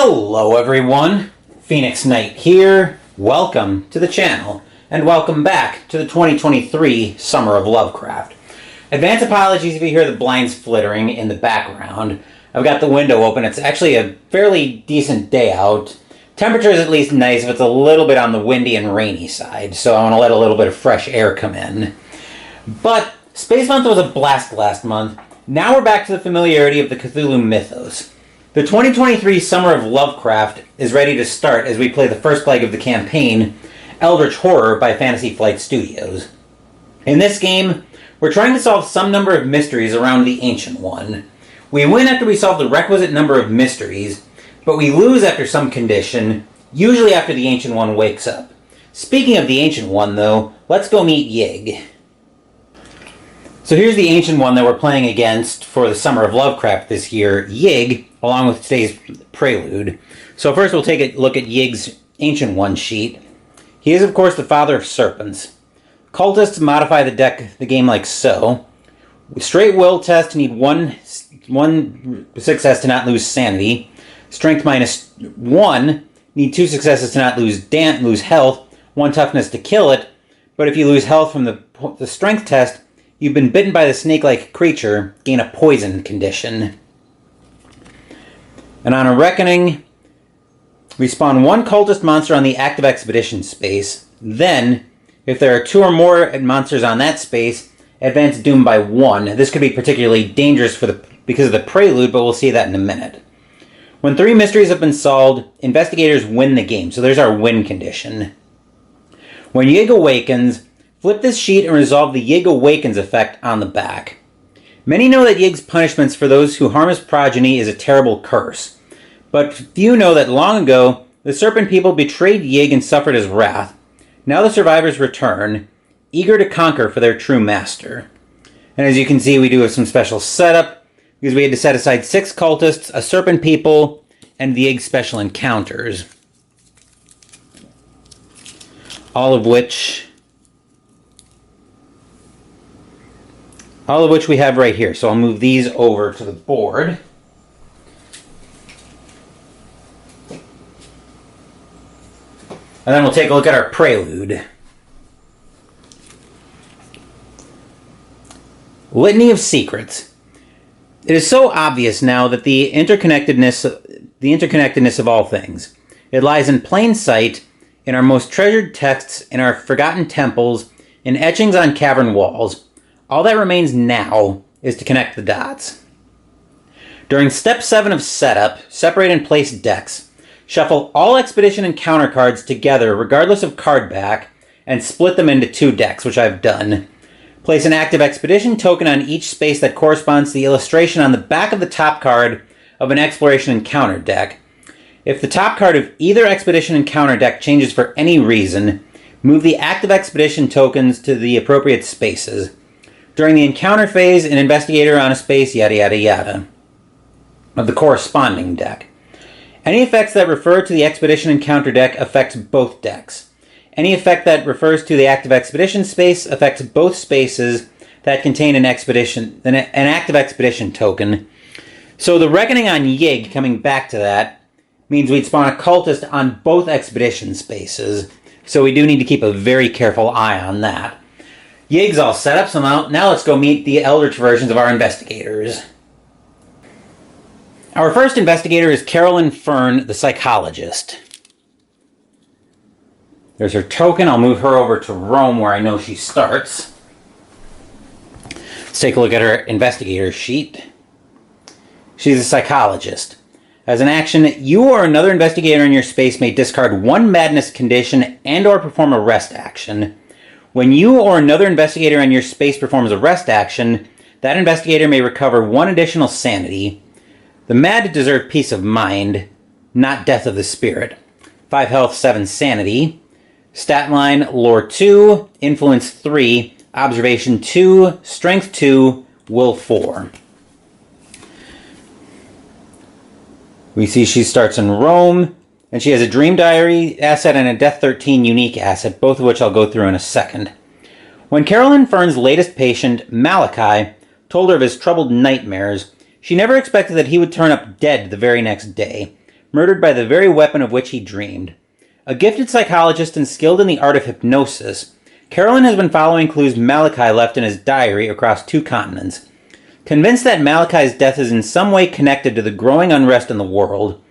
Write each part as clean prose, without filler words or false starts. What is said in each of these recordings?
Hello everyone, Phoenix Knight here. Welcome to the channel, and welcome back to the 2023 Summer of Lovecraft. Advance apologies if you hear the blinds flittering in the background. I've got the window open. It's actually a fairly decent day out. Temperature is at least nice if it's a little bit on the windy and rainy side, so I want to let a little bit of fresh air come in. But Space Month was a blast last month. Now we're back to the familiarity of the Cthulhu mythos. The 2023 Summer of Lovecraft is ready to start as we play the first leg of the campaign, Eldritch Horror by Fantasy Flight Studios. In this game, we're trying to solve some number of mysteries around the Ancient One. We win after we solve the requisite number of mysteries, but we lose after some condition, usually after the Ancient One wakes up. Speaking of the Ancient One, though, let's go meet Yig. So here's the Ancient One that we're playing against for the Summer of Lovecraft this year, Yig, along with today's prelude. So first we'll take a look at Yig's Ancient One sheet. He is, of course, the father of serpents. Cultists modify the game like so. With straight will test, need one success to not lose sanity. Strength -1, need 2 successes to not lose health, 1 toughness to kill it. But if you lose health from the strength test, you've been bitten by the snake-like creature, gain a poison condition. And on a reckoning, we spawn 1 cultist monster on the active expedition space. Then, if there are 2 or more monsters on that space, advance doom by 1. This could be particularly dangerous because of the prelude, but we'll see that in a minute. When 3 mysteries have been solved, investigators win the game, so there's our win condition. When Yig awakens, flip this sheet and resolve the Yig Awakens effect on the back. Many know that Yig's punishments for those who harm his progeny is a terrible curse. But few know that long ago, the Serpent People betrayed Yig and suffered his wrath. Now the survivors return, eager to conquer for their true master. And as you can see, we do have some special setup, because we had to set aside 6 cultists, a Serpent People, and the Yig special encounters. All of which we have right here. So I'll move these over to the board. And then we'll take a look at our prelude. Litany of Secrets. It is so obvious now that the interconnectedness of all things. It lies in plain sight, in our most treasured texts, in our forgotten temples, in etchings on cavern walls. All that remains now is to connect the dots. During Step 7 of Setup, separate and place decks. Shuffle all expedition encounter cards together regardless of card back, and split them into 2 decks, which I've done. Place an active expedition token on each space that corresponds to the illustration on the back of the top card of an exploration encounter deck. If the top card of either expedition encounter deck changes for any reason, move the active expedition tokens to the appropriate spaces. During the encounter phase, an investigator on a space, yada yada yada, of the corresponding deck. Any effects that refer to the expedition encounter deck affects both decks. Any effect that refers to the active expedition space affects both spaces that contain an active expedition token. So the reckoning on Yig, coming back to that, means we'd spawn a cultist on both expedition spaces. So we do need to keep a very careful eye on that. Yig's all set up, so now let's go meet the Eldritch versions of our investigators. Our first investigator is Carolyn Fern, the psychologist. There's her token. I'll move her over to Rome, where I know she starts. Let's take a look at her investigator sheet. She's a psychologist. As an action, you or another investigator in your space may discard 1 madness condition and or perform a rest action. When you or another investigator in your space performs a rest action, that investigator may recover 1 additional sanity. The mad deserve peace of mind, not death of the spirit. 5 health, 7 sanity. Stat line, lore 2, influence 3, observation 2, strength 2, will 4. We see she starts in Rome, and she has a Dream Diary asset and a Death 13 unique asset, both of which I'll go through in a second. When Carolyn Fern's latest patient, Malachi, told her of his troubled nightmares, she never expected that he would turn up dead the very next day. murdered by the very weapon of which he dreamed. A gifted psychologist and skilled in the art of hypnosis, Carolyn has been following clues Malachi left in his diary across 2 continents. Convinced that Malachi's death is in some way connected to the growing unrest in the world,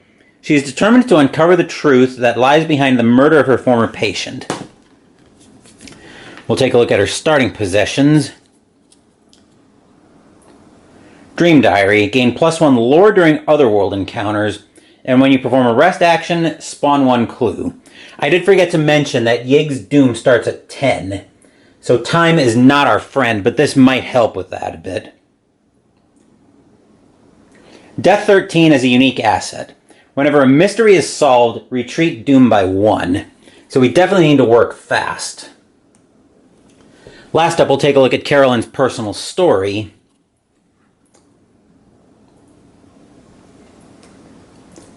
she is determined to uncover the truth that lies behind the murder of her former patient. We'll take a look at her starting possessions. Dream Diary. Gain +1 lore during otherworld encounters, and when you perform a rest action, spawn 1 clue. I did forget to mention that Yig's Doom starts at 10, so time is not our friend, but this might help with that a bit. Death 13 is a unique asset. Whenever a mystery is solved, retreat Doom by 1. So we definitely need to work fast. Last up, we'll take a look at Carolyn's personal story.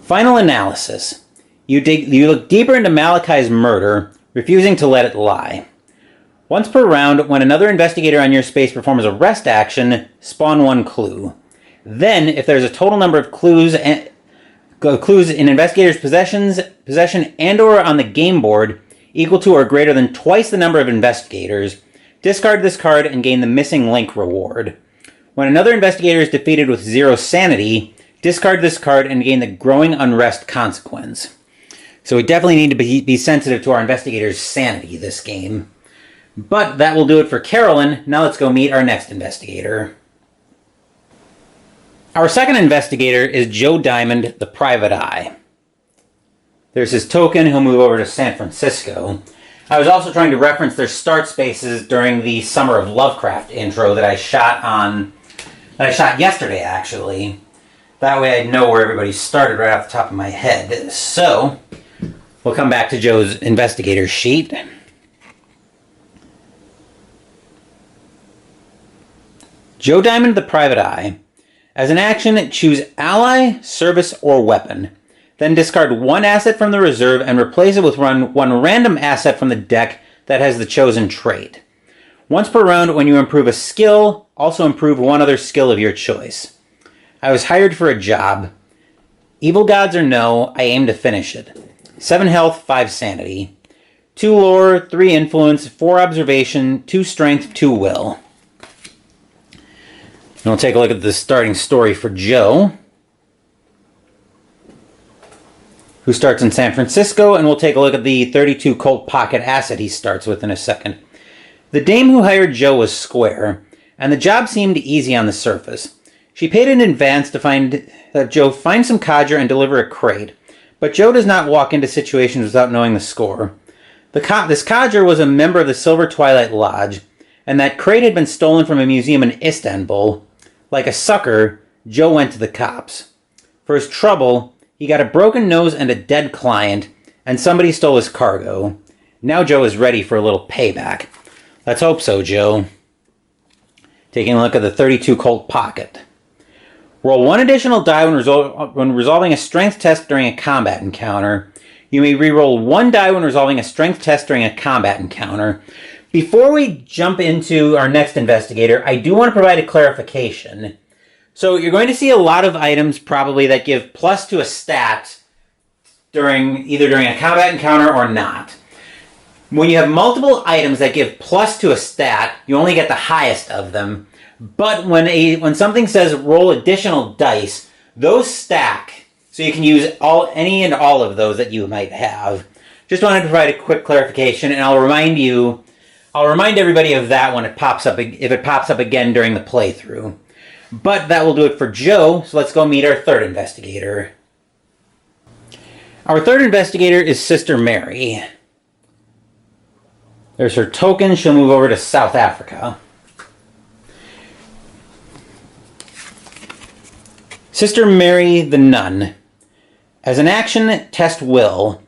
Final analysis. You look deeper into Malachi's murder, refusing to let it lie. Once per round, when another investigator on your space performs a rest action, spawn 1 clue. Then, if there's a total number of clues in investigators' possession and/or on the game board equal to or greater than twice the number of investigators, discard this card and gain the missing link reward. When another investigator is defeated with 0 sanity, discard this card and gain the growing unrest consequence. So we definitely need to be sensitive to our investigators' sanity this game. But that will do it for Carolyn. Now let's go meet our next investigator. Our second investigator is Joe Diamond, the Private Eye. There's his token. He'll move over to San Francisco. I was also trying to reference their start spaces during the Summer of Lovecraft intro that I shot yesterday, actually. That way I'd know where everybody started right off the top of my head. So, we'll come back to Joe's investigator sheet. Joe Diamond, the Private Eye. As an action, choose ally, service, or weapon. Then discard 1 asset from the reserve and replace it with one random asset from the deck that has the chosen trait. Once per round, when you improve a skill, also improve 1 other skill of your choice. I was hired for a job. Evil gods or no, I aim to finish it. 7 health, 5 sanity. 2 lore, 3 influence, 4 observation, 2 strength, 2 will. And we'll take a look at the starting story for Joe, who starts in San Francisco, and we'll take a look at the 32 Colt pocket asset he starts with in a second. The dame who hired Joe was square, and the job seemed easy on the surface. She paid in advance to that Joe find some codger and deliver a crate, but Joe does not walk into situations without knowing the score. This codger was a member of the Silver Twilight Lodge, and that crate had been stolen from a museum in Istanbul. Like a sucker, Joe went to the cops. For his trouble, he got a broken nose and a dead client, and somebody stole his cargo. Now Joe is ready for a little payback. Let's hope so, Joe. Taking a look at the 32 Colt pocket. Roll 1 additional die when resolving a strength test during a combat encounter. You may re-roll 1 die when resolving a strength test during a combat encounter. Before we jump into our next investigator, I do want to provide a clarification. So you're going to see a lot of items probably that give plus to a stat either during a combat encounter or not. When you have multiple items that give plus to a stat, you only get the highest of them. But when something says roll additional dice, those stack. So you can use any and all of those that you might have. Just wanted to provide a quick clarification, and I'll remind everybody of that when it pops up, if it pops up again during the playthrough. But that will do it for Joe, so let's go meet our third investigator. Our third investigator is Sister Mary. There's her token. She'll move over to South Africa. Sister Mary the Nun. As an action, test will.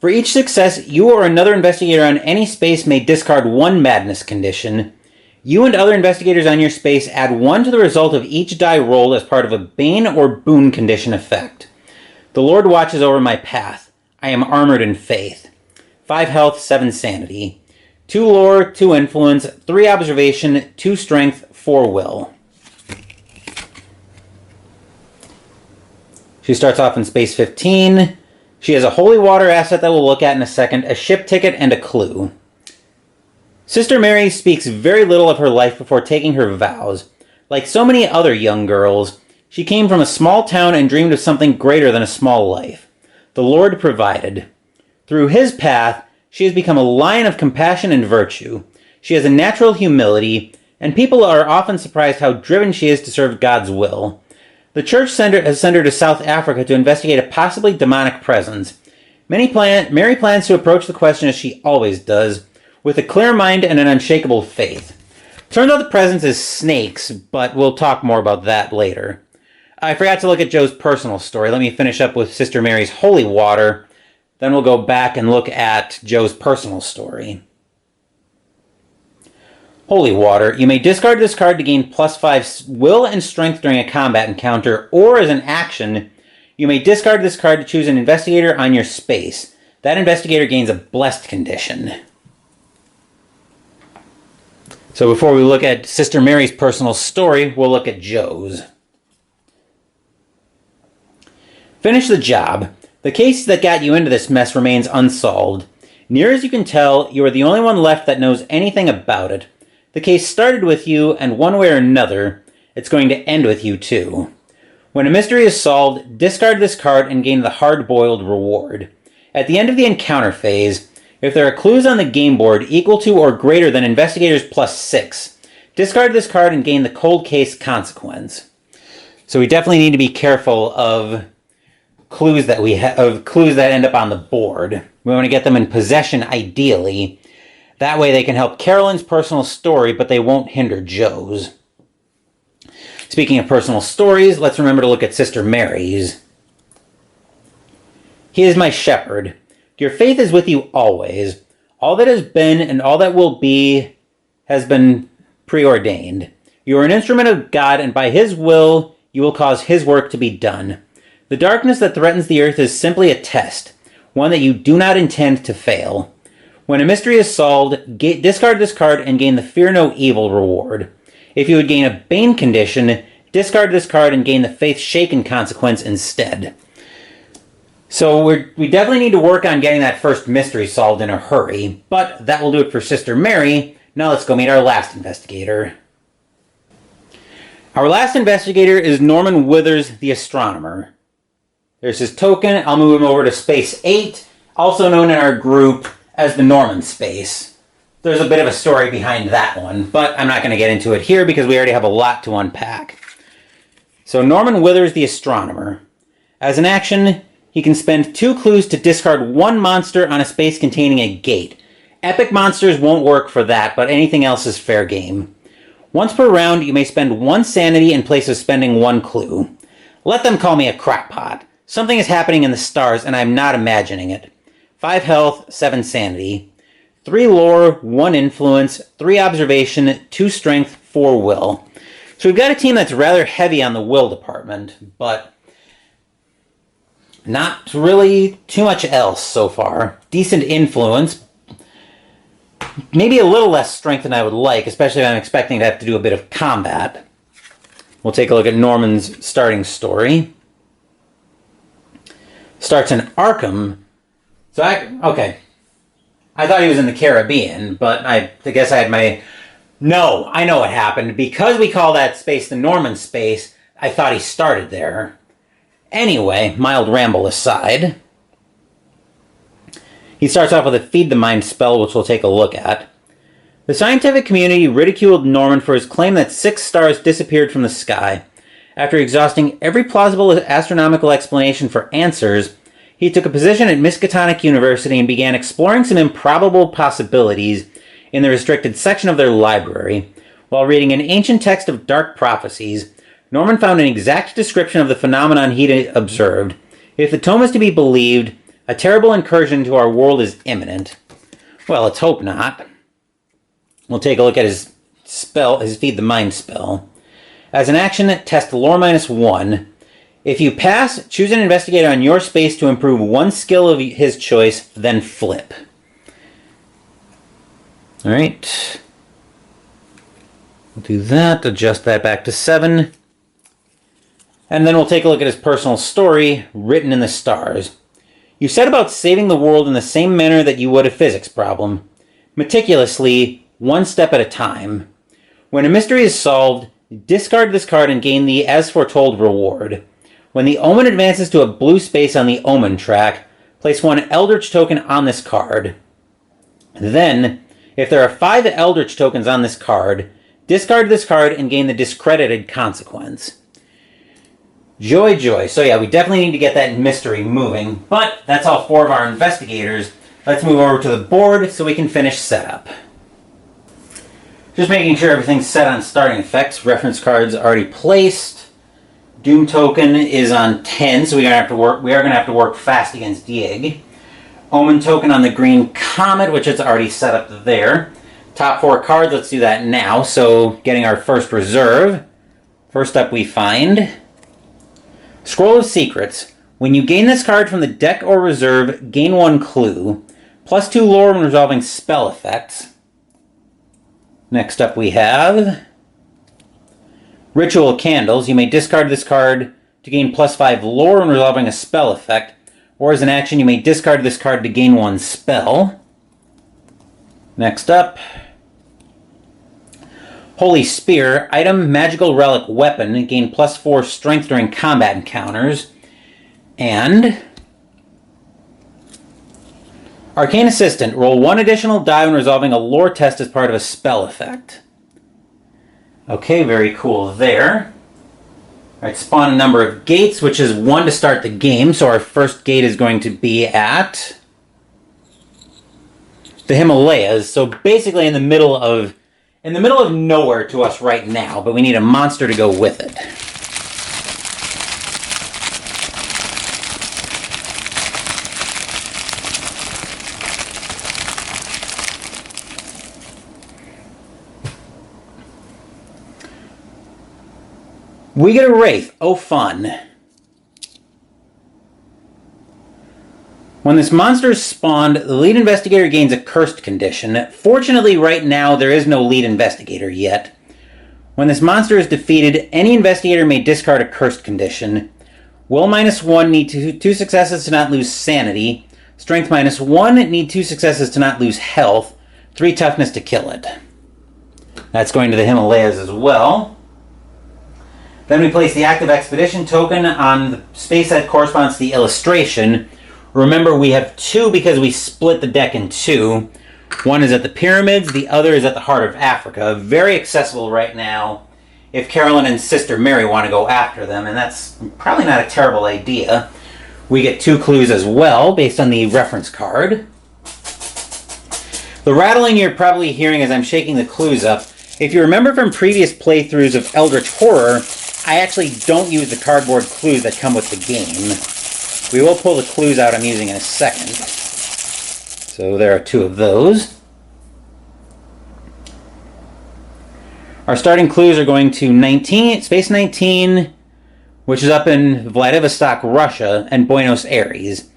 For each success, you or another investigator on any space may discard 1 madness condition. You and other investigators on your space add 1 to the result of each die rolled as part of a bane or boon condition effect. The Lord watches over my path. I am armored in faith. 5 health, 7 sanity. 2 lore, 2 influence, 3 observation, 2 strength, 4 will. She starts off in space 15. She has a holy water asset that we'll look at in a second, a ship ticket, and a clue. Sister Mary speaks very little of her life before taking her vows. Like so many other young girls, she came from a small town and dreamed of something greater than a small life. The Lord provided. Through his path, she has become a lion of compassion and virtue. She has a natural humility, and people are often surprised how driven she is to serve God's will. The church has sent her to South Africa to investigate a possibly demonic presence. Mary plans to approach the question as she always does, with a clear mind and an unshakable faith. Turns out the presence is snakes, but we'll talk more about that later. I forgot to look at Joe's personal story. Let me finish up with Sister Mary's holy water. Then we'll go back and look at Joe's personal story. Holy water. You may discard this card to gain +5 will and strength during a combat encounter, or as an action, you may discard this card to choose an investigator on your space. That investigator gains a blessed condition. So before we look at Sister Mary's personal story, we'll look at Joe's. Finish the job. The case that got you into this mess remains unsolved. Near as you can tell, you are the only one left that knows anything about it. The case started with you, and one way or another, it's going to end with you too. When a mystery is solved, discard this card and gain the hard-boiled reward. At the end of the encounter phase, if there are clues on the game board equal to or greater than Investigators +6, discard this card and gain the cold case consequence. So we definitely need to be careful of clues that end up on the board. We want to get them in possession ideally. That way they can help Carolyn's personal story, but they won't hinder Joe's. Speaking of personal stories, let's remember to look at Sister Mary's. He is my shepherd. Your faith is with you always. All that has been and all that will be has been preordained. You are an instrument of God, and by his will, you will cause his work to be done. The darkness that threatens the earth is simply a test, one that you do not intend to fail. When a mystery is solved, discard this card and gain the Fear No Evil reward. If you would gain a Bane condition, discard this card and gain the Faith Shaken consequence instead. So we definitely need to work on getting that first mystery solved in a hurry, but that will do it for Sister Mary. Now let's go meet our last investigator. Our last investigator is Norman Withers, the astronomer. There's his token. I'll move him over to Space 8, also known in our group as the Norman Space. There's a bit of a story behind that one, but I'm not going to get into it here because we already have a lot to unpack. So Norman Withers, the astronomer. As an action, he can spend 2 clues to discard 1 monster on a space containing a gate. Epic monsters won't work for that, but anything else is fair game. Once per round, you may spend 1 sanity in place of spending 1 clue. Let them call me a crackpot. Something is happening in the stars, and I'm not imagining it. 5 health, 7 sanity. 3 lore, 1 influence, 3 observation, 2 strength, 4 will. So we've got a team that's rather heavy on the will department, but not really too much else so far. Decent influence. Maybe a little less strength than I would like, especially if I'm expecting to have to do a bit of combat. We'll take a look at Norman's starting story. Starts in Arkham. So I thought he was in the Caribbean, but I guess I had my... No, I know what happened. Because we call that space the Norman Space, I thought he started there. Anyway, mild ramble aside, he starts off with a Feed the Mind spell, which we'll take a look at. The scientific community ridiculed Norman for his claim that 6 stars disappeared from the sky. After exhausting every plausible astronomical explanation for answers, he took a position at Miskatonic University and began exploring some improbable possibilities in the restricted section of their library. While reading an ancient text of dark prophecies, Norman found an exact description of the phenomenon he'd observed. If the tome is to be believed, a terrible incursion into our world is imminent. Well, let's hope not. We'll take a look at his spell, his Feed the Mind spell. As an action, test lore -1. If you pass, choose an investigator on your space to improve 1 skill of his choice, then flip. Alright. We'll do that, adjust that back to 7. And then we'll take a look at his personal story, written in the stars. You set about saving the world in the same manner that you would a physics problem. Meticulously, one step at a time. When a mystery is solved, discard this card and gain the as foretold reward. When the omen advances to a blue space on the omen track, place one Eldritch token on this card. Then, if there are 5 Eldritch tokens on this card, discard this card and gain the discredited consequence. Joy, joy. So yeah, we definitely need to get that mystery moving, but that's all 4 of our investigators. Let's move over to the board so we can finish setup. Just making sure everything's set on starting effects. Reference cards already placed. Doom token is on 10, so we are going to have to work fast against Yig. Omen token on the green comet, which is already set up there. Top 4 cards, let's do that now. So getting our first reserve. First up we find Scroll of Secrets. When you gain this card from the deck or reserve, gain 1 clue. +2 lore when resolving spell effects. Next up we have Ritual Candles. You may discard this card to gain +5 lore when resolving a spell effect, or as an action you may discard this card to gain 1 spell. Next up, Holy Spear. Item, magical relic weapon. Gain +4 strength during combat encounters. And Arcane Assistant. Roll 1 additional die when resolving a lore test as part of a spell effect. Okay, very cool there. Alright, spawn a number of gates, which is 1 to start the game. So our first gate is going to be at the Himalayas. So basically in the middle of nowhere to us right now, but we need a monster to go with it. We get a Wraith. Oh, fun. When this monster is spawned, the lead investigator gains a cursed condition. Fortunately, right now, there is no lead investigator yet. When this monster is defeated, any investigator may discard a cursed condition. Will -1, need 2 successes to not lose sanity. Strength -1, need 2 successes to not lose health. 3 toughness to kill it. That's going to the Himalayas as well. Then we place the active expedition token on the space that corresponds to the illustration. Remember, we have 2 because we split the deck in 2. One is at the pyramids, the other is at the heart of Africa. Very accessible right now if Carolyn and Sister Mary want to go after them, and that's probably not a terrible idea. We get 2 clues as well based on the reference card. The rattling you're probably hearing as I'm shaking the clues up. If you remember from previous playthroughs of Eldritch Horror, I actually don't use the cardboard clues that come with the game. We will pull the clues out I'm using in a second. So there are 2 of those. Our starting clues are going to Space 19, which is up in Vladivostok, Russia, and Buenos Aires.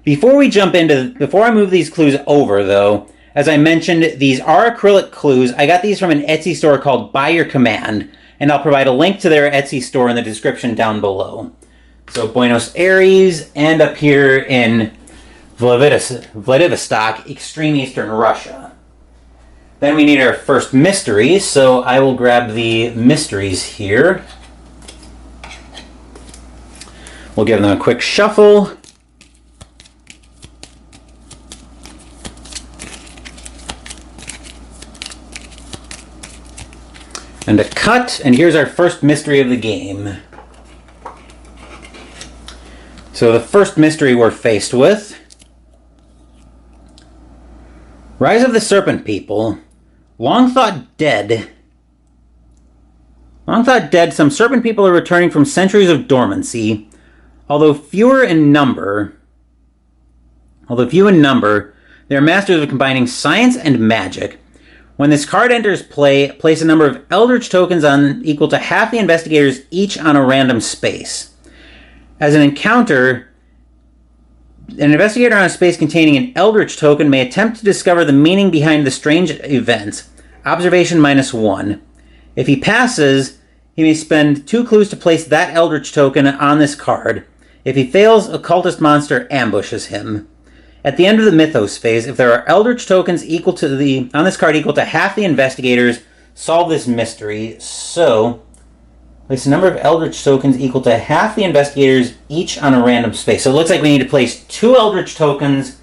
Before I move these clues over, though, as I mentioned, these are acrylic clues. I got these from an Etsy store called By Your Command, and I'll provide a link to their Etsy store in the description down below. So Buenos Aires, and up here in Vladivostok, extreme eastern Russia. Then we need our first mystery, so I will grab the mysteries here. We'll give them a quick shuffle. And a cut, and here's our first mystery of the game. So the first mystery we're faced with. Rise of the Serpent People. Long thought dead. Some serpent people are returning from centuries of dormancy. Although few in number, they are masters of combining science and magic. When this card enters play, place a number of Eldritch tokens on equal to half the investigators each on a random space. As an encounter, an investigator on a space containing an Eldritch token may attempt to discover the meaning behind the strange events. Observation -1. If he passes, he may spend 2 clues to place that Eldritch token on this card. If he fails, a cultist monster ambushes him. At the end of the Mythos phase, if there are Eldritch tokens equal to on this card equal to half the investigators, solve this mystery. So, place a number of Eldritch tokens equal to half the investigators each on a random space. So it looks like we need to place 2 Eldritch tokens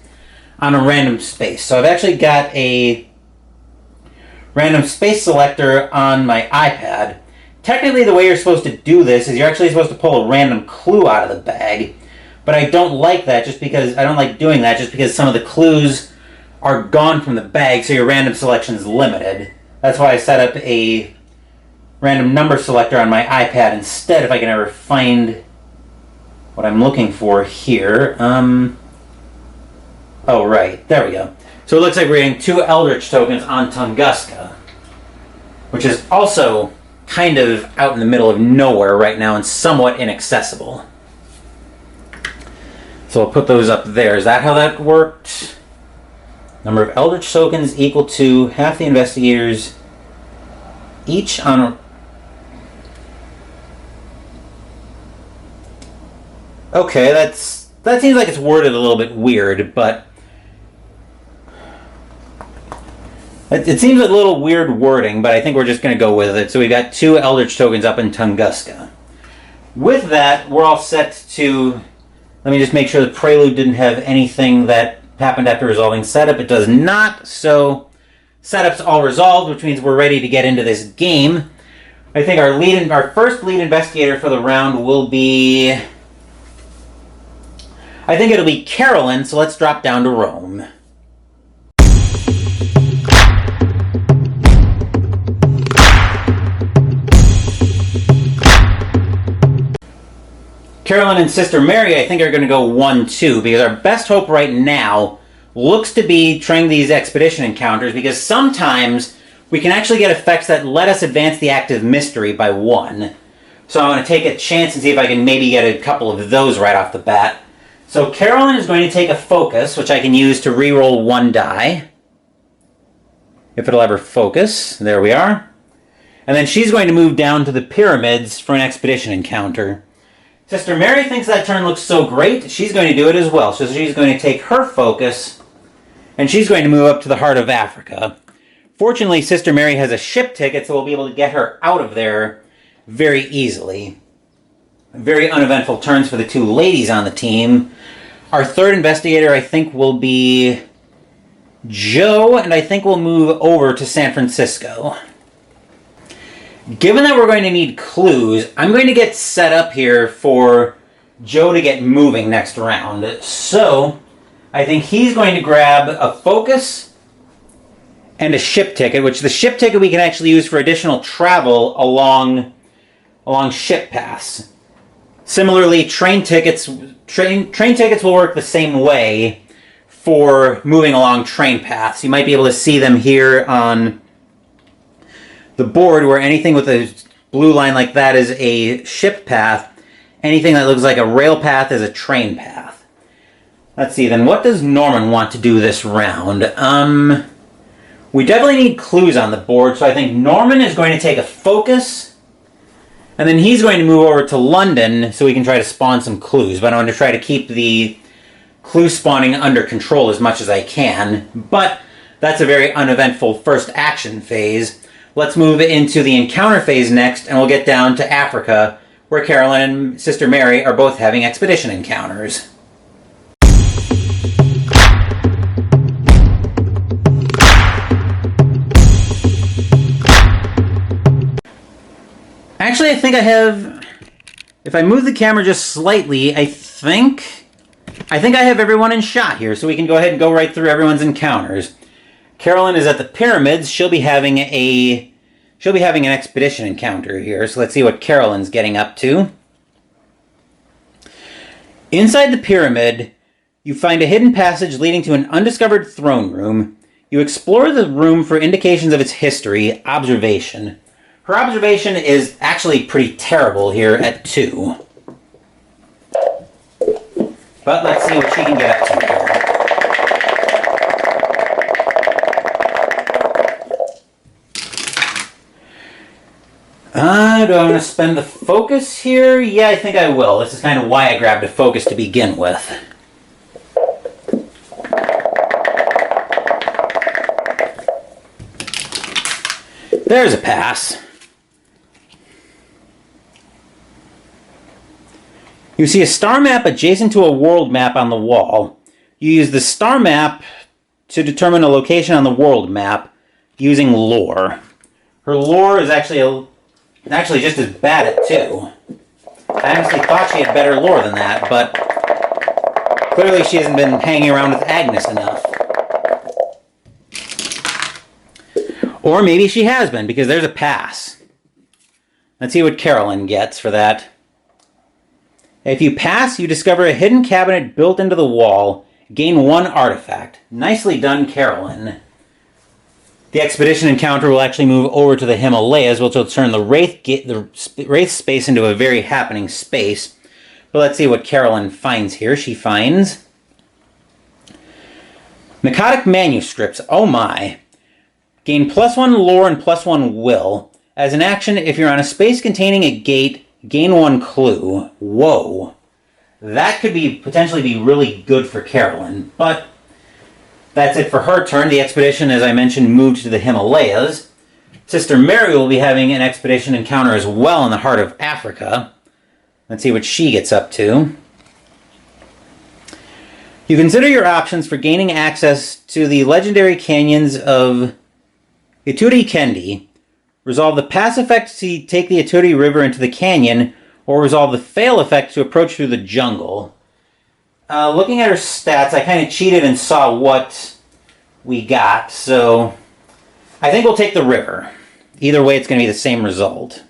on a random space. So I've actually got a random space selector on my iPad. Technically, the way you're supposed to do this is you're actually supposed to pull a random clue out of the bag. But I don't like that just because I don't like doing that just because some of the clues are gone from the bag, so your random selection is limited. That's why I set up a random number selector on my iPad instead if I can ever find what I'm looking for here. Oh, right. There we go. So it looks like we're getting 2 Eldritch tokens on Tunguska, which is also kind of out in the middle of nowhere right now and somewhat inaccessible. So I'll put those up there. Is that how that worked? Number of Eldritch tokens equal to half the investigators each on a... Okay, that seems like it's worded a little bit weird, but it seems a little weird wording, but I think we're just going to go with it. So we've got 2 Eldritch tokens up in Tunguska. With that, we're all set to... Let me just make sure the prelude didn't have anything that happened after resolving setup. It does not, so setup's all resolved, which means we're ready to get into this game. I think our first lead investigator for the round will be... I think it'll be Carolyn, so let's drop down to Rome. Carolyn and Sister Mary, I think, are going to go 1-2, because our best hope right now looks to be trying these expedition encounters, because sometimes we can actually get effects that let us advance the active mystery by 1. So I'm going to take a chance and see if I can maybe get a couple of those right off the bat. So Carolyn is going to take a focus, which I can use to re-roll 1 die. If it'll ever focus. There we are. And then she's going to move down to the pyramids for an expedition encounter. Sister Mary thinks that turn looks so great, she's going to do it as well. So she's going to take her focus, and she's going to move up to the heart of Africa. Fortunately, Sister Mary has a ship ticket, so we'll be able to get her out of there very easily. Very uneventful turns for the 2 ladies on the team. Our third investigator, I think, will be Joe, and I think we'll move over to San Francisco. Given that we're going to need clues, I'm going to get set up here for Joe to get moving next round. So, I think he's going to grab a focus and a ship ticket, which the ship ticket we can actually use for additional travel along ship paths. Similarly, train tickets will work the same way for moving along train paths. You might be able to see them here on the board, where anything with a blue line like that is a ship path. Anything that looks like a rail path is a train path. Let's see, then what does Norman want to do this round? We definitely need clues on the board, so I think Norman is going to take a focus, and then he's going to move over to London so we can try to spawn some clues. But I want to try to keep the clue spawning under control as much as I can. But that's a very uneventful first action phase. Let's move into the encounter phase next, and we'll get down to Africa, where Carolyn and Sister Mary are both having expedition encounters. Actually, I think I have... If I move the camera just slightly, I think I have everyone in shot here, so we can go ahead and go right through everyone's encounters. Carolyn is at the pyramids. She'll be having an expedition encounter here. So let's see what Carolyn's getting up to. Inside the pyramid, you find a hidden passage leading to an undiscovered throne room. You explore the room for indications of its history. Observation. Her observation is actually pretty terrible here at 2. But let's see what she can get up to here. Do I want to spend the focus here? Yeah, I think I will. This is kind of why I grabbed a focus to begin with. There's a pass. You see a star map adjacent to a world map on the wall. You use the star map to determine a location on the world map using lore. Her lore is actually just as bad at 2. I honestly thought she had better lore than that, but clearly she hasn't been hanging around with Agnes enough. Or maybe she has been, because there's a pass. Let's see what Carolyn gets for that. If you pass, you discover a hidden cabinet built into the wall. Gain 1 artifact. Nicely done, Carolyn. The expedition encounter will actually move over to the Himalayas, which will turn the Wraith space into a very happening space. But let's see what Carolyn finds here. She finds Narcotic Manuscripts. Oh my. Gain +1 lore and +1 will. As an action, if you're on a space containing a gate, gain 1 clue. Whoa. That could potentially be really good for Carolyn. But that's it for her turn. The expedition, as I mentioned, moved to the Himalayas. Sister Mary will be having an expedition encounter as well in the heart of Africa. Let's see what she gets up to. You consider your options for gaining access to the legendary canyons of Ituri Kendi. Resolve the pass effect to take the Ituri River into the canyon, or resolve the fail effect to approach through the jungle. Looking at her stats, I kind of cheated and saw what we got, so I think we'll take the river. Either way, it's going to be the same result.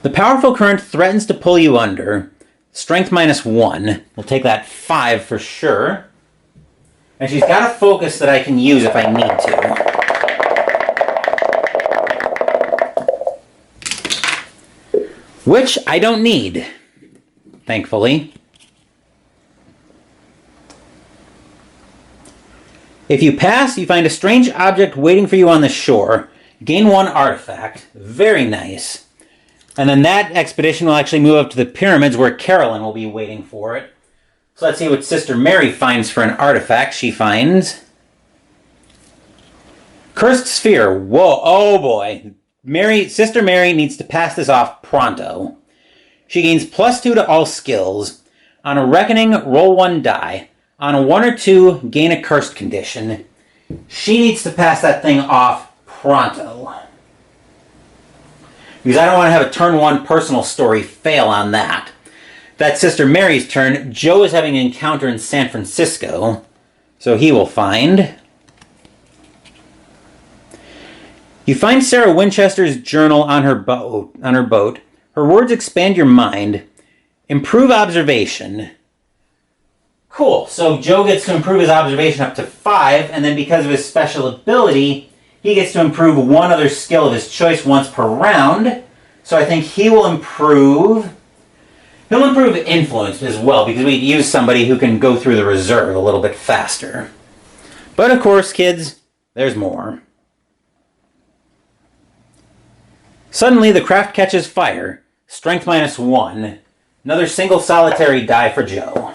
The powerful current threatens to pull you under. Strength -1. We'll take that 5 for sure. And she's got a focus that I can use if I need to. Which I don't need, thankfully. If you pass, you find a strange object waiting for you on the shore. Gain 1 artifact. Very nice. And then that expedition will actually move up to the pyramids where Carolyn will be waiting for it. So let's see what Sister Mary finds for an artifact. She finds Cursed Sphere. Whoa, oh boy. Sister Mary needs to pass this off pronto. She gains +2 to all skills. On a Reckoning, roll 1 die. On a 1 or 2, gain a cursed condition. She needs to pass that thing off pronto. Because I don't want to have a turn 1 personal story fail on that. That's Sister Mary's turn. Joe is having an encounter in San Francisco, so he will find. You find Sarah Winchester's journal on her boat. Her words expand your mind. Improve observation. Cool. So Joe gets to improve his observation up to 5, and then because of his special ability, he gets to improve 1 other skill of his choice once per round. So I think he'll improve influence as well, because we use somebody who can go through the reserve a little bit faster. But of course, kids, there's more. Suddenly, the craft catches fire. Strength -1. Another single solitary die for Joe.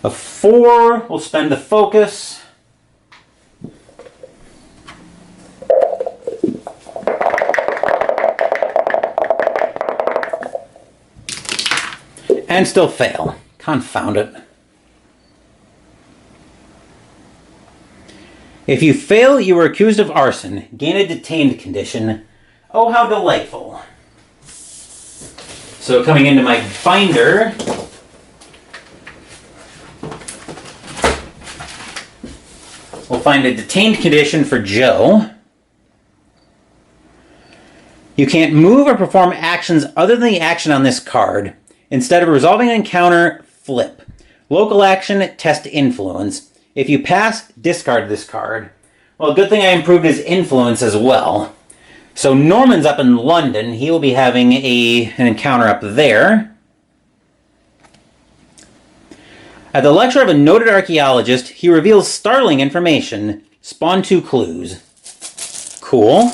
A 4 will spend the focus. And still fail. Confound it. If you fail, you are accused of arson. Gain a detained condition. Oh, how delightful. So coming into my binder, we'll find a detained condition for Joe. You can't move or perform actions other than the action on this card. Instead of resolving an encounter, flip. Local action, test influence. If you pass, discard this card. Well, good thing I improved his influence as well. So Norman's up in London. He will be having an encounter up there. At the lecture of a noted archaeologist, he reveals startling information. Spawn 2 clues. Cool.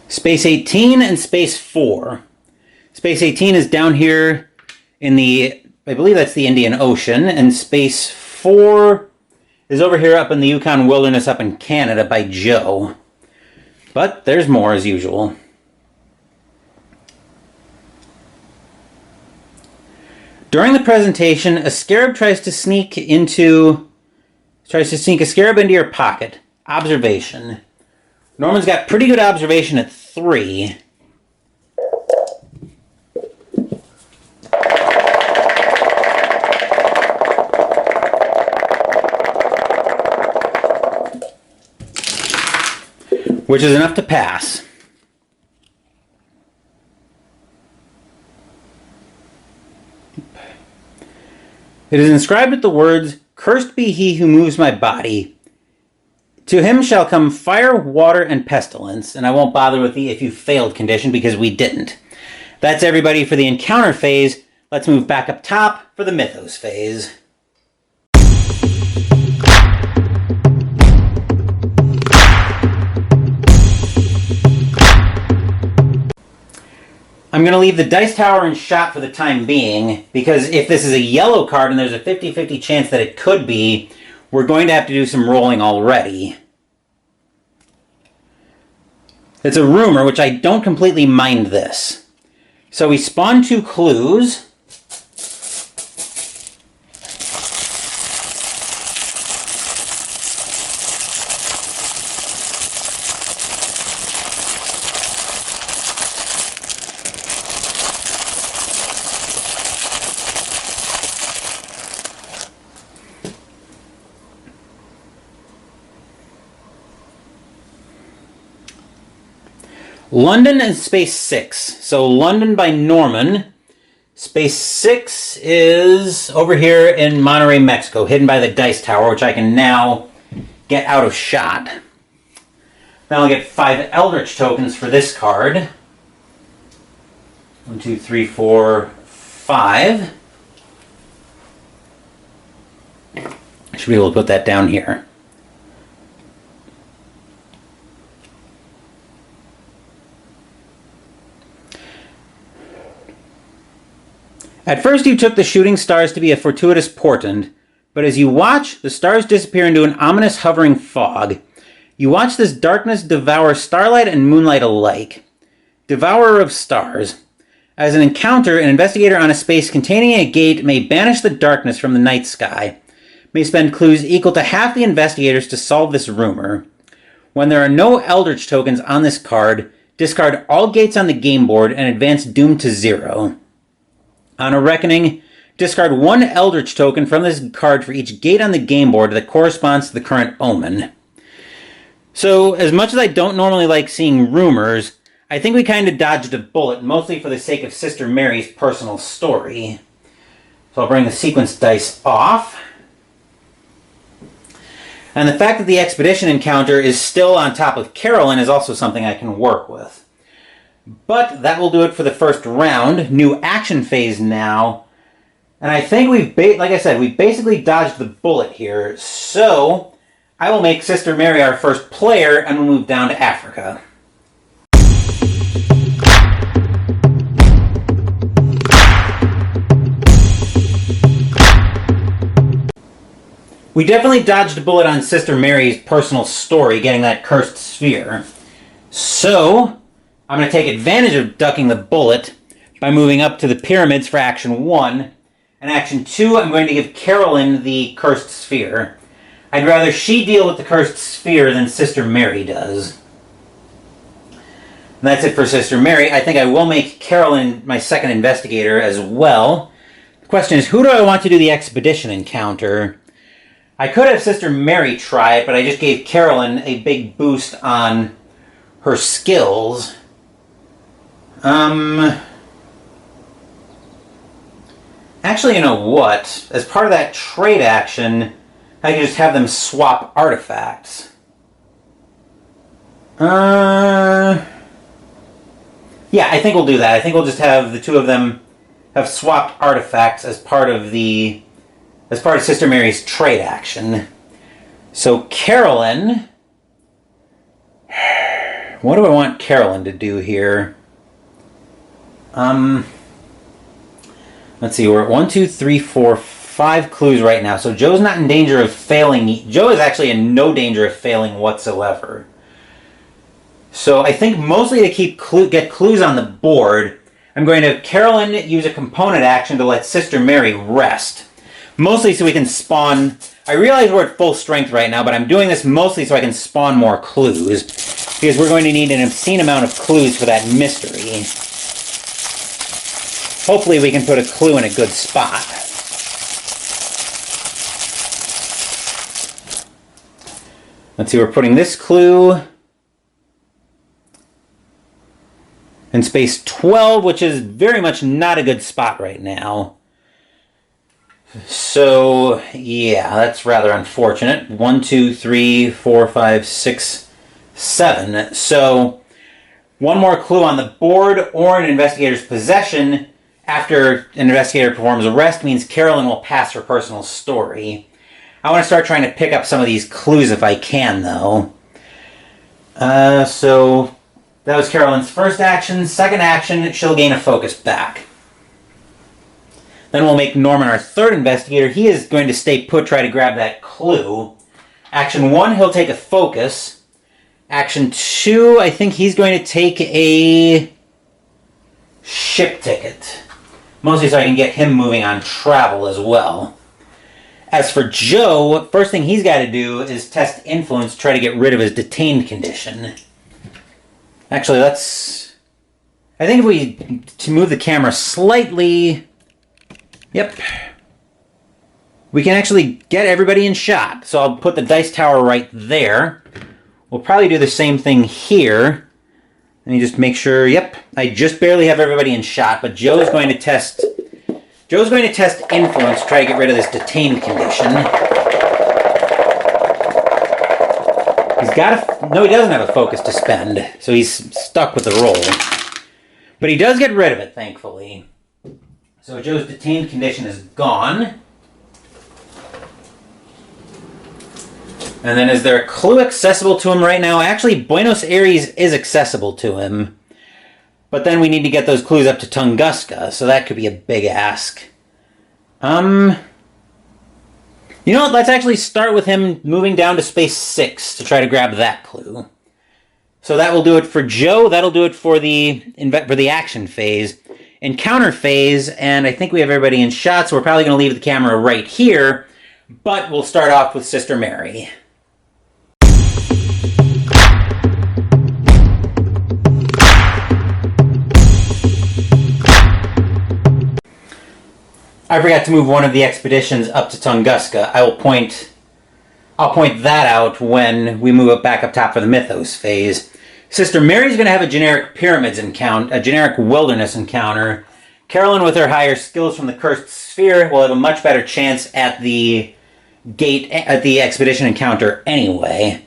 Space 18 and Space 4. Space 18 is down here in the, I believe that's the Indian Ocean, and Space 4 is over here up in the Yukon Wilderness up in Canada by Joe. But there's more as usual. During the presentation, a scarab tries to sneak a scarab into your pocket. Observation. Norman's got pretty good observation at 3. Which is enough to pass. It is inscribed with the words, "Cursed be he who moves my body. To him shall come fire, water, and pestilence." And I won't bother with the "if you failed" condition because we didn't. That's everybody for the encounter phase. Let's move back up top for the mythos phase. I'm going to leave the dice tower in shot for the time being, because if this is a yellow card and there's a 50-50 chance that it could be, we're going to have to do some rolling already. It's a rumor, which I don't completely mind this. So we spawn 2 clues. London and Space 6. So London by Norman. Space 6 is over here in Monterrey, Mexico, hidden by the dice tower, which I can now get out of shot. Then I'll get 5 Eldritch tokens for this card. 1, 2, 3, 4, 5. I should be able to put that down here. At first you took the shooting stars to be a fortuitous portent, but as you watch, the stars disappear into an ominous hovering fog. You watch this darkness devour starlight and moonlight alike. Devourer of stars. As an encounter, an investigator on a space containing a gate may banish the darkness from the night sky. May spend clues equal to half the investigators to solve this rumor. When there are no Eldritch tokens on this card, discard all gates on the game board and advance Doom to 0. On a reckoning, discard 1 Eldritch token from this card for each gate on the game board that corresponds to the current omen. So, as much as I don't normally like seeing rumors, I think we kind of dodged a bullet, mostly for the sake of Sister Mary's personal story. So I'll bring the sequence dice off. And the fact that the expedition encounter is still on top of Carolyn is also something I can work with. But that will do it for the first round. New action phase now. And I think we've basically dodged the bullet here. So I will make Sister Mary our first player and we'll move down to Africa. We definitely dodged a bullet on Sister Mary's personal story, getting that cursed sphere. So I'm going to take advantage of ducking the bullet by moving up to the pyramids for Action 1. And Action 2, I'm going to give Carolyn the cursed sphere. I'd rather she deal with the cursed sphere than Sister Mary does. And that's it for Sister Mary. I think I will make Carolyn my second investigator as well. The question is, who do I want to do the expedition encounter? I could have Sister Mary try it, but I just gave Carolyn a big boost on her skills. Actually, you know what? As part of that trade action, I can just have them swap artifacts. Yeah, I think we'll do that. I think we'll just have the two of them have swapped artifacts as part of Sister Mary's trade action. So Carolyn, what do I want Carolyn to do here? Let's see, we're at 1, 2, 3, 4, 5 clues right now. So Joe's not in danger of failing. Joe is actually in no danger of failing whatsoever. So I think mostly to get clues on the board, I'm going to have Carolyn use a component action to let Sister Mary rest. Mostly so we can spawn... I realize we're at full strength right now, but I'm doing this mostly so I can spawn more clues. Because we're going to need an obscene amount of clues for that mystery. Hopefully we can put a clue in a good spot. Let's see, we're putting this clue in space 12, which is very much not a good spot right now. So, yeah, that's rather unfortunate. 1, 2, 3, 4, 5, 6, 7. So, one more clue on the board or an investigator's possession after an investigator performs arrest means Carolyn will pass her personal story. I want to start trying to pick up some of these clues if I can, though. So that was Carolyn's first action. Second action, she'll gain a focus back. Then we'll make Norman our third investigator. He is going to stay put, try to grab that clue. Action 1, he'll take a focus. Action 2, I think he's going to take a ship ticket. Mostly so I can get him moving on travel as well. As for Joe, first thing he's got to do is test influence to try to get rid of his detained condition. Actually, let's... I think if we to move the camera slightly... Yep. We can actually get everybody in shot. So I'll put the dice tower right there. We'll probably do the same thing here. Let me just make sure, yep, I just barely have everybody in shot, but Joe's going to test influence to try to get rid of this detained condition. No, he doesn't have a focus to spend, so he's stuck with the roll. But he does get rid of it, thankfully. So Joe's detained condition is gone. And then is there a clue accessible to him right now? Actually, Buenos Aires is accessible to him. But then we need to get those clues up to Tunguska, so that could be a big ask. You know what? Let's actually start with him moving down to space 6 to try to grab that clue. So that will do it for Joe. That'll do it for the action phase. Encounter phase, and I think we have everybody in shot, so we're probably going to leave the camera right here. But we'll start off with Sister Mary. I forgot to move one of the expeditions up to Tunguska. I'll point that out when we move it back up top for the Mythos phase. Sister Mary's going to have a generic pyramids encounter, a generic wilderness encounter. Carolyn, with her higher skills from the Cursed Sphere, will have a much better chance at the expedition encounter anyway.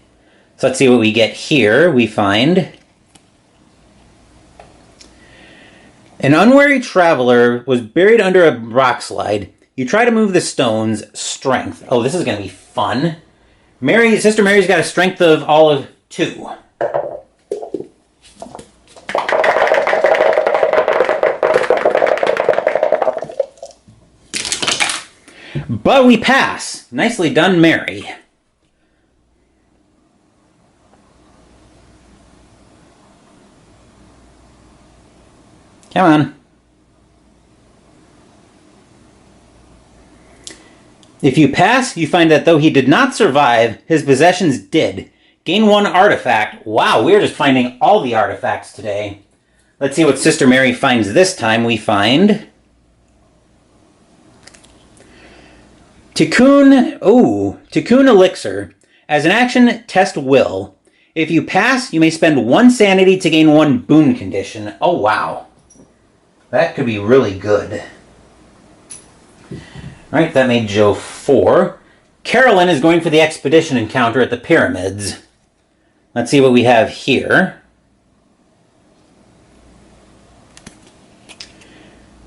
So let's see what we get here. We find... An unwary traveler was buried under a rock slide. You try to move the stones. Strength. Oh, this is going to be fun. Sister Mary's got a strength of all of 2. But we pass. Nicely done, Mary. Come on. If you pass, you find that though he did not survive, his possessions did. Gain 1 artifact. Wow, we're just finding all the artifacts today. Let's see what Sister Mary finds this time. We find... Tikkun Elixir. As an action, test will. If you pass, you may spend 1 sanity to gain 1 boon condition. Oh, wow. That could be really good. Alright, that made Joe 4. Carolyn is going for the expedition encounter at the pyramids. Let's see what we have here.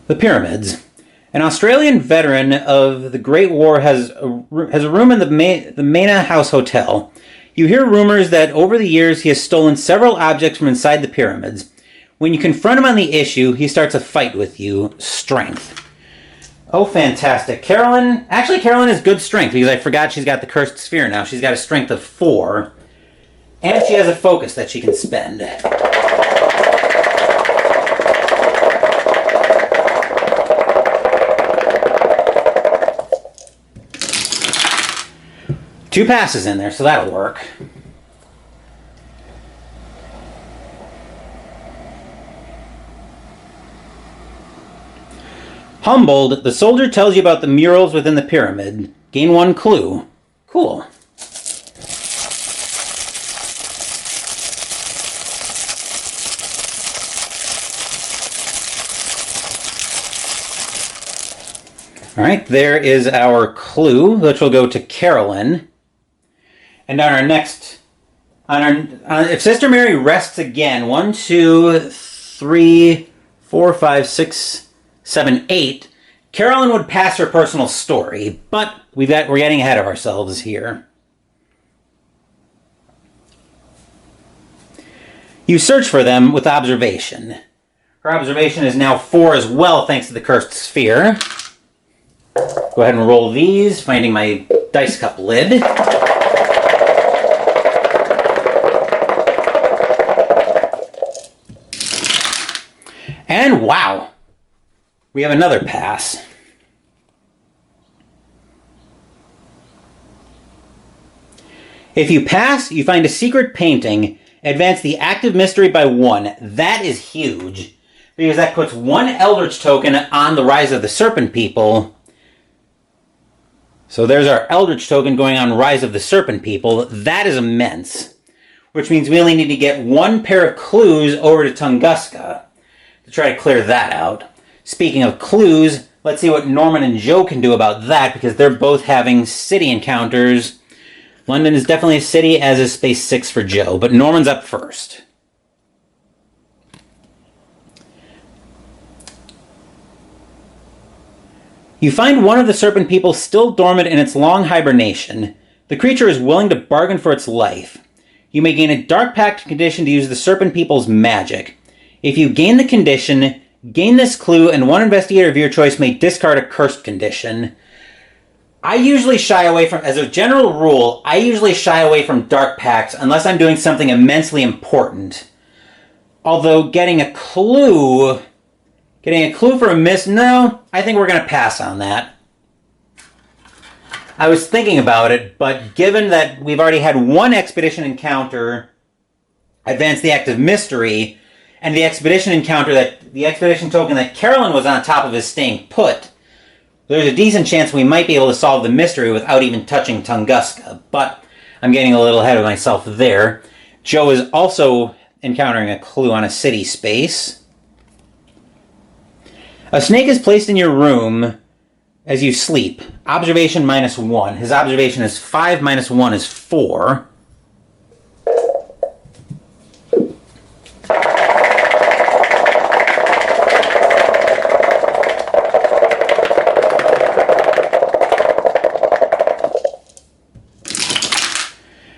The pyramids. An Australian veteran of the Great War has a room in the Mena House Hotel. You hear rumors that over the years he has stolen several objects from inside the pyramids. When you confront him on the issue, he starts a fight with you. Strength. Oh, fantastic. Carolyn has good strength because I forgot she's got the cursed sphere now. She's got a strength of 4. And she has a focus that she can spend. Two passes in there, so that'll work. Humboldt, the soldier tells you about the murals within the pyramid. Gain 1 clue. Cool. Alright, there is our clue, which will go to Carolyn. And on our next, if Sister Mary rests again, 1, 2, 3, 4, 5, 6, 7, 8, Carolyn would pass her personal story, but we're getting ahead of ourselves here. You search for them with observation. Her observation is now 4 as well, thanks to the cursed sphere. Go ahead and roll these, finding my dice cup lid. And wow, we have another pass. If you pass, you find a secret painting. Advance the active mystery by 1. That is huge, because that puts 1 Eldritch token on the Rise of the Serpent People. So there's our Eldritch token going on Rise of the Serpent People. That is immense, which means we only need to get 1 pair of clues over to Tunguska to try to clear that out. Speaking of clues, let's see what Norman and Joe can do about that, because they're both having city encounters. London is definitely a city, as is Space 6 for Joe, but Norman's up first. You find one of the Serpent People still dormant in its long hibernation. The creature is willing to bargain for its life. You may gain a Dark Pact condition to use the Serpent People's magic. If you gain the condition, gain this clue, and 1 investigator of your choice may discard a cursed condition. I usually shy away from, as a general rule, I usually shy away from Dark Pacts unless I'm doing something immensely important. Although getting a clue for a miss, no, I think we're going to pass on that. I was thinking about it, but given that we've already had 1 expedition encounter, advance the active mystery, and the expedition token that Carolyn was on top of is staying put, there's a decent chance we might be able to solve the mystery without even touching Tunguska, but I'm getting a little ahead of myself there. Joe is also encountering a clue on a city space. A snake is placed in your room as you sleep. Observation -1. His observation is 5 minus 1 is 4.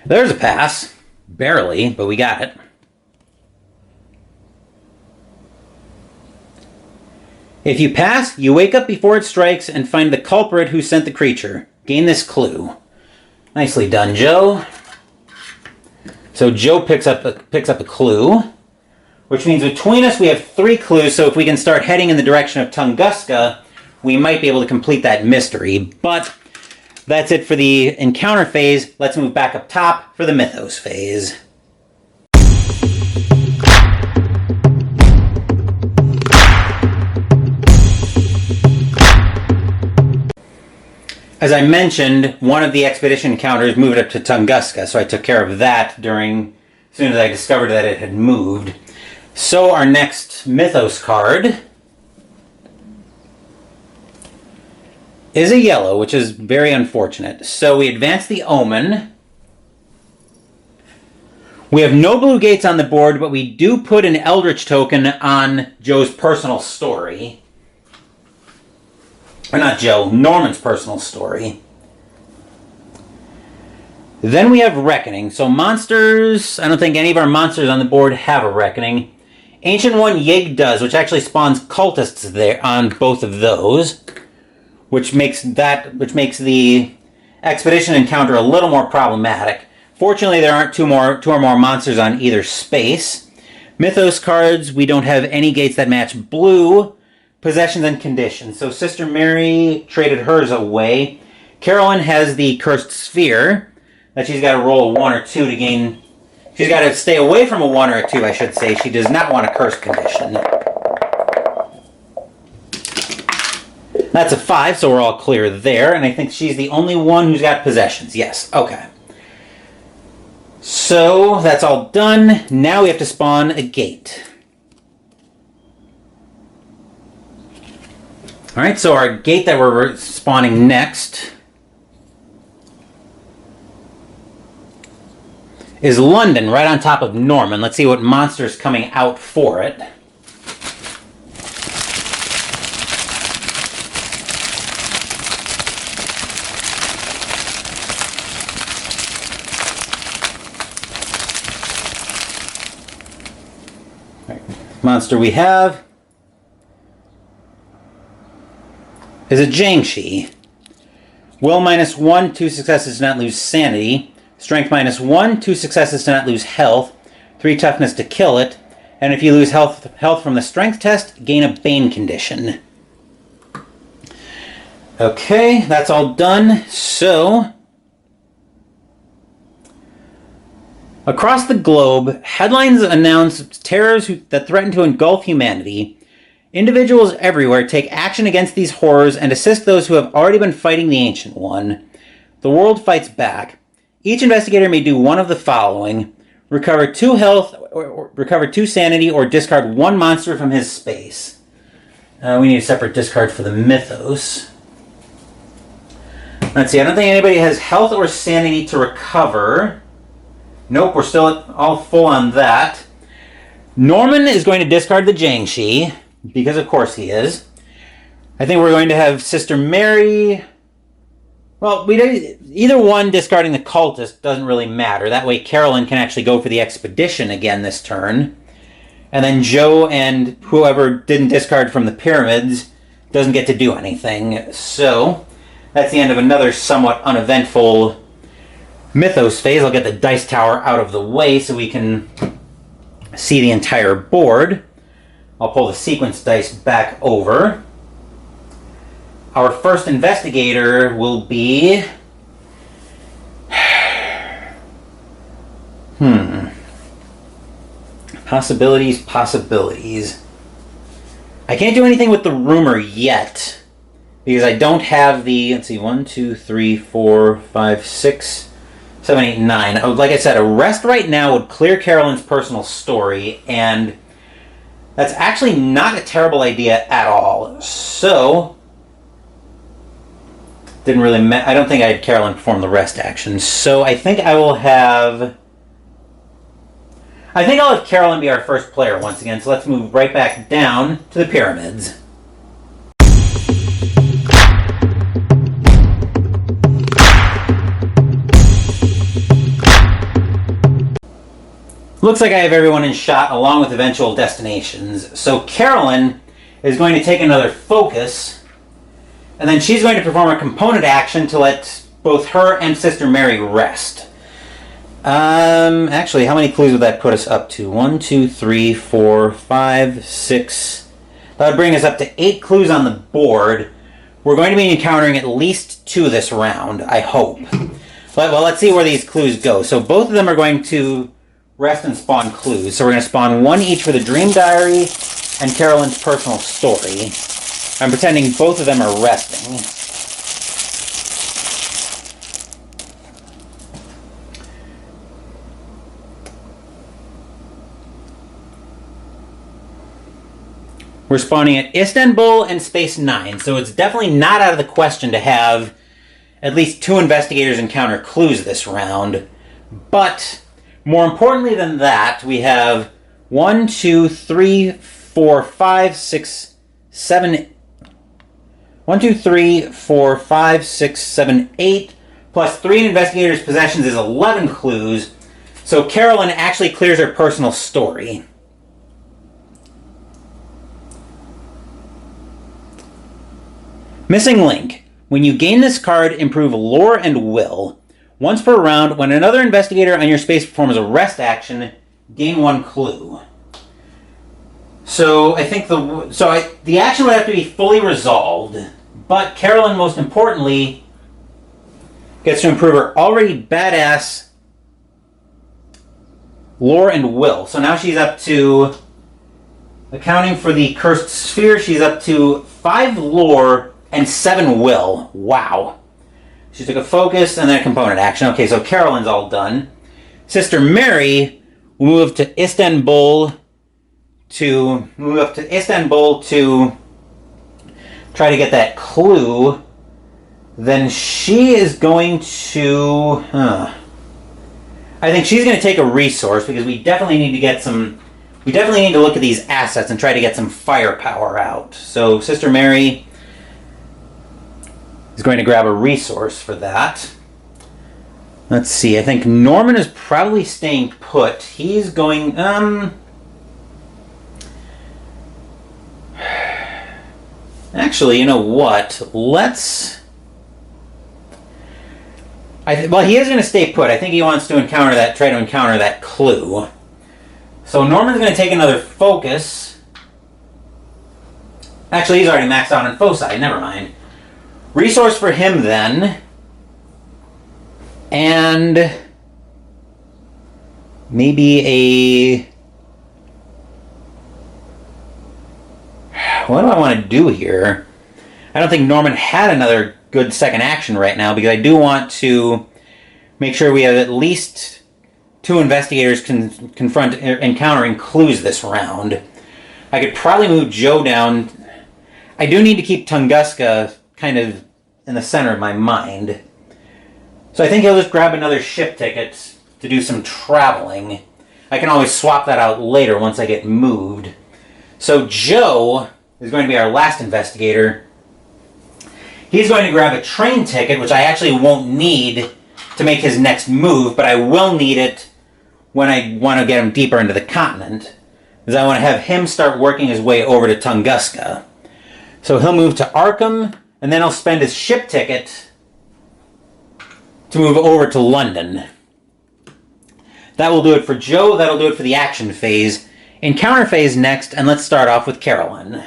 There's a pass. Barely, but we got it. If you pass, you wake up before it strikes and find the culprit who sent the creature. Gain this clue. Nicely done, Joe. So Joe picks up a clue, which means between us we have 3 clues, so if we can start heading in the direction of Tunguska, we might be able to complete that mystery. But that's it for the encounter phase. Let's move back up top for the mythos phase. As I mentioned, one of the expedition encounters moved up to Tunguska, so I took care of that as soon as I discovered that it had moved. So our next mythos card is a yellow, which is very unfortunate. So we advance the Omen. We have no blue gates on the board, but we do put an Eldritch token on Joe's personal story. Or not Joe, Norman's personal story. Then we have Reckoning. So monsters, I don't think any of our monsters on the board have a Reckoning. Ancient One Yig does, which actually spawns cultists there on both of those. Which makes the expedition encounter a little more problematic. Fortunately, there aren't two or more monsters on either space. Mythos cards, we don't have any gates that match blue. Possessions and conditions. So Sister Mary traded hers away. Carolyn has the Cursed Sphere that she's got to roll a 1 or 2 to gain. She's got to stay away from a 1 or a 2, I should say. She does not want a cursed condition. That's a 5, so we're all clear there. And I think she's the only one who's got possessions. Yes, okay. So that's all done. Now we have to spawn a gate. Alright, so our gate that we're spawning next is London, right on top of Norman. Let's see what monster's coming out for it. Monster we have is a Jiangshi. Will -1, 2 successes to not lose sanity. Strength -1, 2 successes to not lose health. 3 toughness to kill it. And if you lose health from the strength test, gain a Bane condition. Okay, that's all done. So, across the globe, headlines announce terrors that threaten to engulf humanity. Individuals everywhere take action against these horrors and assist those who have already been fighting the Ancient One. The world fights back. Each investigator may do one of the following: recover 2 health, or recover 2 sanity, or discard 1 monster from his space. We need a separate discard for the Mythos. Let's see, I don't think anybody has health or sanity to recover. Nope, we're still all full on that. Norman is going to discard the Jiangshi, because of course he is. I think we're going to have Sister Mary. Well, either one discarding the cultist doesn't really matter. That way Carolyn can actually go for the expedition again this turn. And then Joe and whoever didn't discard from the pyramids doesn't get to do anything. So, that's the end of another somewhat uneventful Mythos phase. I'll get the dice tower out of the way so we can see the entire board. I'll pull the sequence dice back over. Our first investigator will be... Possibilities. I can't do anything with the rumor yet, because I don't have the... Let's see, 1, 2, 3, 4, 5, 6... 7, 8, 9. Like I said, a rest right now would clear Carolyn's personal story, and that's actually not a terrible idea at all. So, didn't really... I don't think I had Carolyn perform the rest action. So I think I'll have Carolyn be our first player once again. So let's move right back down to the pyramids. Looks like I have everyone in shot along with eventual destinations. So Carolyn is going to take another focus, and then she's going to perform a component action to let both her and Sister Mary rest. Actually, how many clues would that put us up to? 1, 2, 3, 4, 5, 6. That would bring us up to 8 clues on the board. We're going to be encountering at least 2 this round, I hope. Well, let's see where these clues go. So both of them are going to rest and spawn clues. So we're going to spawn 1 each for the Dream Diary and Carolyn's personal story. I'm pretending both of them are resting. We're spawning at Istanbul and Space 9, so it's definitely not out of the question to have at least 2 investigators encounter clues this round. But more importantly than that, we have 1, 2, 3, 4, 5, 6, 7... 1, 2, 3, 4, 5, 6, 7, 8, plus 3 investigators' possessions is 11 clues. So Carolyn actually clears her personal story. Missing link. When you gain this card, improve lore and will. Once per round, when another investigator on your space performs a rest action, gain 1 clue. So I think the action would have to be fully resolved, but Carolyn, most importantly, gets to improve her already badass lore and will. So now she's up to, accounting for the cursed sphere, she's up to 5 lore and 7 will. Wow. She took a focus and then a component action. Okay, so Carolyn's all done. Sister Mary will move to Istanbul to try to get that clue. Then she is going to... I think she's going to take a resource because we definitely need to get some... We definitely need to look at these assets and try to get some firepower out. So Sister Mary is going to grab a resource for that. Let's see. I think Norman is probably staying put. He's going... Actually, you know what? Let's... well, he is going to stay put. I think he wants to try to encounter that clue. So Norman's going to take another focus. Actually, he's already maxed out on foci. Never mind. Resource for him then. And maybe a... What do I want to do here? I don't think Norman had another good second action right now because I do want to make sure we have at least 2 investigators encountering clues this round. I could probably move Joe down. I do need to keep Tunguska kind of in the center of my mind. So I think he'll just grab another ship ticket to do some traveling. I can always swap that out later once I get moved. So Joe is going to be our last investigator. He's going to grab a train ticket, which I actually won't need to make his next move, but I will need it when I want to get him deeper into the continent, because I want to have him start working his way over to Tunguska. So he'll move to Arkham, and then he'll spend his ship ticket to move over to London. That will do it for Joe. That'll do it for the action phase. Encounter phase next, and let's start off with Carolyn.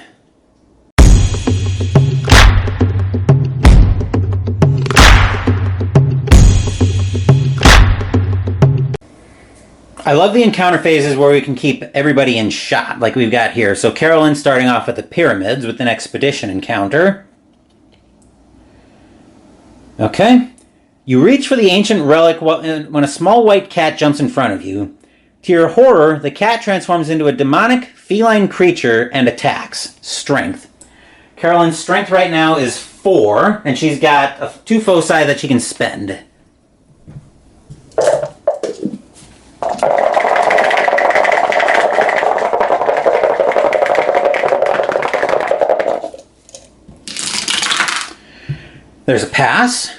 I love the encounter phases where we can keep everybody in shot, like we've got here. So Carolyn starting off at the pyramids with an expedition encounter. Okay. You reach for the ancient relic when a small white cat jumps in front of you. To your horror, the cat transforms into a demonic feline creature and attacks. Strength. Carolyn's strength right now is 4, and she's got 2 foci that she can spend. There's a pass.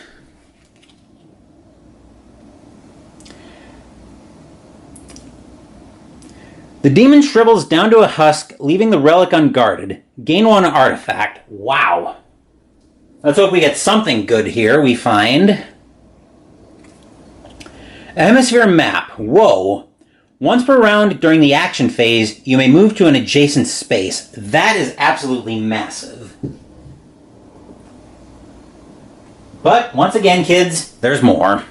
The demon shrivels down to a husk, leaving the relic unguarded. Gain 1 artifact. Wow. Let's hope we get something good here. We find a hemisphere map. Whoa. Once per round during the action phase, you may move to an adjacent space. That is absolutely massive. But, once again, kids, there's more.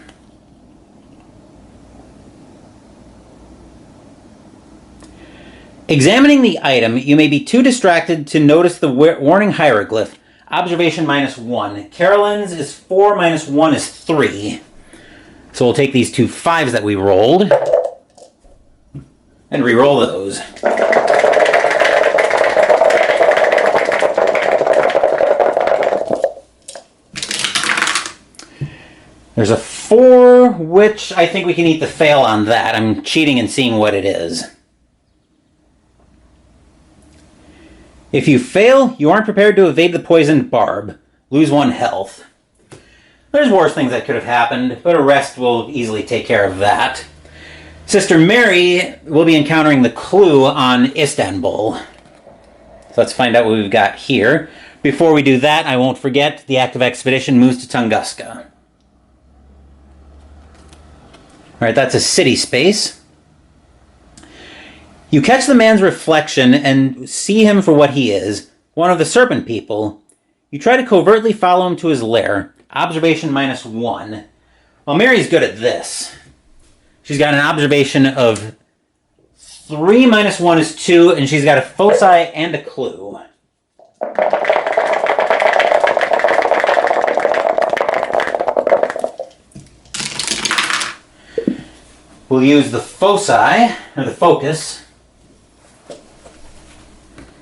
Examining the item, you may be too distracted to notice the warning hieroglyph. Observation -1. Carolyn's is 4, -1 is 3. So we'll take these 2 5s that we rolled and re-roll those. There's a 4, which I think we can eat the fail on that. I'm cheating and seeing what it is. If you fail, you aren't prepared to evade the poisoned barb. Lose 1 health. There's worse things that could have happened, but a rest will easily take care of that. Sister Mary will be encountering the clue on Istanbul. So let's find out what we've got here. Before we do that, I won't forget, the active expedition moves to Tunguska. Alright, that's a city space. You catch the man's reflection and see him for what he is, one of the serpent people. You try to covertly follow him to his lair. Observation -1. Well, Mary's good at this. She's got an observation of 3 minus 1 is 2, and she's got a foci and a clue. We'll use the foci, or the focus.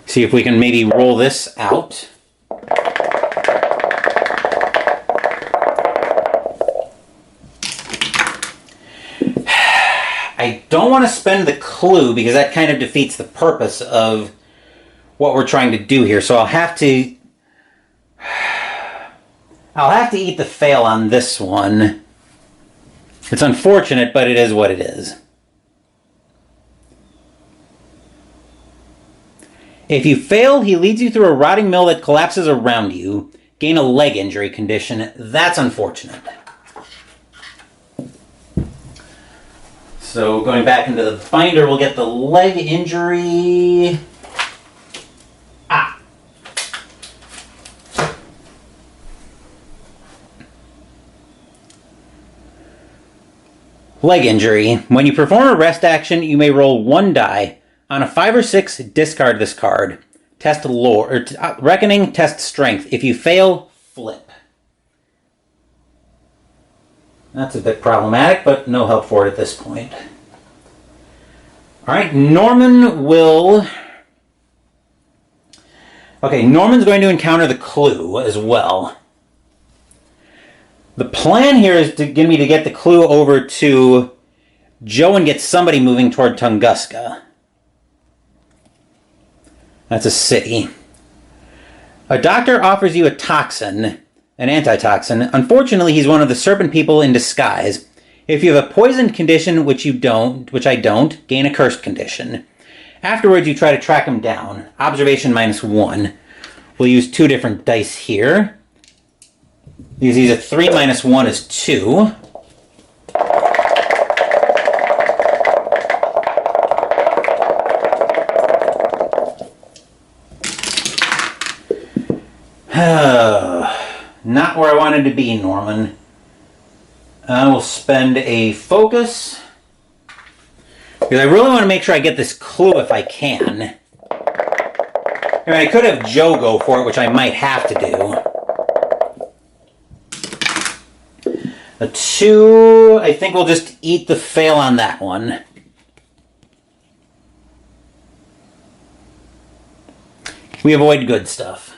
See if we can maybe roll this out. I don't want to spend the clue because that kind of defeats the purpose of what we're trying to do here. So I'll have to eat the fail on this one. It's unfortunate, but it is what it is. If you fail, he leads you through a rotting mill that collapses around you. Gain a leg injury condition. That's unfortunate. So going back into the binder, we'll get the leg injury. Leg injury. When you perform a rest action, you may roll 1 die. On a 5 or 6, discard this card. Test lore, or reckoning, test strength. If you fail, flip. That's a bit problematic, but no help for it at this point. Alright, Norman will... Okay, Norman's going to encounter the clue as well. The plan here is to get me to get the clue over to Joe and get somebody moving toward Tunguska. That's a city. A doctor offers you a toxin, an antitoxin. Unfortunately, he's one of the serpent people in disguise. If you have a poisoned condition, which I don't, gain a cursed condition. Afterwards, you try to track him down. Observation -1. We'll use 2 different dice here. Because he's a 3 minus 1 is 2. Not where I wanted to be, Norman. I will spend a focus. Because I really want to make sure I get this clue if I can. I mean, I could have Joe go for it, which I might have to do. A 2, I think we'll just eat the fail on that one. We avoid good stuff.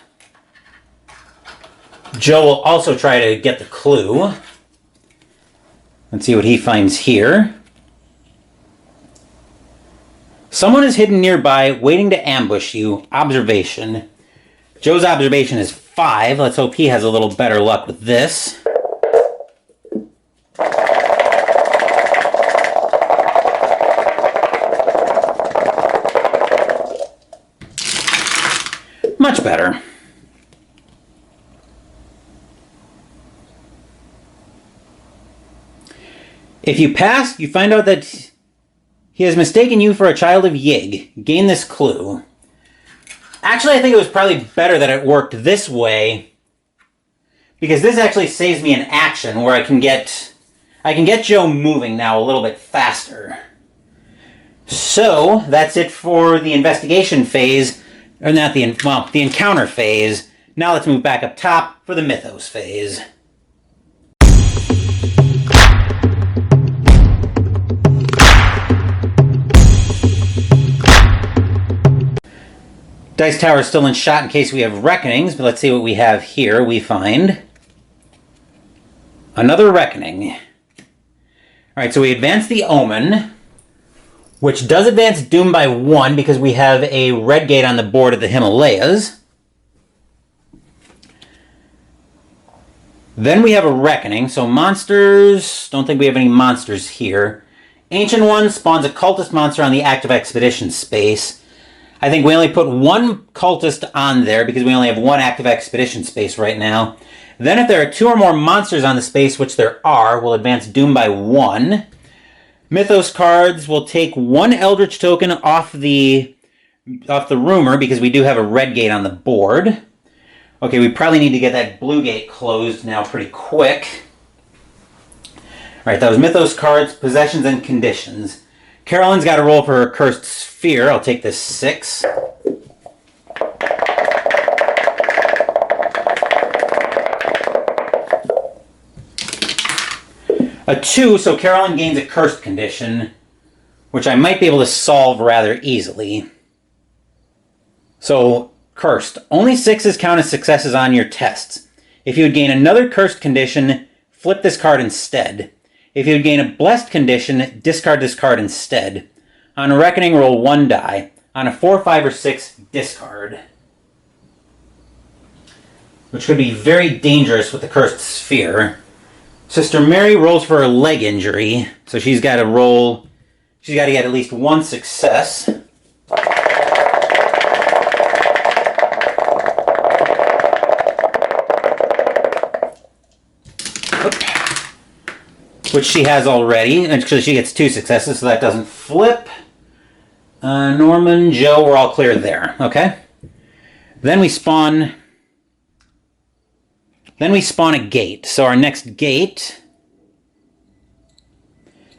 Joe will also try to get the clue. Let's see what he finds here. Someone is hidden nearby, waiting to ambush you. Observation. Joe's observation is 5. Let's hope he has a little better luck with this. Much better. If you pass, you find out that he has mistaken you for a child of Yig. Gain this clue. Actually, I think it was probably better that it worked this way, because this actually saves me an action where I can get Joe moving now a little bit faster. So, that's it for the investigation phase. Or not the encounter phase. Now let's move back up top for the mythos phase. Dice Tower is still in shot in case we have reckonings, but let's see what we have here. We find Another Reckoning. Alright, so we advance the Omen, which does advance Doom by 1 because we have a red gate on the board of the Himalayas. Then we have a Reckoning, so monsters, don't think we have any monsters here. Ancient One spawns a cultist monster on the active expedition space. I think we only put one cultist on there because we only have one active expedition space right now. Then if there are 2 or more monsters on the space, which there are, we'll advance Doom by 1. Mythos cards will take 1 Eldritch token off the rumor because we do have a red gate on the board. Okay, we probably need to get that blue gate closed now pretty quick. Alright, that was Mythos cards, possessions, and conditions. Carolyn's got to roll for her Cursed Sphere. I'll take this 6. A 2, so Carolyn gains a Cursed condition, which I might be able to solve rather easily. So, Cursed. Only 6s count as successes on your tests. If you would gain another Cursed condition, flip this card instead. If you would gain a Blessed condition, discard this card instead. On a Reckoning, roll 1 die. On a 4, 5, or 6, discard. Which could be very dangerous with the Cursed Sphere. Sister Mary rolls for her leg injury, so she's got to roll. She's got to get at least 1 success. Which she has already. Actually, she gets 2 successes, so that doesn't flip. Norman, Joe, we're all clear there. Okay. Then we spawn a gate. So our next gate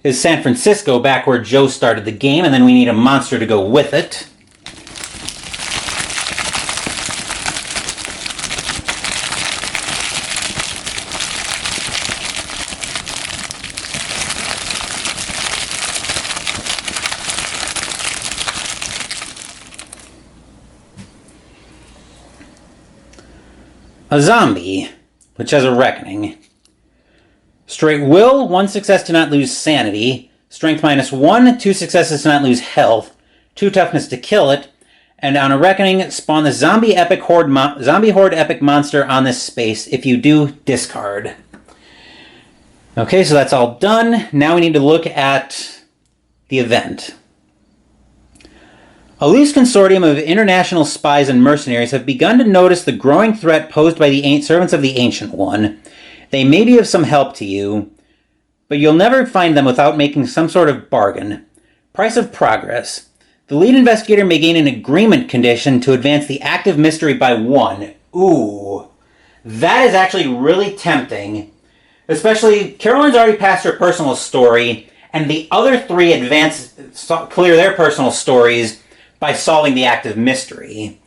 is San Francisco, back where Joe started the game, and then we need a monster to go with it. A zombie, which has a Reckoning. Straight will, 1 success to not lose sanity. Strength -1, 2 successes to not lose health. 2 toughness to kill it. And on a Reckoning, spawn the Zombie Horde Epic monster on this space. If you do, discard. Okay, so that's all done. Now we need to look at the event. A loose consortium of international spies and mercenaries have begun to notice the growing threat posed by the servants of the Ancient One. They may be of some help to you, but you'll never find them without making some sort of bargain. Price of progress. The lead investigator may gain an agreement condition to advance the active mystery by 1. Ooh. That is actually really tempting. Especially, Carolyn's already passed her personal story, and the other 3 clear their personal stories by solving the active mystery.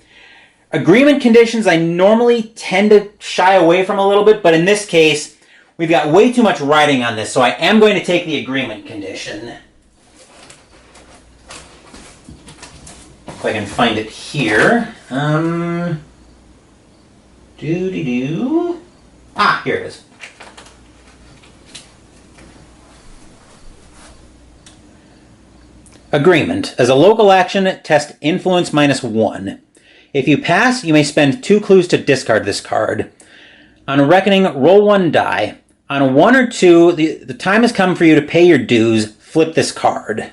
Agreement conditions I normally tend to shy away from a little bit, but in this case, we've got way too much writing on this, so I am going to take the agreement condition. If I can find it here. Ah, here it is. Agreement. As a local action, test influence -1. If you pass, you may spend 2 clues to discard this card. On a Reckoning, roll 1 die. On a 1 or 2, the time has come for you to pay your dues. Flip this card.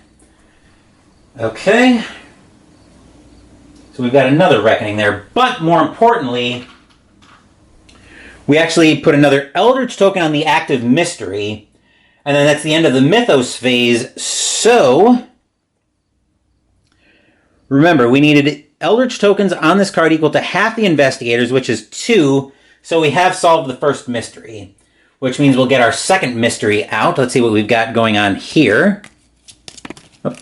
Okay. So we've got another Reckoning there. But more importantly, we actually put another Eldritch token on the active mystery. And then that's the end of the Mythos phase. So remember, we needed Eldritch tokens on this card equal to half the investigators, which is 2, so we have solved the first mystery, which means we'll get our second mystery out. Let's see what we've got going on here. Oop.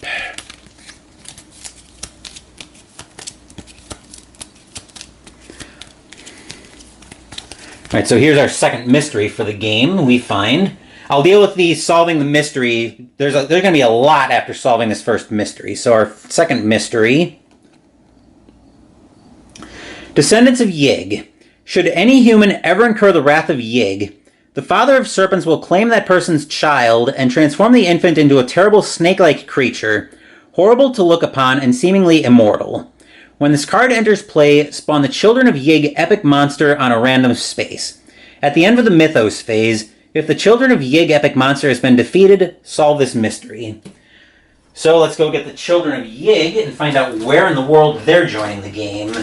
Alright, so here's our second mystery for the game, we find. I'll deal with the solving the mystery. There's going to be a lot after solving this first mystery. So our second mystery. Descendants of Yig. Should any human ever incur the wrath of Yig, The father of serpents will claim that person's child and transform the infant into a terrible snake-like creature, horrible to look upon and seemingly immortal. When this card enters play, spawn the Children of Yig epic monster on a random space. At the end of the Mythos phase, if the Children of Yig epic monster has been defeated, solve this mystery. So let's go get the Children of Yig and find out where in the world they're joining the game.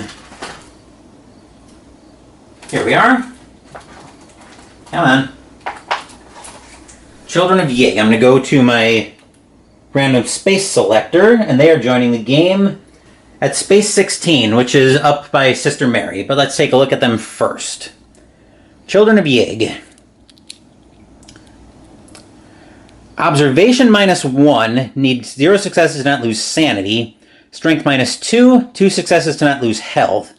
Here we are. Come on. Children of Yig. I'm going to go to my random space selector, and they are joining the game at space 16, which is up by Sister Mary. But let's take a look at them first. Children of Yig. Observation -1, needs 0 successes to not lose sanity. Strength -2, 2 successes to not lose health.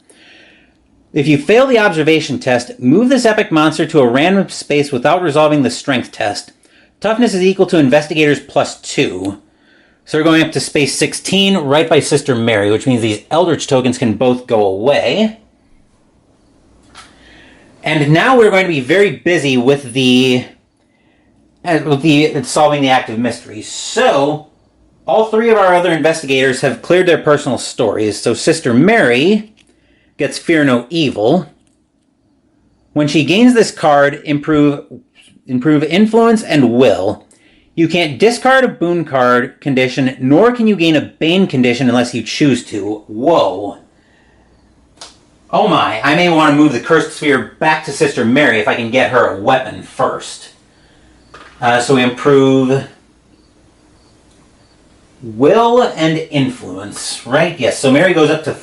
If you fail the observation test, move this epic monster to a random space without resolving the strength test. Toughness is equal to investigators +2. So we're going up to space 16, right by Sister Mary, which means these Eldritch tokens can both go away. And now we're going to be very busy with solving the active mysteries. So, all 3 of our other investigators have cleared their personal stories. So Sister Mary gets Fear No Evil. When she gains this card, improve Influence and Will. You can't discard a boon card condition, nor can you gain a Bane condition unless you choose to. Whoa. Oh my, I may want to move the Cursed Sphere back to Sister Mary if I can get her a weapon first. So we improve Will and Influence, right? Yes, so Mary goes up to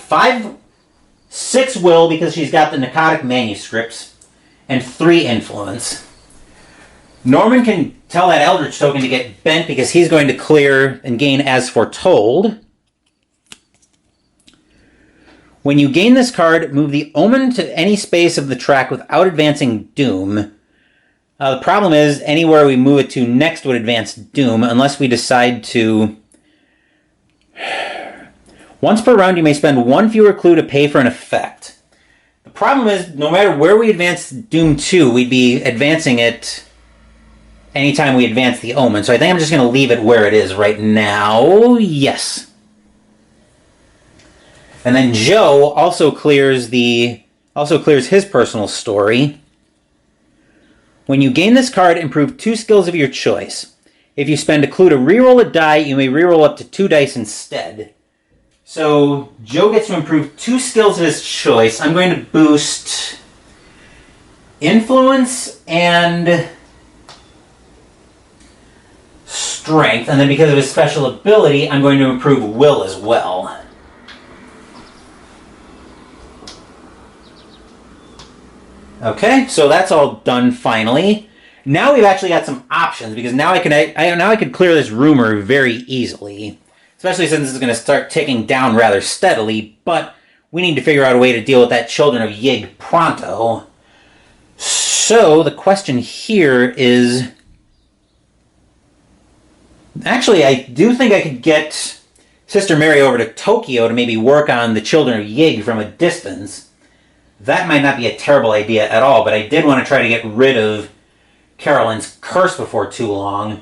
6 Will because she's got the Narcotic Manuscripts, and 3 Influence. Norman can tell that Eldritch token to get bent because he's going to clear and gain As Foretold. When you gain this card, move the Omen to any space of the track without advancing Doom. The problem is, anywhere we move it to next would advance Doom, unless we decide to... Once per round, you may spend 1 fewer clue to pay for an effect. The problem is, no matter where we advance Doom to, we'd be advancing it anytime we advance the Omen. So I think I'm just going to leave it where it is right now. Yes. And then Joe also clears his personal story. When you gain this card, improve 2 skills of your choice. If you spend a clue to reroll a die, you may reroll up to 2 dice instead. So Joe gets to improve 2 skills of his choice. I'm going to boost Influence and Strength. And then because of his special ability, I'm going to improve Will as well. Okay, so that's all done finally. Now we've actually got some options, because now I could clear this rumor very easily. Especially since it's going to start ticking down rather steadily, but we need to figure out a way to deal with that Children of Yig pronto. So the question here is... Actually, I do think I could get Sister Mary over to Tokyo to maybe work on the Children of Yig from a distance. That might not be a terrible idea at all, but I did want to try to get rid of Carolyn's curse before too long.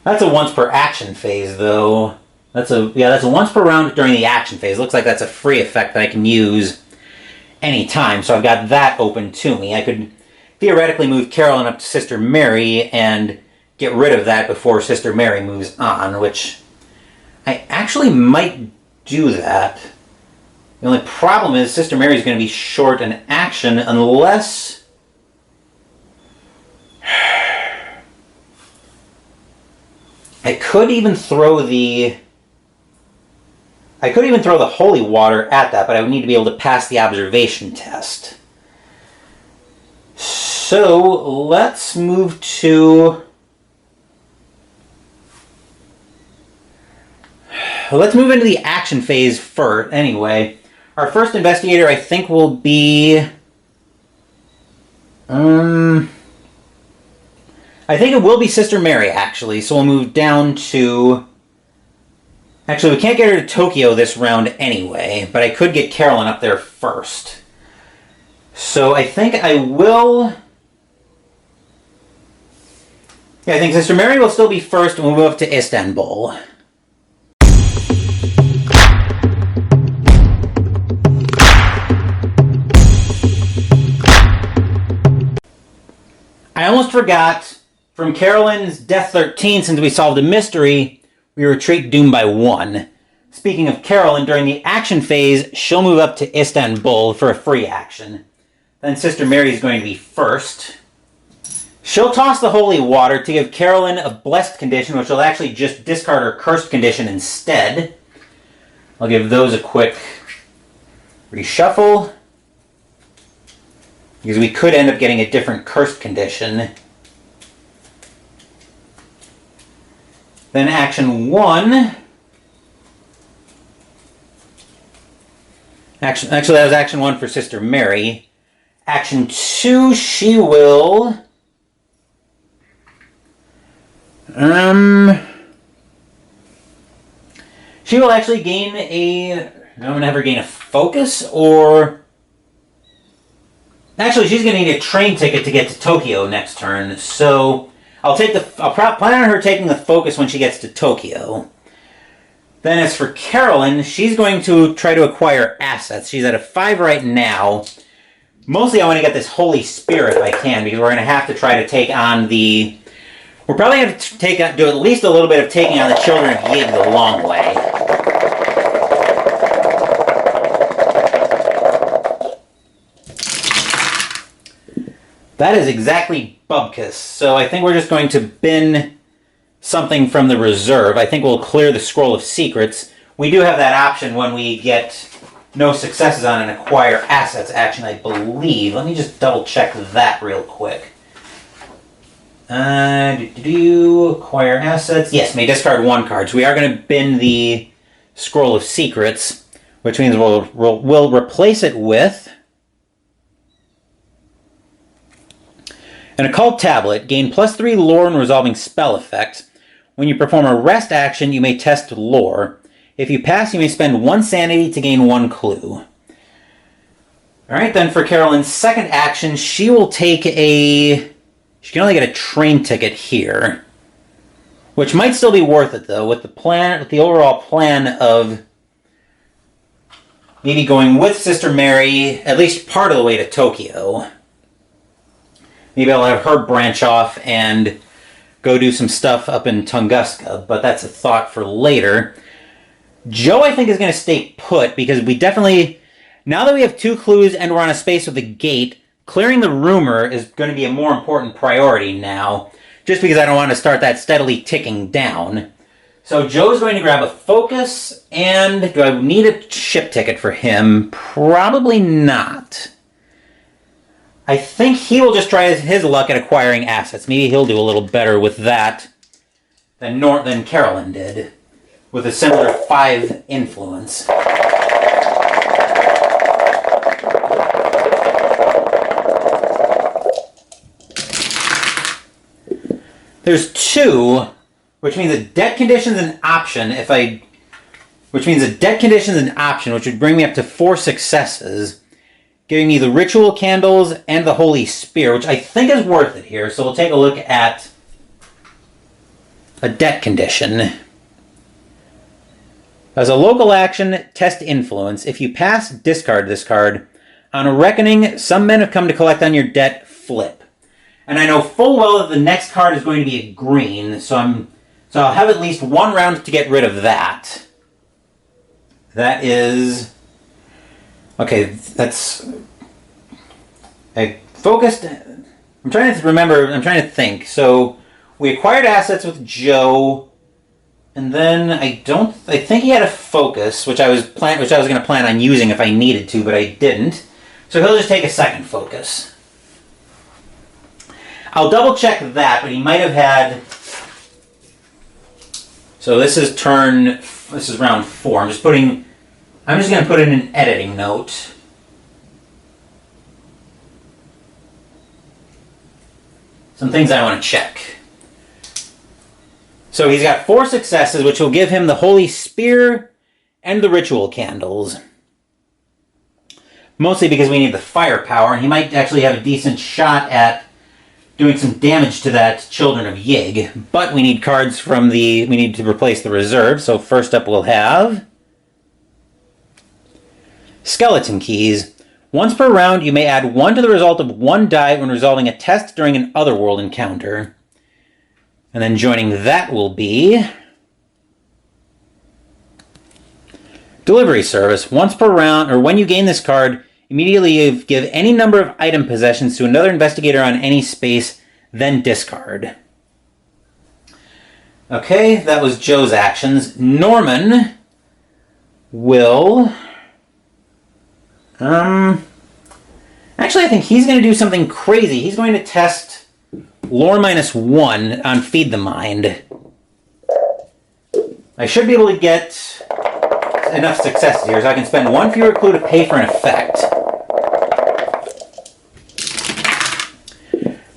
That's a once per action phase, though. That's a once per round during the action phase. Looks like that's a free effect that I can use anytime, so I've got that open to me. I could theoretically move Carolyn up to Sister Mary and get rid of that before Sister Mary moves on, which I actually might do that. The only problem is Sister Mary's going to be short an action unless... I could even throw the holy water at that, but I would need to be able to pass the observation test. So let's move to... Let's move into the action phase first, anyway. Our first investigator, I think, will be... I think it will be Sister Mary, actually. So we'll move down to... Actually, we can't get her to Tokyo this round anyway, but I could get Carolyn up there first. So I think I will Yeah, I think Sister Mary will still be first, and we'll move up to Istanbul. I almost forgot, from Carolyn's Death 13, since we solved a mystery, we retreat Doom by 1. Speaking of Carolyn, during the action phase, she'll move up to Istanbul for a free action. Then Sister Mary is going to be first. She'll toss the holy water to give Carolyn a blessed condition, which will actually just discard her cursed condition instead. I'll give those a quick reshuffle, because we could end up getting a different cursed condition. Then action 1. Actually, that was action 1 for Sister Mary. Action 2, she will... She will actually gain a... I'm going to have her gain a focus, or... Actually, she's going to need a train ticket to get to Tokyo next turn, so... I'll plan on her taking the focus when she gets to Tokyo. Then as for Carolyn, she's going to try to acquire assets. She's at a 5 right now. Mostly I want to get this Holy Spirit if I can, because we're going to have to try to take on the... We're probably going to do at least a little bit of taking on the Children of Yig the long way. That is exactly Bubkus. So I think we're just going to bin something from the reserve. I think we'll clear the Scroll of Secrets. We do have that option when we get no successes on an acquire assets action, I believe. Let me just double check that real quick. Acquire assets. Yes, may discard 1 card. So we are going to bin the Scroll of Secrets, which means we'll replace it with an Occult Tablet. Gain +3 lore and resolving spell effects. When you perform a rest action, you may test lore. If you pass, you may spend 1 sanity to gain 1 clue. Alright, then for Carolyn's second action, she will take a... She can only get a train ticket here. Which might still be worth it, though, with the overall plan of maybe going with Sister Mary at least part of the way to Tokyo. Maybe I'll have her branch off and go do some stuff up in Tunguska, but that's a thought for later. Joe, I think, is going to stay put, because we definitely... Now that we have 2 clues and we're on a space with a gate, clearing the rumor is going to be a more important priority now, just because I don't want to start that steadily ticking down. So Joe's going to grab a focus, and do I need a ship ticket for him? Probably not. I think he will just try his luck at acquiring assets. Maybe he'll do a little better with that than Carolyn did, with a similar 5 influence. There's 2, which means a debt condition's an option which would bring me up to 4 successes, giving me the ritual candles and the Holy Spear, which I think is worth it here. So we'll take a look at a debt condition. As a local action, test influence. If you pass, discard this card. On a reckoning, some men have come to collect on your debt, flip. And I know full well that the next card is going to be a green, so I'll have at least 1 round to get rid of that. That is... Okay, that's... I focused... I'm trying to think. So, we acquired assets with Joe, and then I think he had a focus, which I was going to plan on using if I needed to, but I didn't. So he'll just take a second focus. I'll double check that, but he might have had... So this is round 4. I'm just going to put in an editing note. Some things I want to check. So he's got 4 successes, which will give him the Holy Spear and the Ritual Candles. Mostly because we need the firepower, and he might actually have a decent shot at doing some damage to that Children of Yig. But we need cards from we need to replace the reserve. So first up we'll have Skeleton Keys. Once per round, you may add 1 to the result of 1 die when resolving a test during an Otherworld encounter. And then joining that will be Delivery Service. Once per round, or when you gain this card, immediately give any number of item possessions to another investigator on any space, then discard. Okay, that was Joe's actions. Norman will... Actually, I think he's going to do something crazy. He's going to test Lore -1 on Feed the Mind. I should be able to get enough successes here so I can spend 1 fewer clue to pay for an effect.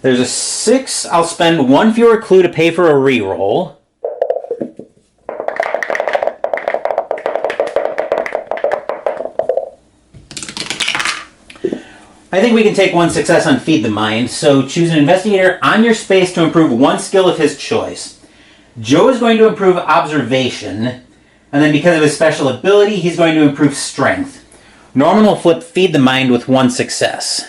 There's a 6. I'll spend 1 fewer clue to pay for a reroll. I think we can take 1 success on Feed the Mind, so choose an investigator on your space to improve 1 skill of his choice. Joe is going to improve Observation, and then because of his special ability, he's going to improve Strength. Norman will flip Feed the Mind with 1 success.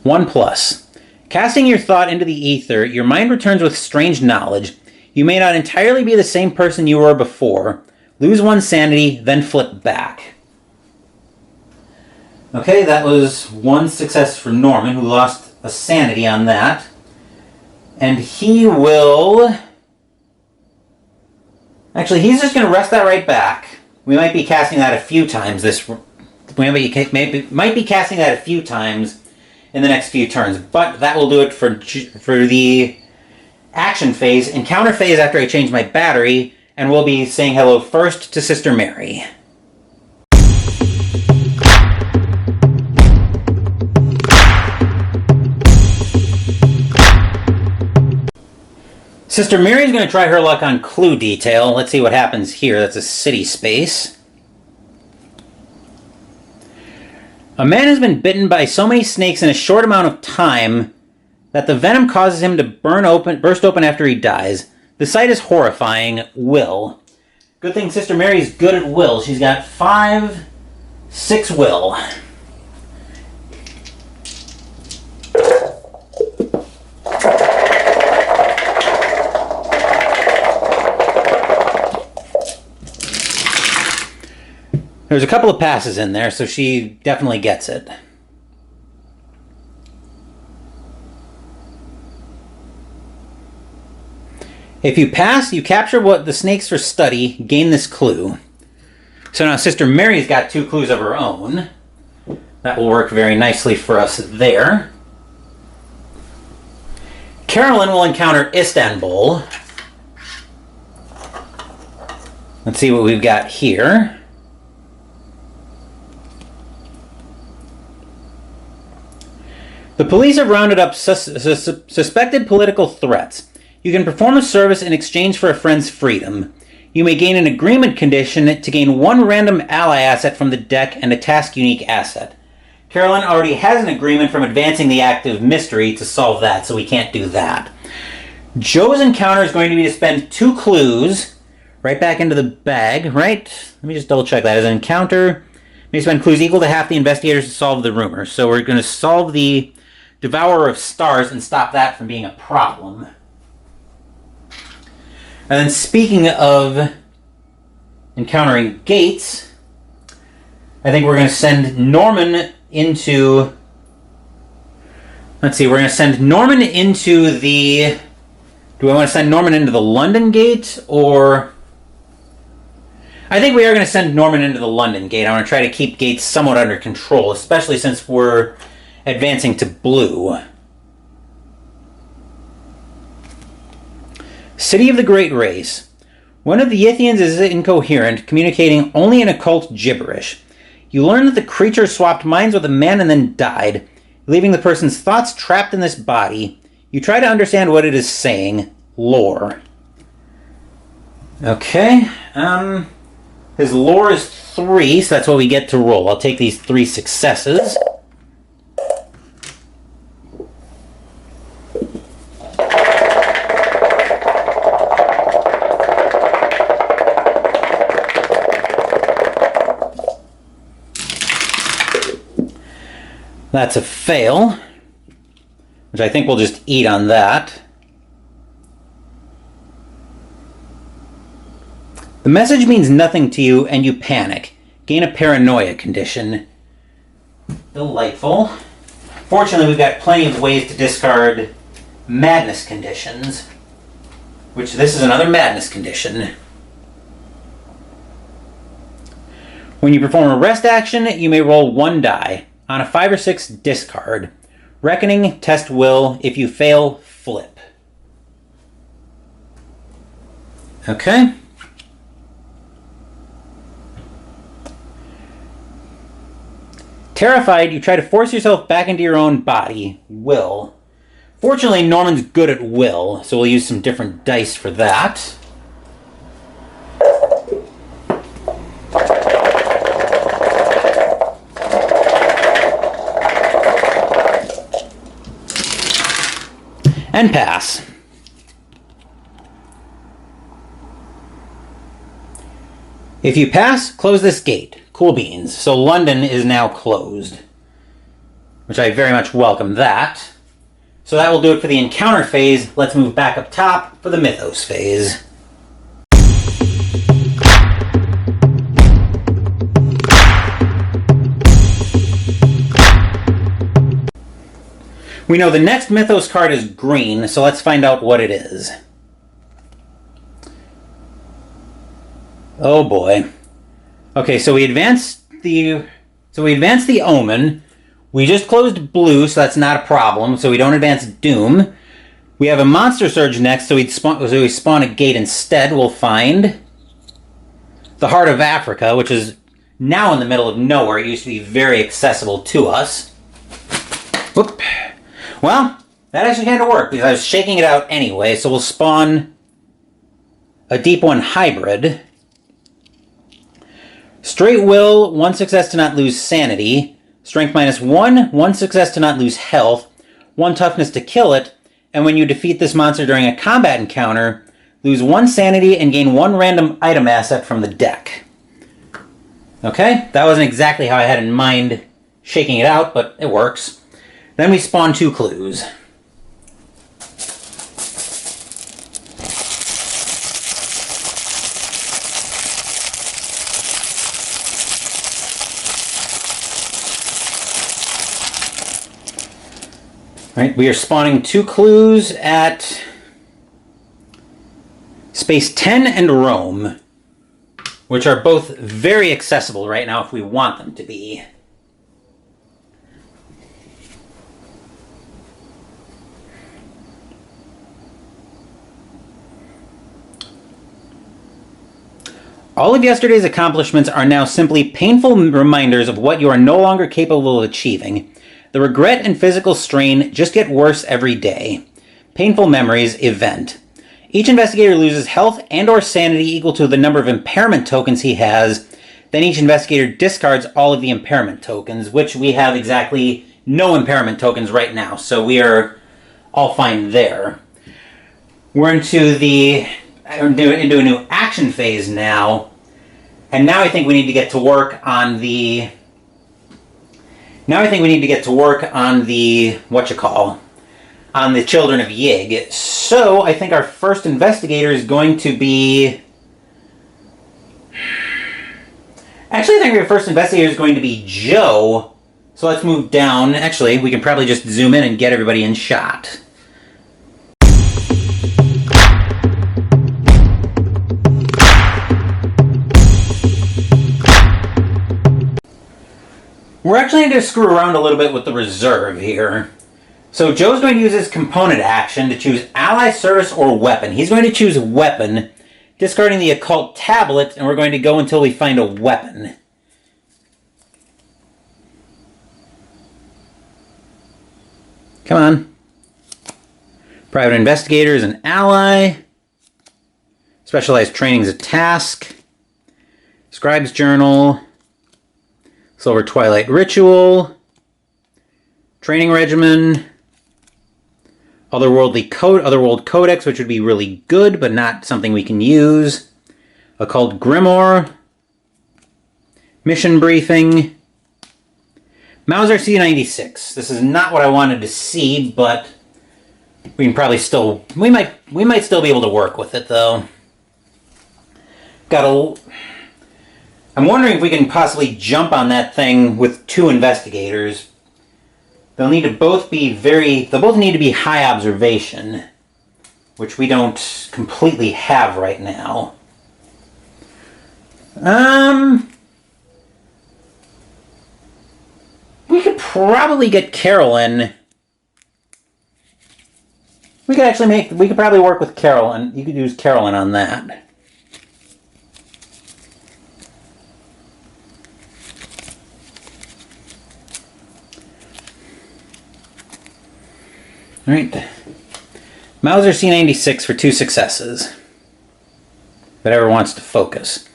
1+. Casting your thought into the ether, your mind returns with strange knowledge. You may not entirely be the same person you were before. Lose 1 sanity, then flip back. Okay, that was 1 success for Norman, who lost a sanity on that. And he will... Actually, he's just going to rest that right back. We might be casting that a few times might be casting that a few times in the next few turns. But that will do it for the action phase. Encounter phase after I change my battery, and we'll be saying hello first to Sister Mary. Sister Mary's going to try her luck on Clue Detail. Let's see what happens here. That's a city space. A man has been bitten by so many snakes in a short amount of time that the venom causes him to burst open after he dies. The sight is horrifying. Will. Good thing Sister Mary's good at will. She's got 5, 6 will. There's a couple of passes in there, so she definitely gets it. If you pass, you capture what the snakes for study, gain this clue. So now Sister Mary's got 2 clues of her own. That will work very nicely for us there. Carolyn will encounter Istanbul. Let's see what we've got here. The police have rounded up suspected political threats. You can perform a service in exchange for a friend's freedom. You may gain an agreement condition to gain 1 random ally asset from the deck and a task unique asset. Carolyn already has an agreement from advancing the active mystery to solve that, so we can't do that. Joe's encounter is going to be to spend 2 clues right back into the bag, right? Let me just double check that. As an encounter, may spend clues equal to half the investigators to solve the rumor. So we're going to solve the Devourer of Stars and stop that from being a problem. And then speaking of encountering gates, I think we're going to send Norman into... Let's see, we're going to send Norman into the... Do I want to send Norman into the London gate, or... I think we are going to send Norman into the London gate. I want to try to keep gates somewhat under control, especially since we're advancing to blue. City of the Great Race. One of the Yithians is incoherent, communicating only in occult gibberish. You learn that the creature swapped minds with a man and then died, leaving the person's thoughts trapped in this body. You try to understand what it is saying. Lore. Okay. His lore is 3, so that's what we get to roll. I'll take these 3 successes. That's a fail, which I think we'll just eat on that. The message means nothing to you and you panic. Gain a paranoia condition. Delightful. Fortunately, we've got plenty of ways to discard madness conditions, which this is another madness condition. When you perform a rest action, you may roll 1 die. On a 5 or 6, discard. Reckoning, test will. If you fail, flip. Okay. Terrified, you try to force yourself back into your own body. Will. Fortunately, Norman's good at will, so we'll use some different dice for that. And pass. If you pass, close this gate. Cool beans. So London is now closed, which I very much welcome that. So that will do it for the encounter phase. Let's move back up top for the mythos phase. We know the next mythos card is green, so let's find out what it is. Oh boy. Okay, so we advanced the Omen. We just closed blue, so that's not a problem. So we don't advance Doom. We have a Monster Surge next, so we spawn a gate instead. We'll find the Heart of Africa, which is now in the middle of nowhere. It used to be very accessible to us. Whoop. Well, that actually kind of worked because I was shaking it out anyway. So we'll spawn a Deep One Hybrid. Straight will, 1 success to not lose sanity. Strength -1, 1 success to not lose health, 1 toughness to kill it, and when you defeat this monster during a combat encounter, lose 1 sanity and gain 1 random item asset from the deck. Okay, that wasn't exactly how I had in mind shaking it out, but it works. Then we spawn 2 clues. Right, we are spawning 2 clues at Space 10 and Rome, which are both very accessible right now if we want them to be. All of yesterday's accomplishments are now simply painful reminders of what you are no longer capable of achieving. The regret and physical strain just get worse every day. Painful memories, event. Each investigator loses health and or sanity equal to the number of impairment tokens he has. Then each investigator discards all of the impairment tokens, which we have exactly no impairment tokens right now, so we are all fine there. We're into a new action phase now, and now I think we need to get to work on the on the Children of Yig. So I think our first investigator is going to be... Actually, I think our first investigator is going to be Joe. So let's move down. Actually, we can probably just zoom in and get everybody in shot. We're actually going to screw around a little bit with the reserve here. So Joe's going to use his component action to choose ally, service, or weapon. He's going to choose weapon, discarding the occult tablet, and we're going to go until we find a weapon. Come on. Private investigator is an ally. Specialized training is a task. Scribe's journal. Silver Twilight Ritual, Training Regimen, Otherworld Codex, which would be really good, but not something we can use, Occult Grimoire, Mission Briefing, Mauser C96. This is not what I wanted to see, but we can probably still... We might still be able to work with it, though. I'm wondering if we can possibly jump on that thing with 2 investigators. They'll need to both be they'll both need to be high observation, which we don't completely have right now. We could probably get Carolyn. We could probably work with Carolyn. You could use Carolyn on that. Alright. Mauser C96 for 2 successes. Whatever wants to focus.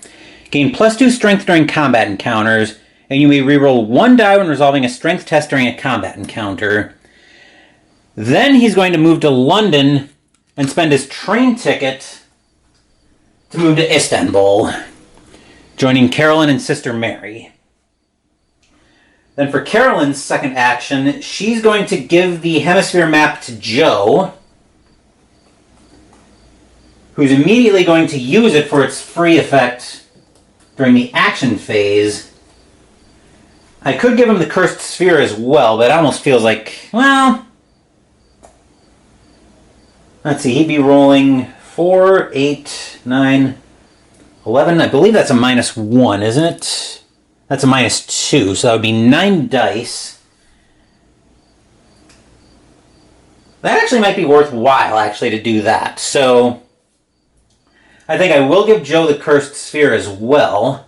Gain +2 strength during combat encounters, and you may reroll 1 die when resolving a strength test during a combat encounter. Then he's going to move to London and spend his train ticket to move to Istanbul, joining Carolyn and Sister Mary. Then for Carolyn's second action, she's going to give the hemisphere map to Joe, who's immediately going to use it for its free effect during the action phase. I could give him the cursed sphere as well, but it almost feels like, well... Let's see, he'd be rolling 4, 8, 9, 11. I believe that's a -1, isn't it? That's a -2, so that would be 9 dice. That actually might be worthwhile, actually, to do that. So, I think I will give Joe the cursed sphere as well.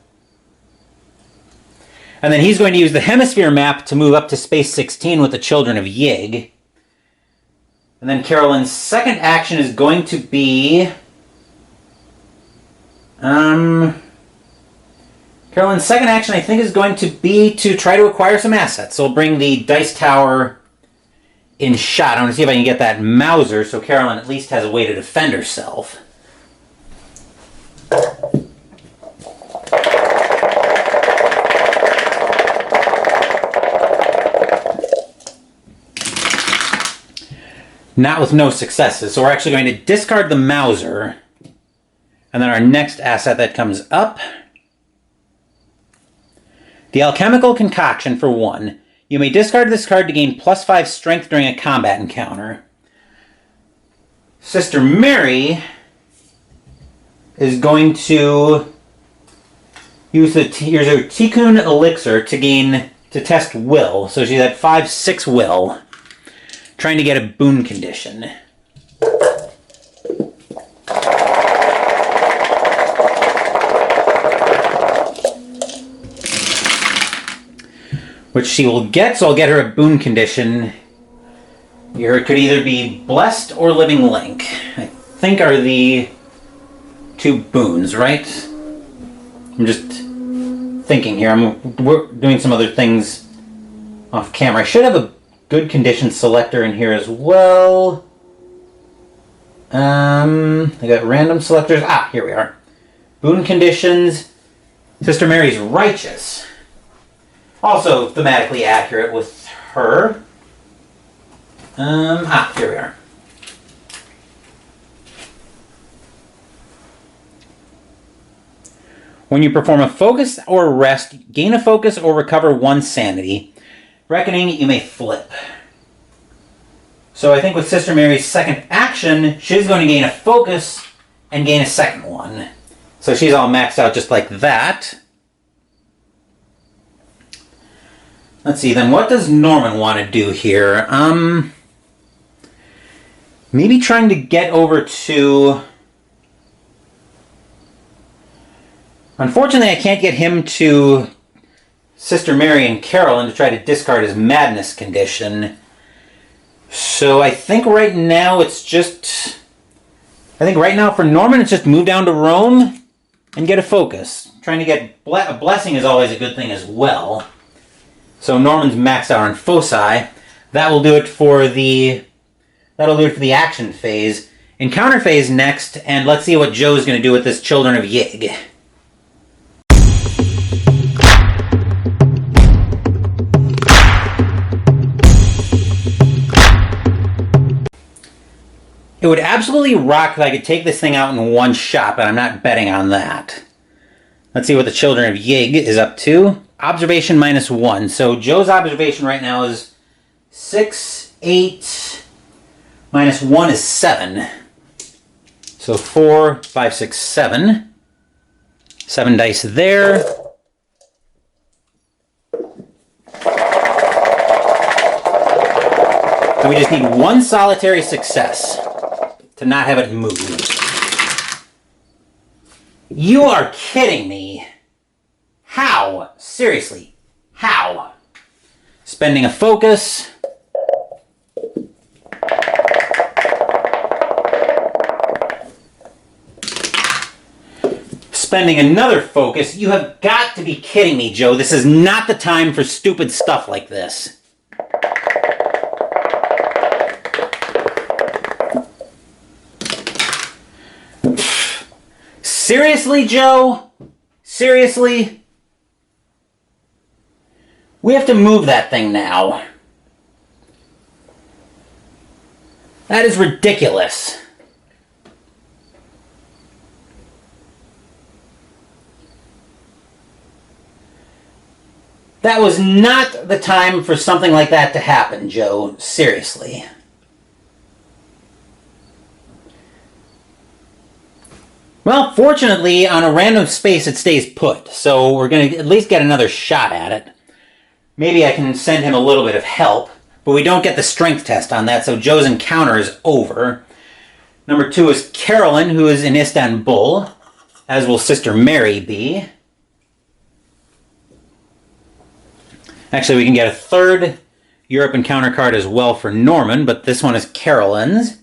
And then he's going to use the hemisphere map to move up to Space 16 with the Children of Yig. And then Carolyn's second action is going to be... Carolyn's second action, I think, is going to be to try to acquire some assets. So we'll bring the dice tower in shot. I want to see if I can get that Mauser so Carolyn at least has a way to defend herself. Not with no successes. So we're actually going to discard the Mauser. And then our next asset that comes up... The Alchemical Concoction for 1. You may discard this card to gain +5 strength during a combat encounter. Sister Mary is going to use the Tikkun Elixir to test will. So she's at 5-6 will, trying to get a boon condition. Which she will get, so I'll get her a boon condition. Here it could either be Blessed or Living Link. I think are the 2 boons, right? I'm just thinking here. We're doing some other things off camera. I should have a good condition selector in here as well. I got random selectors. Ah, here we are. Boon conditions. Sister Mary's Righteous. Also thematically accurate with her. Here we are. When you perform a focus or a rest, gain a focus or recover 1 sanity. Reckoning, you may flip. So I think with Sister Mary's second action, she's going to gain a focus and gain a second one. So she's all maxed out just like that. Let's see, then what does Norman want to do here? Maybe trying to get over to... Unfortunately, I can't get him to Sister Mary and Carolyn to try to discard his madness condition. So I think right now it's just... I think right now for Norman it's just move down to Rome and get a focus. Trying to get... A blessing is always a good thing as well. So Norman's maxed out on foci. That will do it for the... That'll do it for the action phase. Encounter phase next, and let's see what Joe's going to do with this Children of Yig. absolutely rock if I could take this thing out in one shot, but I'm not betting on that. Let's see what the Children of Yig is up to. Observation -1. So Joe's observation right now is 6, 8, -1 is 7. So 4, 5, 6, 7. 7 dice there. So we just need one solitary success to not have it move. You are kidding me. How? Seriously, how? Spending a focus. Spending another focus. You have got to be kidding me, Joe. This is not the time for stupid stuff like this. Seriously, Joe? Seriously? We have to move that thing now. That is ridiculous. That was not the time for something like that to happen, Joe. Seriously. Well, fortunately, on a random space it stays put, so we're going to at least get another shot at it. Maybe I can send him a little bit of help, but we don't get the strength test on that, so Joe's encounter is over. Number 2 is Carolyn, who is in Istanbul, as will Sister Mary be. Actually, we can get a third Europe encounter card as well for Norman, but this one is Carolyn's.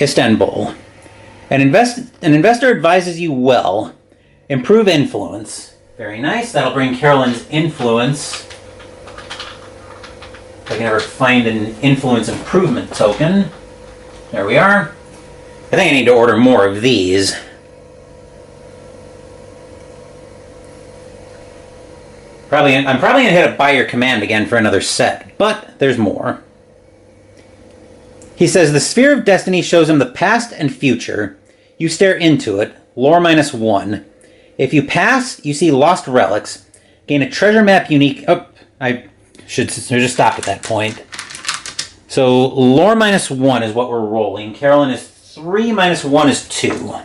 Istanbul. An investor advises you well. Improve influence. Very nice. That'll bring Carolyn's influence. If I can ever find an influence improvement token. There we are. I think I need to order more of these. I'm probably going to hit a buy your command again for another set, but there's more. He says, the Sphere of Destiny shows him the past and future. You stare into it. Lore -1. If you pass, you see lost relics. Gain a treasure map unique... Oh, I should just stop at that point. So, lore -1 is what we're rolling. Carolyn is 3, -1 is 2.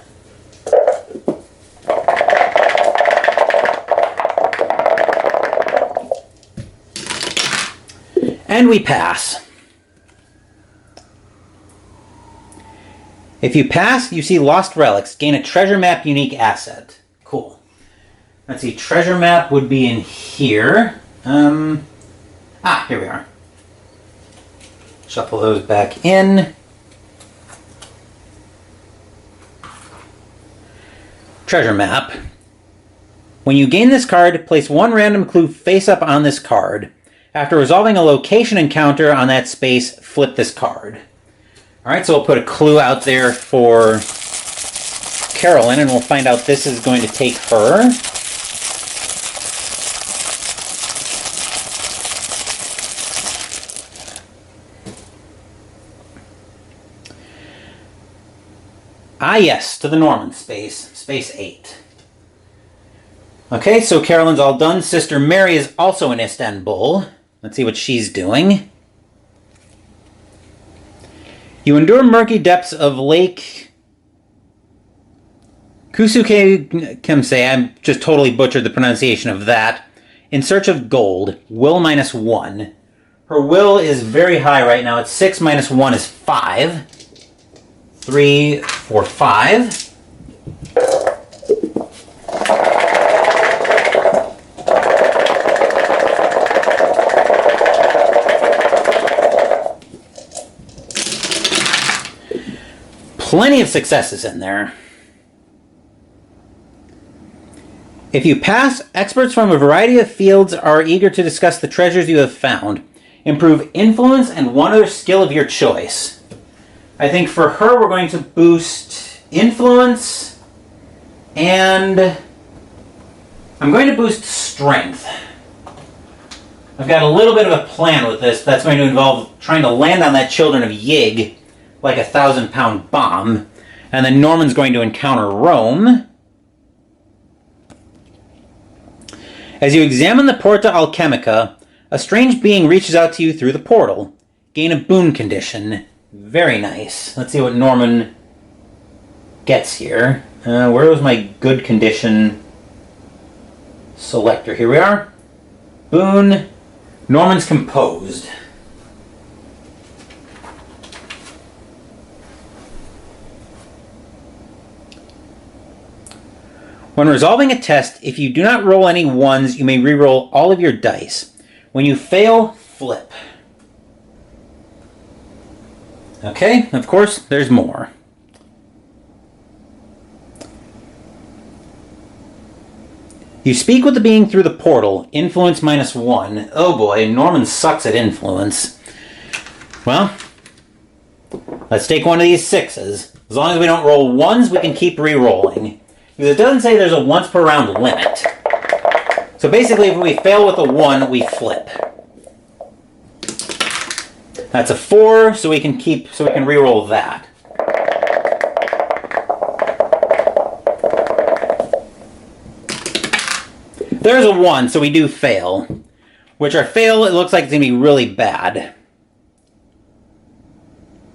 And we pass. If you pass, you see lost relics. Gain a treasure map unique asset. Cool. Let's see, treasure map would be in here. Here we are. Shuffle those back in. Treasure map. When you gain this card, place one random clue face up on this card. After resolving a location encounter on that space, flip this card. Alright, so we'll put a clue out there for Carolyn, and we'll find out this is going to take her. Ah, yes, to the Norman space, space 8. Okay, so Carolyn's all done. Sister Mary is also in Istanbul. Let's see what she's doing. You endure murky depths of Lake Kusuke Kemse. I just totally butchered the pronunciation of that. In search of gold. Will -1. Her will is very high right now. It's 6 -1 is 5. 3, 4, 5. Plenty of successes in there. If you pass, experts from a variety of fields are eager to discuss the treasures you have found. Improve influence and one other skill of your choice. I think for her we're going to boost influence and I'm going to boost strength. I've got a little bit of a plan with this. That's going to involve trying to land on that Children of Yig like a 1,000-pound bomb. And then Norman's going to encounter Rome. As you examine the Porta Alchemica, a strange being reaches out to you through the portal. Gain a boon condition. Very nice. Let's see what Norman gets here. Where was my good condition selector? Here we are. Boon. Norman's composed. When resolving a test, if you do not roll any ones, you may reroll all of your dice. When you fail, flip. Okay, of course, there's more. You speak with the being through the portal. Influence -1. Oh boy, Norman sucks at influence. Well, let's take one of these 6s. As long as we don't roll 1s, we can keep re-rolling. Because it doesn't say there's a once per round limit. So basically, if we fail with a 1, we flip. That's a 4, so we can re-roll that. There's a 1, so we do fail. Which our fail, it looks like it's going to be really bad.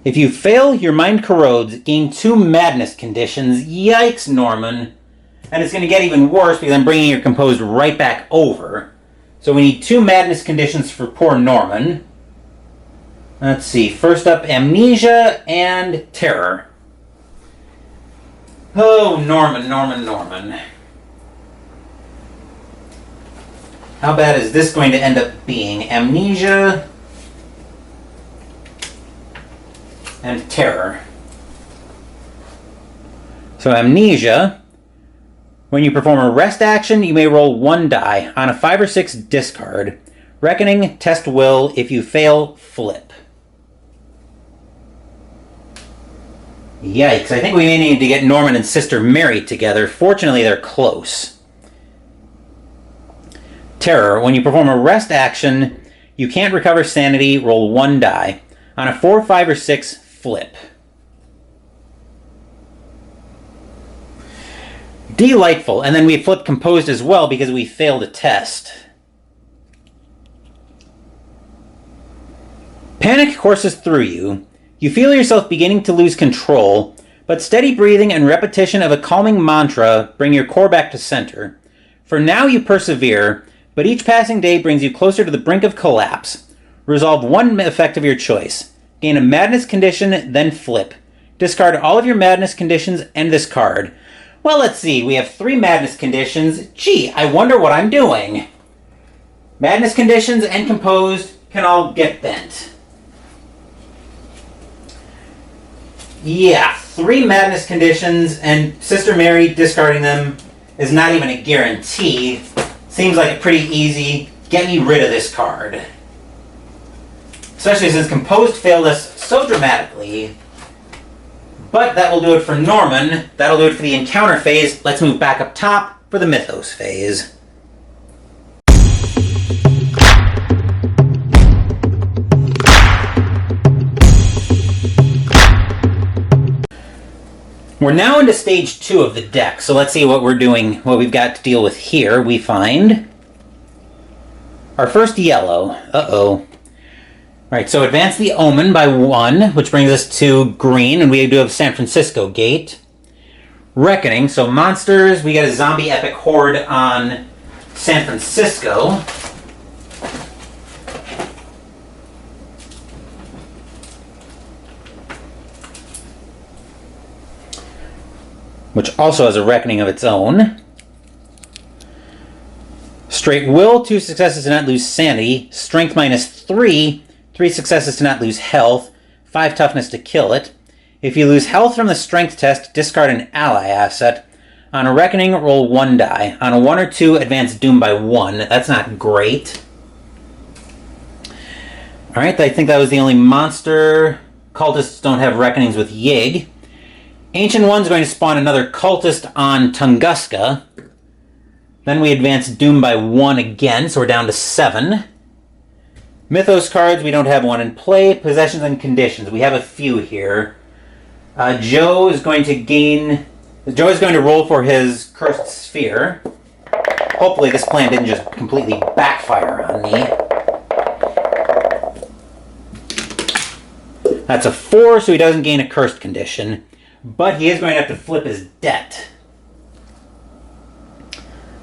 If you fail, your mind corrodes. Gain 2 madness conditions. Yikes, Norman. And it's going to get even worse because I'm bringing your composed right back over. So we need 2 madness conditions for poor Norman. Let's see. First up, amnesia and terror. Oh, Norman. How bad is this going to end up being? Amnesia and terror. So amnesia, when you perform a rest action, you may roll 1 die. On a 5 or 6, discard. Reckoning, test will. If you fail, flip. Yikes, I think we may need to get Norman and Sister Mary together. Fortunately, they're close. Terror, when you perform a rest action, you can't recover sanity, roll 1 die. On a 4, 5, or 6, flip. Delightful, and then we flip composed as well because we failed a test. Panic courses through you. You feel yourself beginning to lose control, but steady breathing and repetition of a calming mantra bring your core back to center. For now you persevere, but each passing day brings you closer to the brink of collapse. Resolve 1 effect of your choice. Gain a madness condition, then flip. Discard all of your madness conditions and this card. Well, let's see. We have 3 madness conditions. Gee, I wonder what I'm doing. Madness conditions and composed can all get bent. Yeah, 3 madness conditions, and Sister Mary discarding them is not even a guarantee. Seems like a pretty easy, get me rid of this card. Especially since composed failed us so dramatically. But that will do it for Norman. That'll do it for the encounter phase. Let's move back up top for the mythos phase. We're now into stage 2 of the deck, so let's see what we're doing, what we've got to deal with here. We find our first yellow. Uh-oh. Alright, so advance the Omen by 1, which brings us to green, and we do have San Francisco Gate. Reckoning, so monsters, we got a zombie epic horde on San Francisco. Which also has a reckoning of its own. Straight will, 2 successes to not lose sanity. Strength -3, 3 successes to not lose health. 5 toughness to kill it. If you lose health from the strength test, discard an ally asset. On a reckoning, roll 1 die. On a 1 or 2, advance doom by 1. That's not great. Alright, I think that was the only monster. Cultists don't have reckonings with Yig. Ancient One's going to spawn another cultist on Tunguska. Then we advance Doom by 1 again, so we're down to 7. Mythos cards, we don't have one in play. Possessions and conditions, we have a few here. Joe is going to roll for his Cursed Sphere. Hopefully this plan didn't just completely backfire on me. That's a 4, so he doesn't gain a cursed condition. But he is going to have to flip his debt.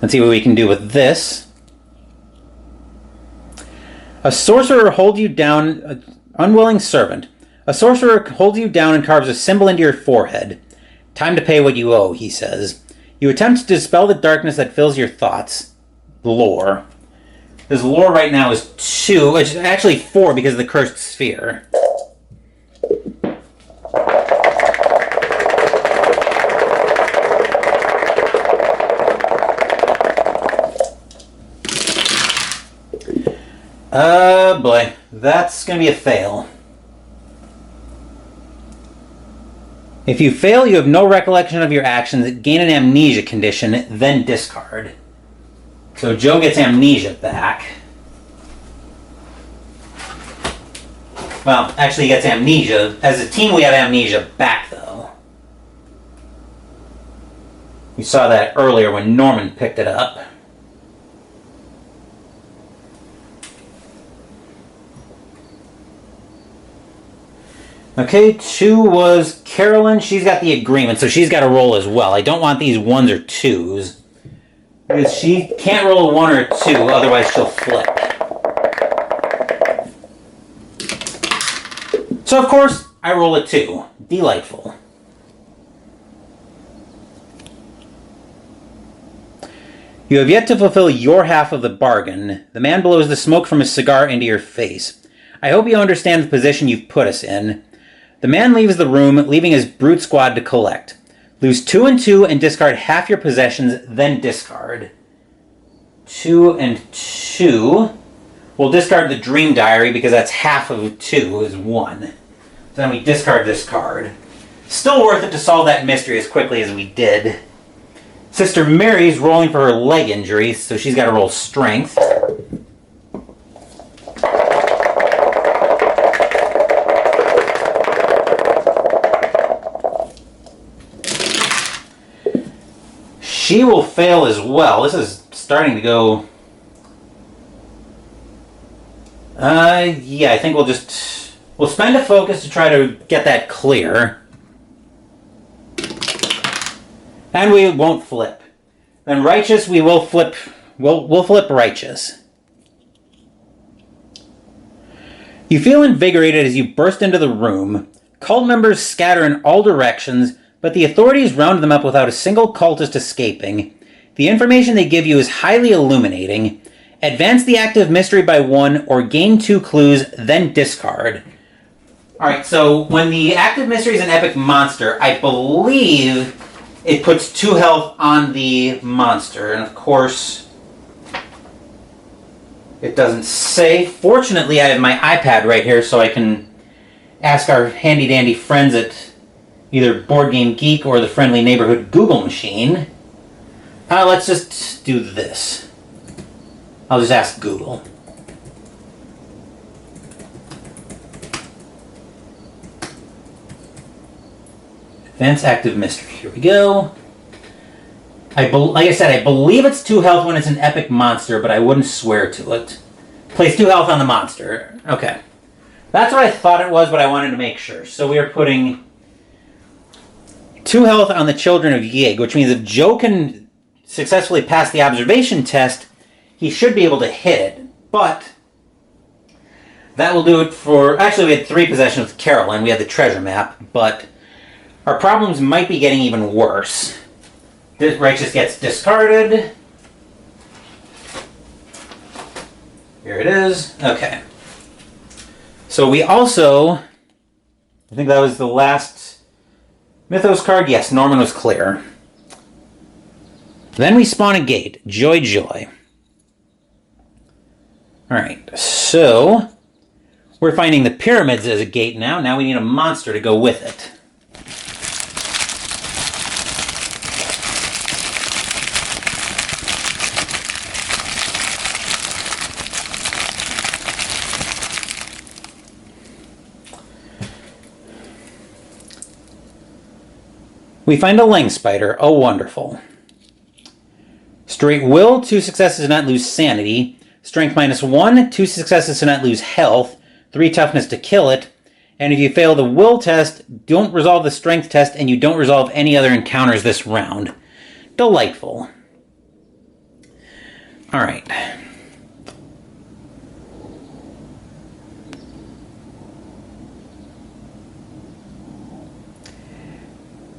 Let's see what we can do with this. A sorcerer holds you down, unwilling servant. A sorcerer holds you down and carves a symbol into your forehead. Time to pay what you owe, he says. You attempt to dispel the darkness that fills your thoughts. Lore. His lore right now is 2, which is actually 4 because of the Cursed Sphere. Boy. That's going to be a fail. If you fail, you have no recollection of your actions, gain an amnesia condition, then discard. So Joe gets amnesia back. Well, actually he gets amnesia. As a team, we have amnesia back, though. We saw that earlier when Norman picked it up. Okay, 2 was Carolyn. She's got the agreement, so she's got to roll as well. I don't want these 1s or 2s. Because she can't roll a 1 or a 2, otherwise she'll flip. So, of course, I roll a 2. Delightful. You have yet to fulfill your half of the bargain. The man blows the smoke from his cigar into your face. I hope you understand the position you've put us in. The man leaves the room, leaving his brute squad to collect. Lose 2 and 2 and discard half your possessions, then discard. 2 and 2. We'll discard the Dream Diary because that's half of 2 is 1. So then we discard this card. Still worth it to solve that mystery as quickly as we did. Sister Mary's rolling for her leg injury, so she's got to roll strength. She will fail as well. This is starting to go... yeah, I think we'll spend a focus to try to get that clear. And we won't flip. Then righteous, we will flip. We'll flip righteous. You feel invigorated as you burst into the room. Cult members scatter in all directions, but the authorities round them up without a single cultist escaping. The information they give you is highly illuminating. Advance the active mystery by 1 or gain 2 clues, then discard. Alright, so when the active mystery is an epic monster, I believe it puts 2 health on the monster. And of course, it doesn't say. Fortunately, I have my iPad right here so I can ask our handy-dandy friends at either Board Game Geek or the friendly neighborhood Google machine. Let's just do this. I'll just ask Google. Advanced active mystery. Here we go. Like I said, I believe it's 2 health when it's an epic monster, but I wouldn't swear to it. Place 2 health on the monster. Okay. That's what I thought it was, but I wanted to make sure. So we are putting 2 health on the Children of Yig, which means if Joe can successfully pass the observation test, he should be able to hit it. But that will do it for... Actually, we had 3 possessions with Carolyn. We had the treasure map, but our problems might be getting even worse. This righteous gets discarded. Here it is. Okay. So we also... I think that was the last Mythos card. Yes, Norman was clear. Then we spawn a gate. Joy, joy. Alright, so we're finding the pyramids as a gate now. Now we need a monster to go with it. We find a Lang Spider. Oh, wonderful. Straight will, 2 successes to not lose sanity. Strength -1, 2 successes to not lose health. 3 toughness to kill it. And if you fail the will test, don't resolve the strength test, and you don't resolve any other encounters this round. Delightful. Alright.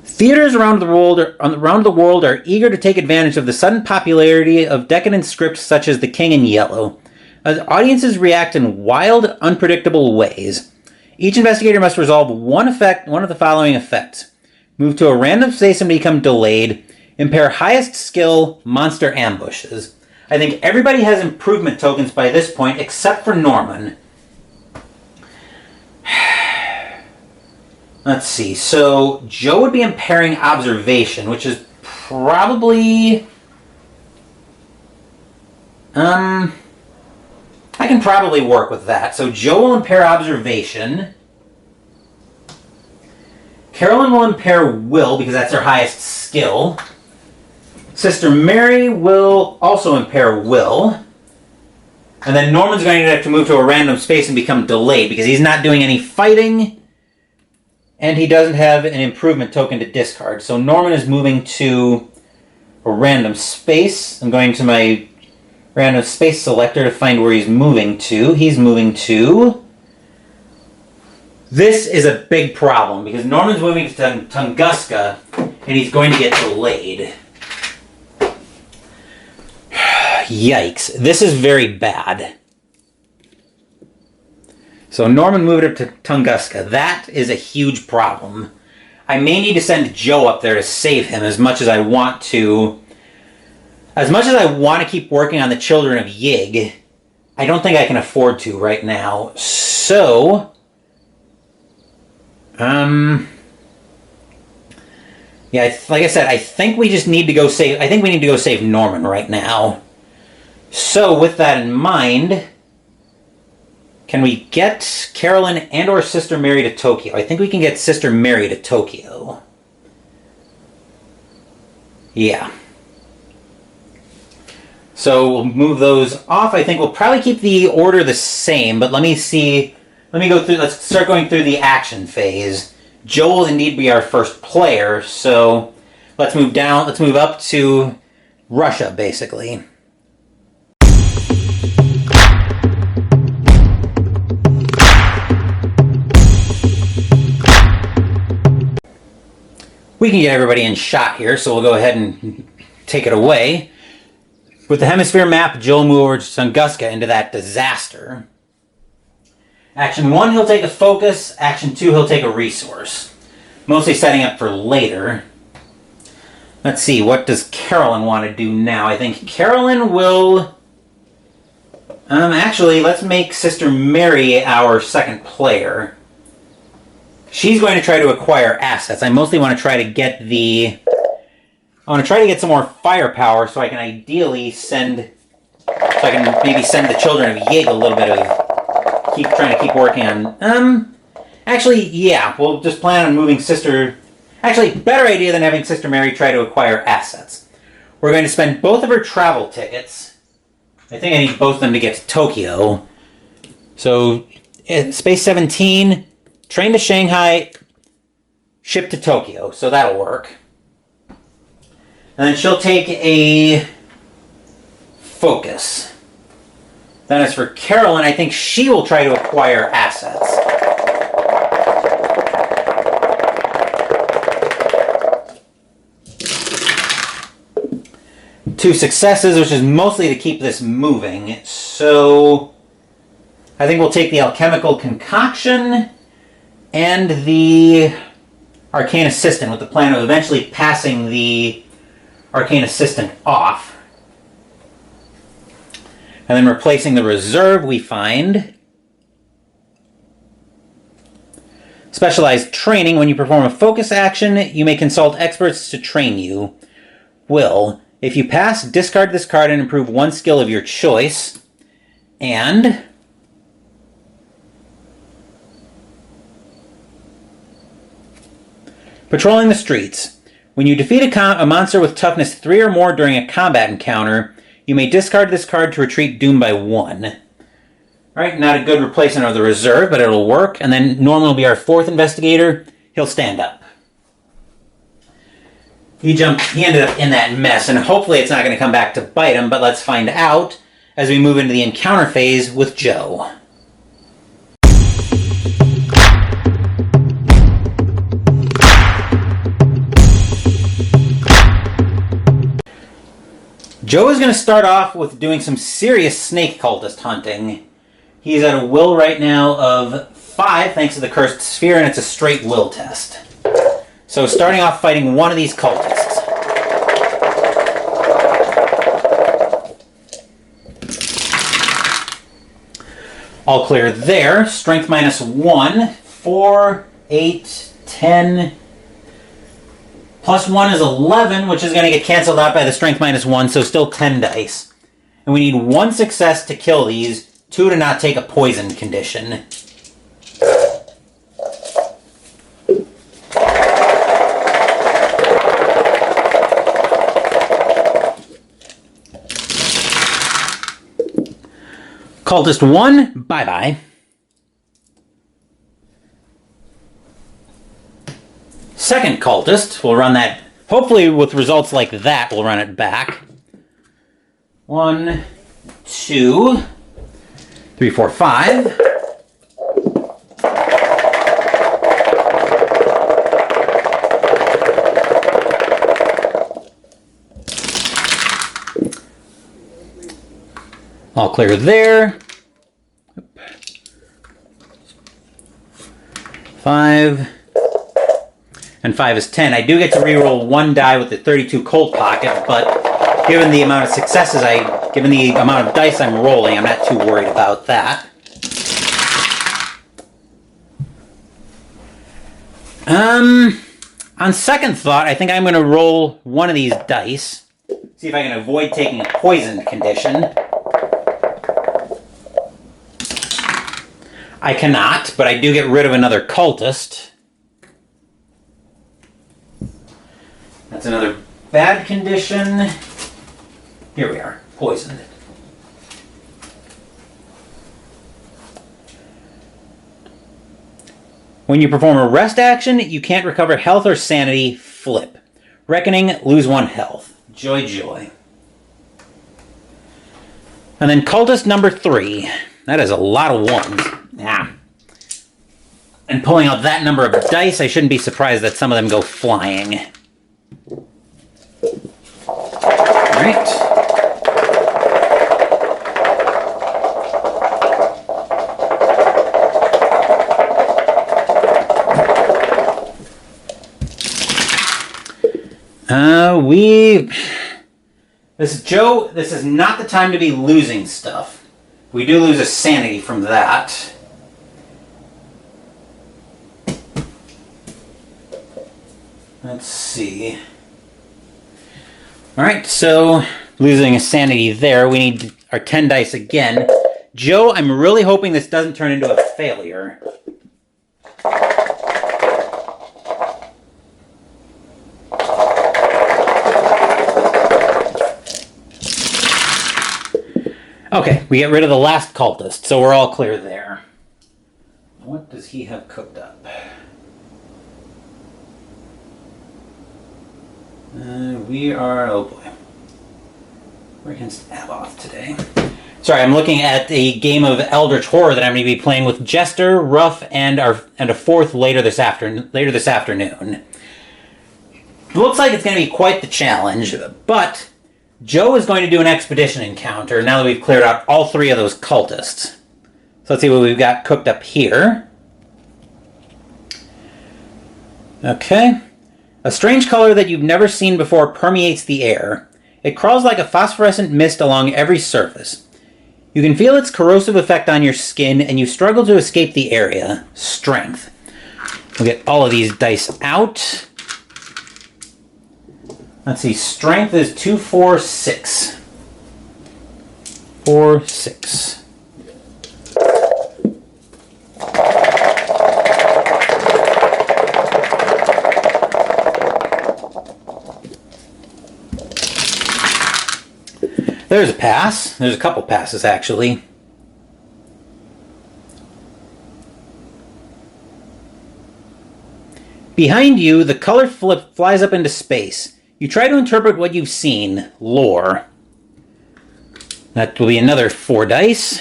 Theaters around the world are eager to take advantage of the sudden popularity of decadent scripts such as The King in Yellow. Audiences react in wild, unpredictable ways. Each investigator must resolve one of the following effects. Move to a random space and become delayed. Impair highest skill monster ambushes. I think everybody has improvement tokens by this point except for Norman. Let's see. So Joe would be impairing observation, which is probably... I can probably work with that. So Joe will impair observation. Carolyn will impair will, because that's her highest skill. Sister Mary will also impair will. And then Norman's going to have to move to a random space and become delayed, because he's not doing any fighting. And he doesn't have an improvement token to discard. So Norman is moving to a random space. I'm going to my random space selector to find where he's moving to. He's moving to... This is a big problem, because Norman's moving to Tunguska, and he's going to get delayed. Yikes. This is very bad. So Norman moved up to Tunguska. That is a huge problem. I may need to send Joe up there to save him as much as I want to. As much as I want to keep working on the Children of Yig, I don't think I can afford to right now. So... yeah, like I said, I think we just need to go save... I think we need to go save Norman right now. So, with that in mind... Can we get Carolyn and or Sister Mary to Tokyo? I think we can get Sister Mary to Tokyo. Yeah. So we'll move those off. I think we'll probably keep the order the same, but let me see. Let me go through, let's start going through the action phase. Joe will indeed be our first player, so let's move down, let's move up to Russia, basically. We can get everybody in shot here, so we'll go ahead and take it away. With the hemisphere map, Joe will move over to Tunguska into that disaster. Action 1, he'll take a focus. Action 2, he'll take a resource. Mostly setting up for later. Let's see, what does Carolyn want to do now? I think Carolyn will... actually, let's make Sister Mary our second player. She's going to try to acquire assets. I mostly want to try to get the... I want to try to get some more firepower so I can ideally send... So I can maybe send the Children of Yig a little bit of... Trying to keep working on... Actually, yeah. We'll just plan on moving Sister... Actually, better idea than having Sister Mary try to acquire assets. We're going to spend both of her travel tickets. I think I need both of them to get to Tokyo. So, Space 17... Train to Shanghai, ship to Tokyo, so that'll work. And then she'll take a focus. Then as for Carolyn, I think she will try to acquire assets. Two successes, which is mostly to keep this moving. So I think we'll take the alchemical concoction and the Arcane Assistant, with the plan of eventually passing the Arcane Assistant off. And then replacing the reserve, we find specialized training. When you perform a focus action, you may consult experts to train you. Will, if you pass, discard this card and improve one skill of your choice. And... patrolling the streets. When you defeat a monster with toughness 3 or more during a combat encounter, you may discard this card to retreat Doom by 1. Alright, not a good replacement of the reserve, but it'll work. And then Norman will be our 4th investigator. He'll stand up. He ended up in that mess, and hopefully it's not going to come back to bite him, but let's find out as we move into the encounter phase with Joe. Joe is going to start off with doing some serious snake cultist hunting. He's at a will right now of 5 thanks to the cursed sphere, and it's a straight will test. So starting off fighting one of these cultists. All clear there. Strength -1. 4, 8, 10. Plus 1 is 11, which is going to get canceled out by the strength -1, so still 10 dice. And we need 1 success to kill these, 2 to not take a poison condition. Cultist 1, bye-bye. Second cultist, we'll run that, hopefully with results like that, we'll run it back. 1, 2, 3, 4, 5. All clear there. 5. And 5 is 10. I do get to reroll 1 die with the 32 cold pocket, but given the amount of successes given the amount of dice I'm rolling, I'm not too worried about that. On second thought, I think I'm going to roll one of these dice. See if I can avoid taking a poisoned condition. I cannot, but I do get rid of another cultist. That's another bad condition. Here we are, poisoned. When you perform a rest action, you can't recover health or sanity. Flip. Reckoning, lose 1 health. Joy, joy. And then cultist number 3. That is a lot of 1s. Yeah. And pulling out that number of dice, I shouldn't be surprised that some of them go flying. Alright. This is Joe, this is not the time to be losing stuff. We do lose a sanity from that. Let's see. Alright, so losing a sanity there. We need our 10 dice again. Joe, I'm really hoping this doesn't turn into a failure. Okay, we get rid of the last cultist, so we're all clear there. What does he have cooked up? We are, oh boy. We're against Aboth today. Sorry, I'm looking at a game of Eldritch Horror that I'm going to be playing with Jester, Ruff, and a 4th later this afternoon. It looks like it's going to be quite the challenge, but Joe is going to do an expedition encounter now that we've cleared out all 3 of those cultists. So let's see what we've got cooked up here. Okay. A strange color that you've never seen before permeates the air. It crawls like a phosphorescent mist along every surface. You can feel its corrosive effect on your skin, and you struggle to escape the area. Strength. We'll get all of these dice out. Let's see, strength is 2, 4, 6. 4, 6. There's a pass. There's a couple passes, actually. Behind you, the color flip flies up into space. You try to interpret what you've seen. Lore. That will be another 4 dice.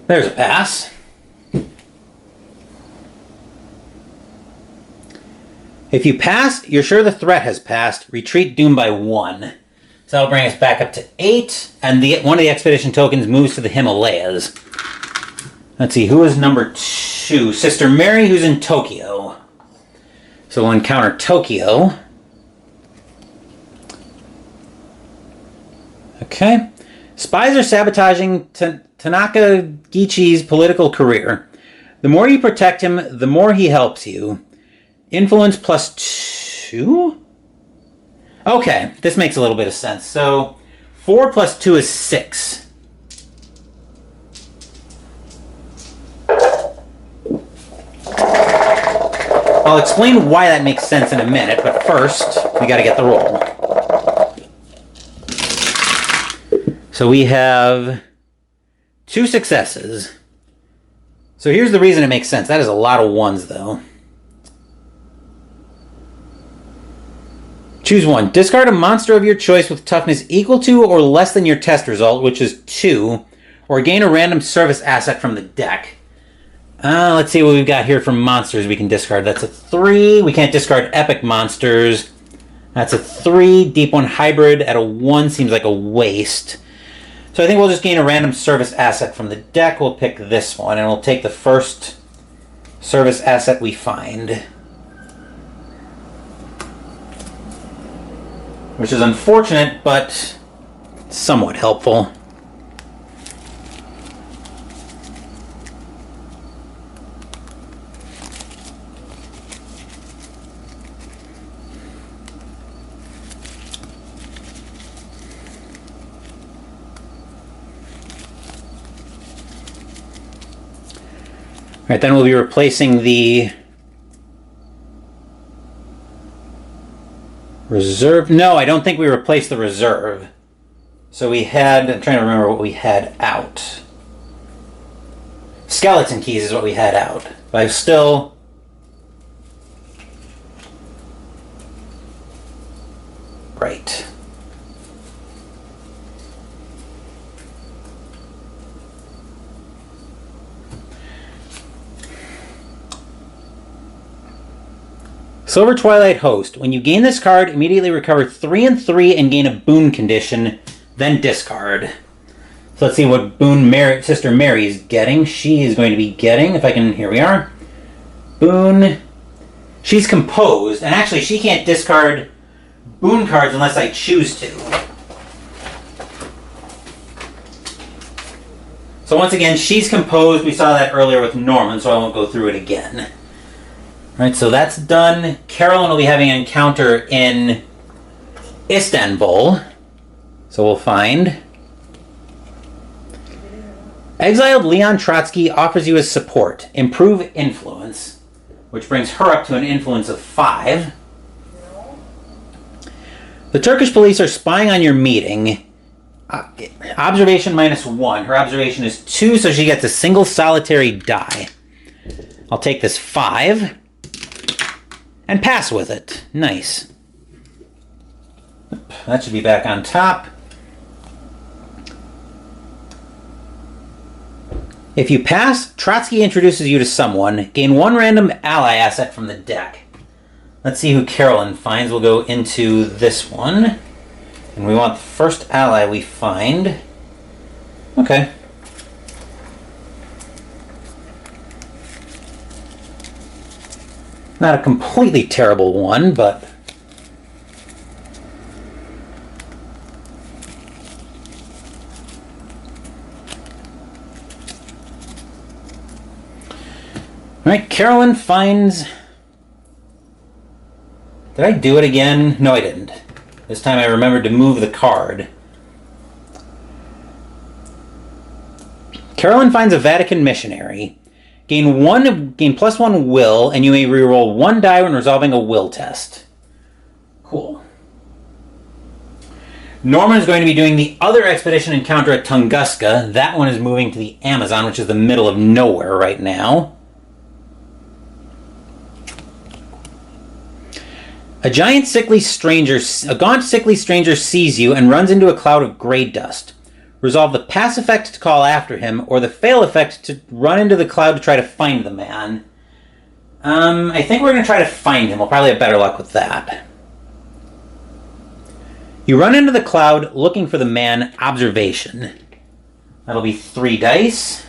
There's a pass. If you pass, you're sure the threat has passed. Retreat doomed by 1. So that'll bring us back up to 8, and one of the expedition tokens moves to the Himalayas. Let's see, who is number 2? Sister Mary, who's in Tokyo. So we'll encounter Tokyo. Okay. Spies are sabotaging Tanaka Gichi's political career. The more you protect him, the more he helps you. Influence +2? Okay, this makes a little bit of sense. So 4 + 2 is 6. I'll explain why that makes sense in a minute, but first, we gotta get the roll. So we have 2 successes. So here's the reason it makes sense. That is a lot of 1s, though. Choose 1. Discard a monster of your choice with toughness equal to or less than your test result, which is 2, or gain a random service asset from the deck. Let's see what we've got here for monsters we can discard. That's a 3. We can't discard epic monsters. That's a 3. Deep 1 hybrid at a 1 seems like a waste. So I think we'll just gain a random service asset from the deck. We'll pick this one, and we'll take the first service asset we find. Which is unfortunate, but somewhat helpful. All right, then we'll be replacing the reserve. No, I don't think we replaced the reserve. So we had, I'm trying to remember what we had out. Skeleton keys is what we had out. But I've still... Right. Silver Twilight Host. When you gain this card, immediately recover 3 and 3 and gain a boon condition, then discard. So let's see what boon Sister Mary's getting. She is going to be getting, if I can, here we are. Boon. She's composed, and actually she can't discard boon cards unless I choose to. So once again, she's composed. We saw that earlier with Norman, so I won't go through it again. Alright, so that's done. Carolyn will be having an encounter in Istanbul. So we'll find. Exiled Leon Trotsky offers you his support. Improve influence, which brings her up to an influence of 5. The Turkish police are spying on your meeting. Observation -1. Her observation is 2, so she gets a single solitary die. I'll take this 5. And pass with it. Nice. That should be back on top. If you pass, Trotsky introduces you to someone. Gain 1 random ally asset from the deck. Let's see who Carolyn finds. We'll go into this one. And we want the first ally we find. Okay. Not a completely terrible one, but... Alright, Carolyn finds... Did I do it again? No, I didn't. This time I remembered to move the card. Carolyn finds a Vatican missionary. Gain +1 will, and you may reroll 1 die when resolving a will test. Cool. Norman is going to be doing the other expedition encounter at Tunguska. That one is moving to the Amazon, which is the middle of nowhere right now. A gaunt, sickly stranger sees you and runs into a cloud of gray dust. Resolve the pass effect to call after him, or the fail effect to run into the cloud to try to find the man. I think we're going to try to find him. We'll probably have better luck with that. You run into the cloud looking for the man. Observation. That'll be 3 dice.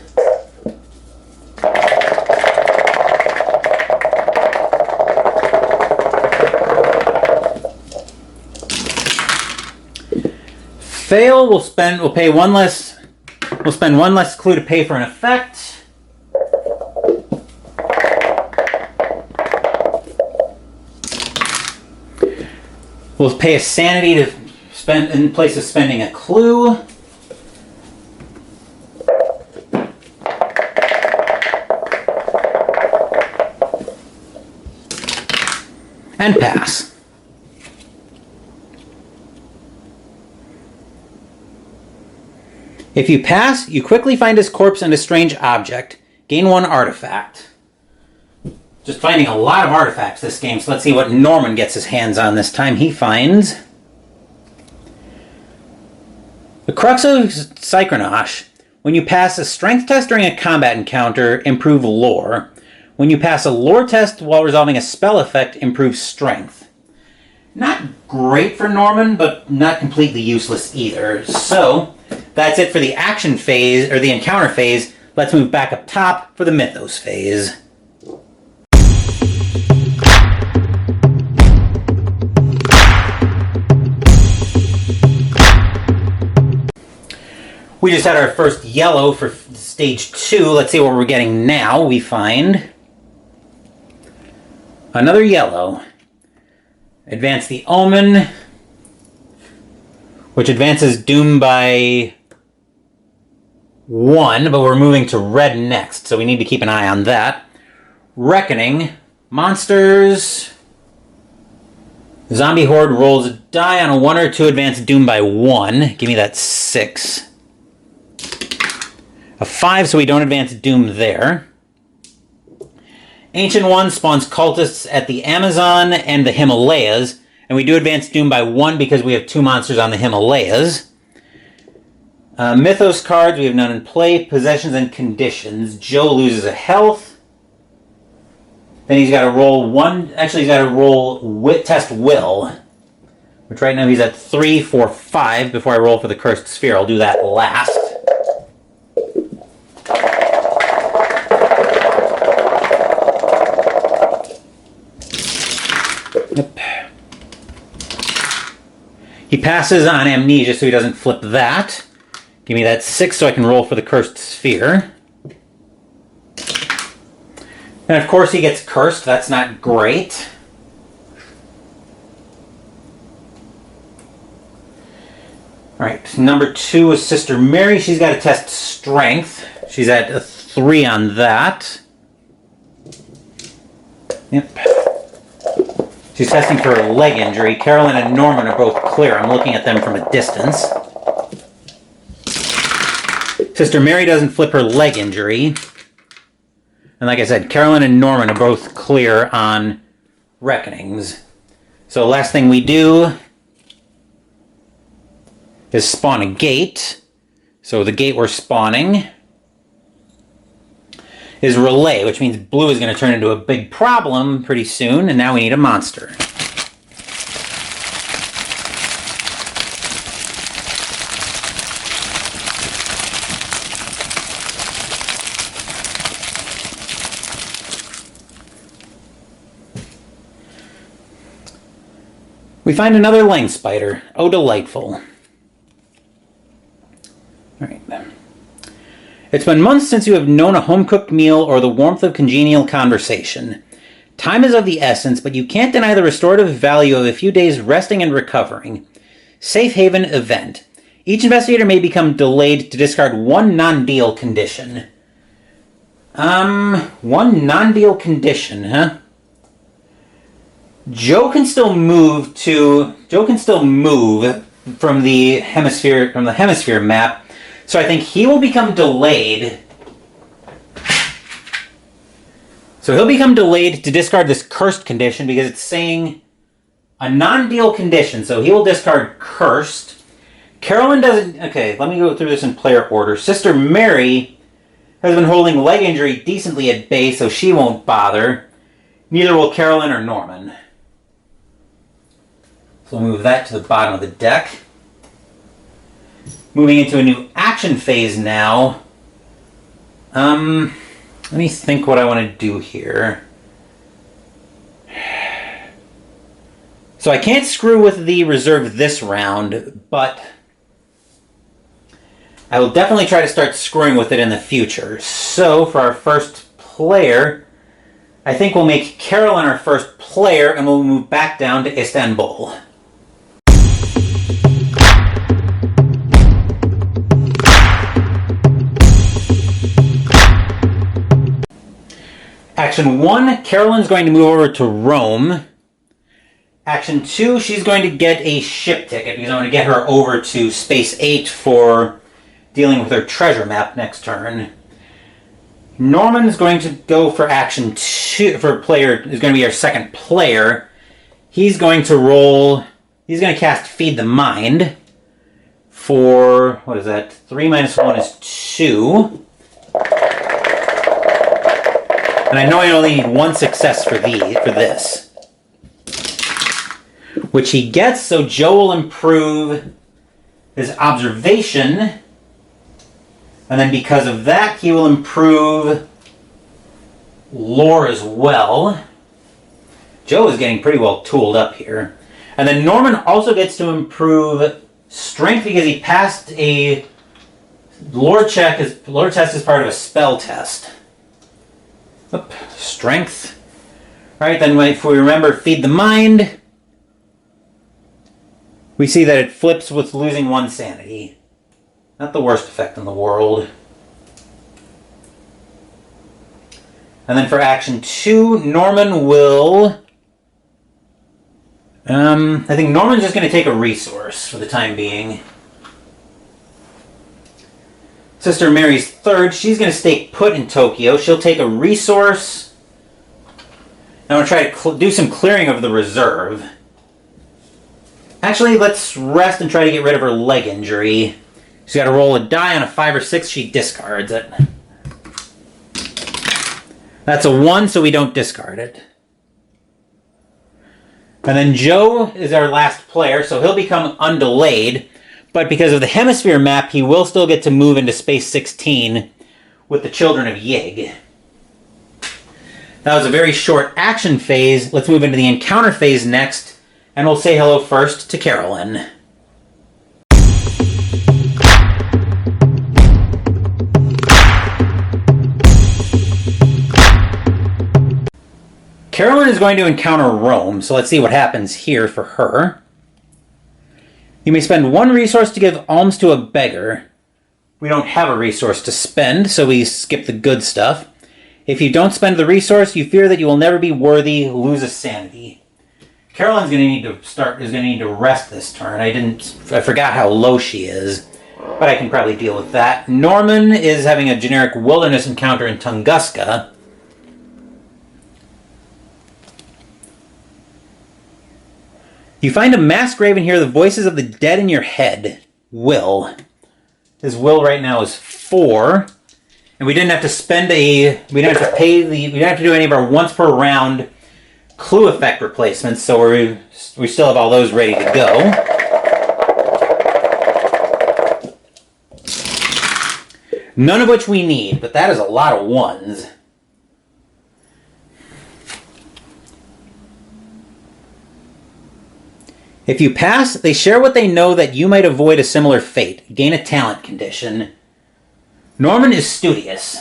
Fail, we'll spend one less clue to pay for an effect. We'll pay a sanity to spend in place of spending a clue. And pass. If you pass, you quickly find his corpse and a strange object. Gain 1 artifact. Just finding a lot of artifacts this game, so let's see what Norman gets his hands on this time. He finds the Crux of Psychronosh. When you pass a strength test during a combat encounter, improve lore. When you pass a lore test while resolving a spell effect, improve strength. Not great for Norman, but not completely useless either. So that's it for the action phase, or the encounter phase. Let's move back up top for the mythos phase. We just had our first yellow for stage 2. Let's see what we're getting now. We find another yellow. Advance the Omen, which advances Doom by 1, but we're moving to red next, so we need to keep an eye on that. Reckoning. Monsters. Zombie Horde rolls a die on a 1 or 2, advance Doom by 1. Give me that 6. A 5, so we don't advance Doom there. Ancient One spawns cultists at the Amazon and the Himalayas, and we do advance Doom by 1 because we have 2 monsters on the Himalayas. Mythos cards, we have none in play. Possessions and conditions. Joe loses a health. Then he's got to roll test will, which right now he's at 3, 4, 5 before I roll for the Cursed Sphere. I'll do that last. Yep. He passes on amnesia, so he doesn't flip that. Give me that 6 so I can roll for the Cursed Sphere. And of course he gets cursed. That's not great. Alright, number 2 is Sister Mary. She's got to test strength. She's at a 3 on that. Yep. She's testing for a leg injury. Carolyn and Norman are both clear. I'm looking at them from a distance. Sister Mary doesn't flip her leg injury. And like I said, Carolyn and Norman are both clear on reckonings. So last thing we do is spawn a gate. So the gate we're spawning is relay, which means blue is going to turn into a big problem pretty soon, and now we need a monster. We find another lane spider. Oh, delightful. All right. It's been months since you have known a home-cooked meal or the warmth of congenial conversation. Time is of the essence, but you can't deny the restorative value of a few days resting and recovering. Safe haven event. Each investigator may become delayed to discard one non-deal condition. One non-deal condition, huh? Joe can still move from the hemisphere map. So I think he will become delayed. So he'll become delayed to discard this cursed condition because it's saying a non-deal condition. So he will discard cursed. Carolyn doesn't... Okay, let me go through this in player order. Sister Mary has been holding leg injury decently at bay, so she won't bother. Neither will Carolyn or Norman. So we'll move that to the bottom of the deck. Moving into a new action phase now. Let me think what I want to do here. So I can't screw with the reserve this round, but I will definitely try to start screwing with it in the future. So for our first player, I think we'll make Carolyn our first player and we'll move back down to Istanbul. Action 1, Carolyn's going to move over to Rome. Action 2, she's going to get a ship ticket because I'm going to get her over to Space 8 for dealing with her treasure map next turn. Norman is going to go for action 2, is going to be our second player. He's going to cast Feed the Mind for, what is that? 3 minus 1 is 2. And I know I only need one success for this. Which he gets, so Joe will improve his observation. And then because of that, he will improve lore as well. Joe is getting pretty well tooled up here. And then Norman also gets to improve strength because he passed a lore check. Lore test is part of a spell test. Oop, strength. Alright, then if we remember Feed the Mind, we see that it flips with losing 1 sanity. Not the worst effect in the world. And then for action 2, Norman will... I think Norman's just going to take a resource for the time being. Sister Mary's third. She's going to stay put in Tokyo. She'll take a resource. I'm going to try to do some clearing of the reserve. Actually, let's rest and try to get rid of her leg injury. She's got to roll a die. On a 5 or 6, she discards it. That's a 1, so we don't discard it. And then Joe is our last player, so he'll become undelayed. But because of the hemisphere map, he will still get to move into Space 16 with the Children of Yig. That was a very short action phase. Let's move into the encounter phase next, and we'll say hello first to Carolyn. Carolyn is going to encounter Rome, so let's see what happens here for her. You may spend 1 resource to give alms to a beggar. We don't have a resource to spend, so we skip the good stuff. If you don't spend the resource, you fear that you will never be worthy, lose a sanity. Carolyn's going to need to rest this turn. I forgot how low she is, but I can probably deal with that. Norman is having a generic wilderness encounter in Tunguska. You find a mass grave and hear the voices of the dead in your head. Will. His will right now is 4. And we didn't have to we didn't have to do any of our once per round clue effect replacements, so we still have all those ready to go. None of which we need, but that is a lot of 1s. If you pass, they share what they know that you might avoid a similar fate. Gain a talent condition. Norman is studious.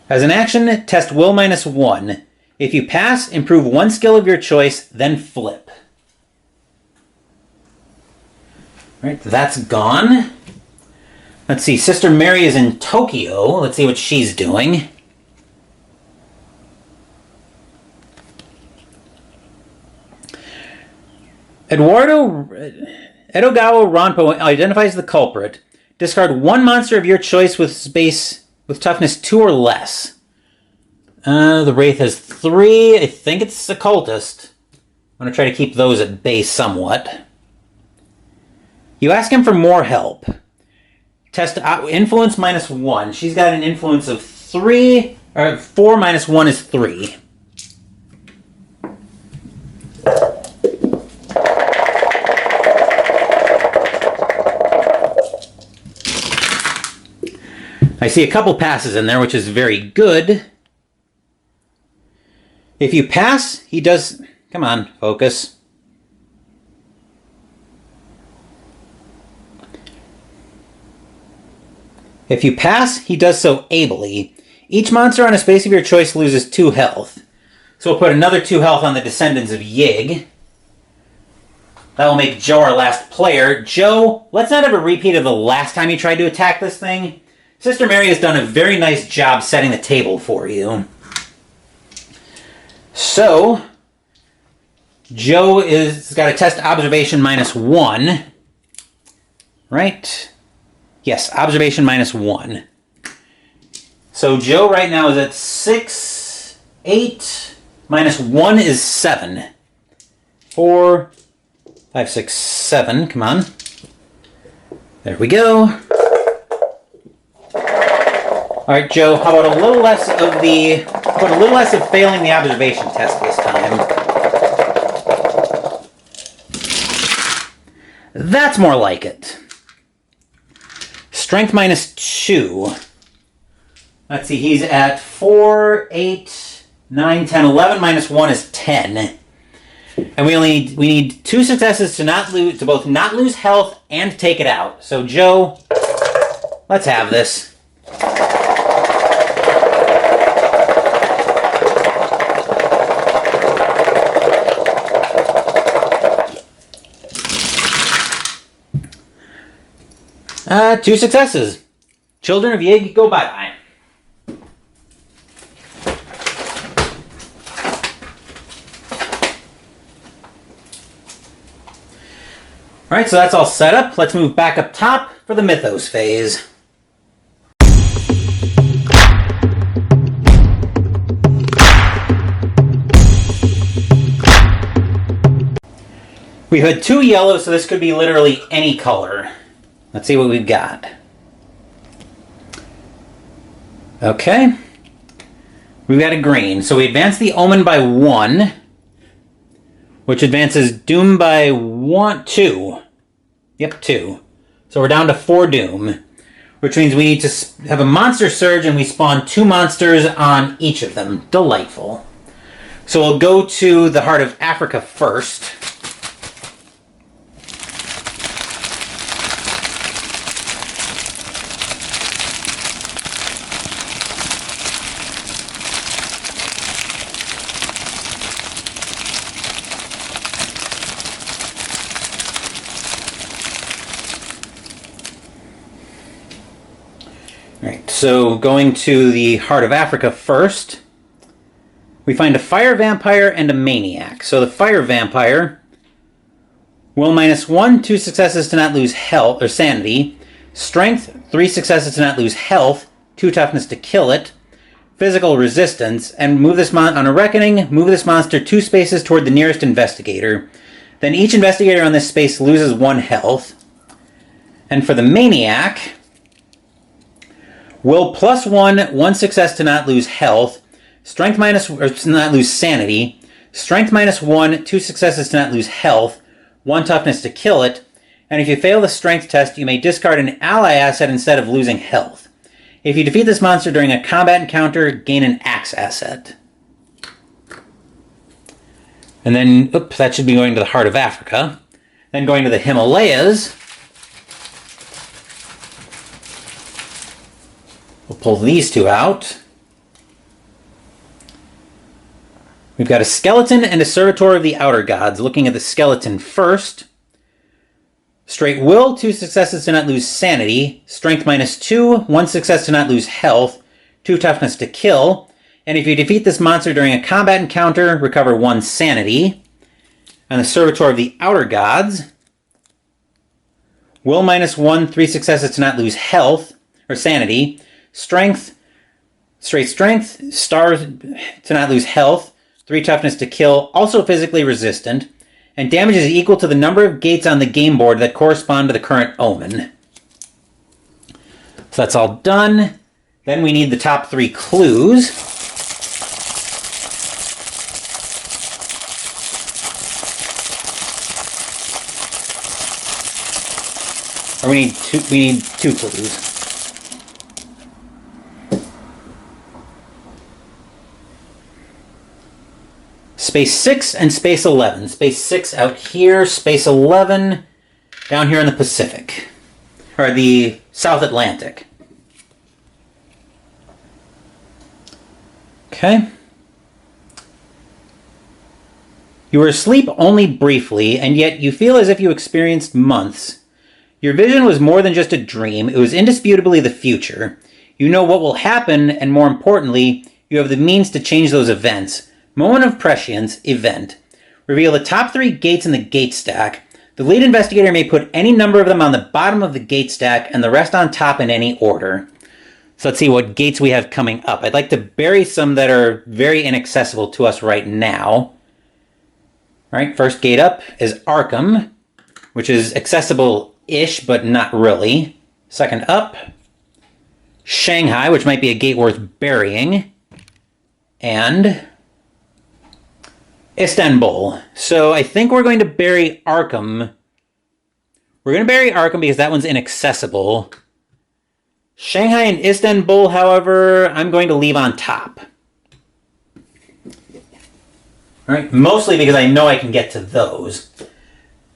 As an action, test will -1. If you pass, improve one skill of your choice, then flip. All right, that's gone. Let's see, Sister Mary is in Tokyo. Let's see what she's doing. Edogawa Ranpo identifies the culprit. Discard one monster of your choice with toughness 2 or less. The Wraith has 3. I think it's Occultist. I'm going to try to keep those at bay somewhat. You ask him for more help. Test influence -1. She's got an influence of 3. Or 4 minus 1 is 3. I see a couple passes in there, which is very good. If you pass, he does... Come on, focus. If you pass, he does so ably. Each monster on a space of your choice loses 2 health. So we'll put another 2 health on the Descendants of Yig. That will make Joe our last player. Joe, let's not have a repeat of the last time you tried to attack this thing. Sister Mary has done a very nice job setting the table for you. So, Joe has got a test observation -1. Right? Yes, observation -1. So Joe right now is at 6, 8, -1 is 7. 4, 5, 6, 7. Come on. There we go. All right, Joe. How about a little less of failing the observation test this time? That's more like it. Strength -2. Let's see. He's at 4, 8, 9, 10, 11. -1 is 10. And we need 2 successes to both not lose health and take it out. So Joe, let's have this. Two successes. Children of Yig, go bye-bye. Alright, so that's all set up. Let's move back up top for the Mythos phase. We had 2 yellows, so this could be literally any color. Let's see what we've got. Okay. We've got a green. So we advance the Omen by 1, which advances Doom by 2. Yep, 2. So we're down to 4 Doom, which means we need to have a monster surge and we spawn 2 monsters on each of them. Delightful. So we'll go to the Heart of Africa first. So going to the Heart of Africa first, we find a Fire Vampire and a Maniac. So the Fire Vampire, will -1, 2 successes to not lose health or sanity, Strength, 3 successes to not lose health, 2 toughness to kill it, Physical resistance, and move this on a Reckoning, move this monster 2 spaces toward the nearest investigator. Then each investigator on this space loses 1 health. And for the Maniac, will +1, 1 success to not lose health, strength or to not lose sanity, strength -1, 2 successes to not lose health, 1 toughness to kill it, and if you fail the strength test, you may discard an ally asset instead of losing health. If you defeat this monster during a combat encounter, gain an axe asset. And then, that should be going to the Heart of Africa. Then going to the Himalayas. We'll pull these 2 out. We've got a skeleton and a servitor of the outer gods. Looking at the skeleton first. Straight will, 2 successes to not lose sanity. Strength -2, 1 success to not lose health. 2 toughness to kill. And if you defeat this monster during a combat encounter, recover 1 sanity. And the servitor of the outer gods. Will -1, 3 successes to not lose health, or sanity. Strength, straight strength, star to not lose health. 3 toughness to kill, also physically resistant. And damage is equal to the number of gates on the game board that correspond to the current omen. So that's all done. Then we need the top 3 clues. Or we need two clues. Space 6 and Space 11. Space 6 out here, Space 11 down here in the Pacific. Or the South Atlantic. Okay. You were asleep only briefly, and yet you feel as if you experienced months. Your vision was more than just a dream, it was indisputably the future. You know what will happen, and more importantly, you have the means to change those events. Moment of prescience, event. Reveal the top 3 gates in the gate stack. The lead investigator may put any number of them on the bottom of the gate stack, and the rest on top in any order. So let's see what gates we have coming up. I'd like to bury some that are very inaccessible to us right now. All right, first gate up is Arkham, which is accessible-ish, but not really. Second up, Shanghai, which might be a gate worth burying. And Istanbul. So I think we're going to bury Arkham. We're going to bury Arkham because that one's inaccessible. Shanghai and Istanbul, however, I'm going to leave on top. All right, mostly because I know I can get to those.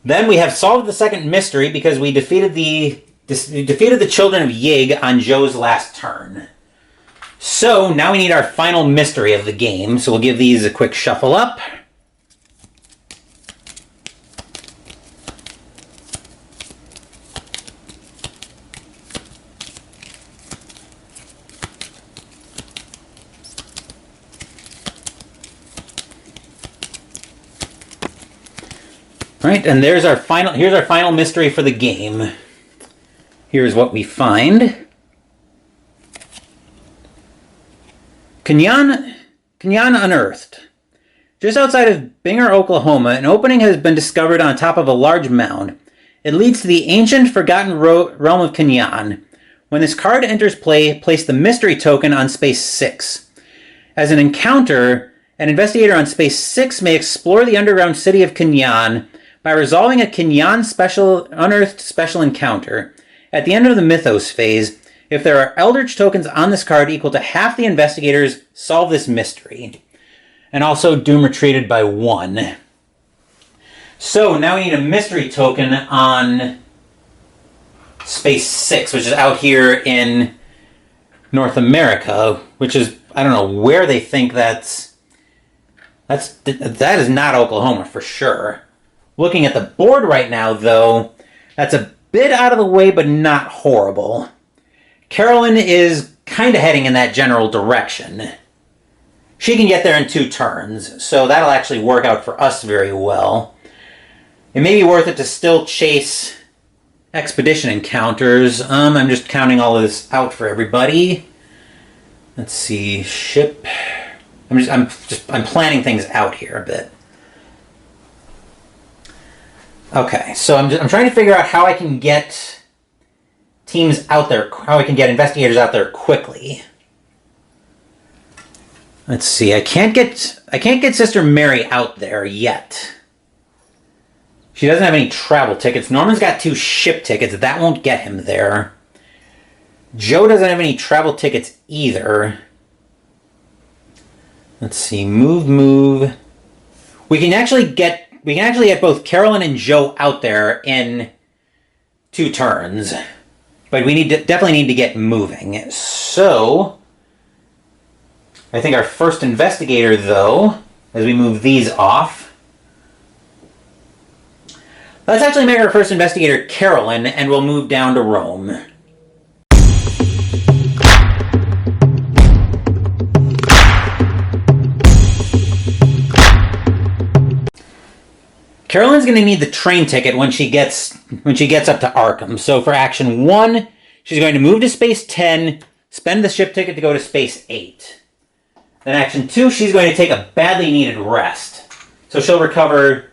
Then we have solved the second mystery because we defeated the children of Yig on Joe's last turn. So now we need our final mystery of the game. So we'll give these a quick shuffle up. Right, and here's our final mystery for the game. Here's what we find. Kenyan unearthed. Just outside of Binger, Oklahoma, an opening has been discovered on top of a large mound. It leads to the ancient, forgotten realm of Kenyan. When this card enters play, place the mystery token on Space 6. As an encounter, an investigator on Space 6 may explore the underground city of Kenyan by resolving a Kenyan unearthed special encounter. At the end of the Mythos phase, if there are Eldritch tokens on this card equal to half the investigators, solve this mystery. And also Doom retreated by 1. So now we need a mystery token on Space 6, which is out here in North America, which is, I don't know where they think that is not Oklahoma for sure. Looking at the board right now, though, that's a bit out of the way, but not horrible. Carolyn is kind of heading in that general direction. She can get there in 2 turns, so that'll actually work out for us very well. It may be worth it to still chase expedition encounters. I'm just counting all of this out for everybody. Let's see, ship. I'm planning things out here a bit. Okay, so I'm trying to figure out how I can get teams out there, how I can get investigators out there quickly. Let's see, I can't get Sister Mary out there yet. She doesn't have any travel tickets. Norman's got 2 ship tickets. That won't get him there. Joe doesn't have any travel tickets either. Let's see, move. We can actually get both Carolyn and Joe out there in 2 turns. But we definitely need to get moving. So I think our first investigator, though, as we move these off. Let's actually make our first investigator Carolyn, and we'll move down to Rome. Carolyn's going to need the train ticket when she gets up to Arkham. So for action 1, she's going to move to space 10, spend the ship ticket to go to space 8. Then action 2, she's going to take a badly needed rest. So she'll recover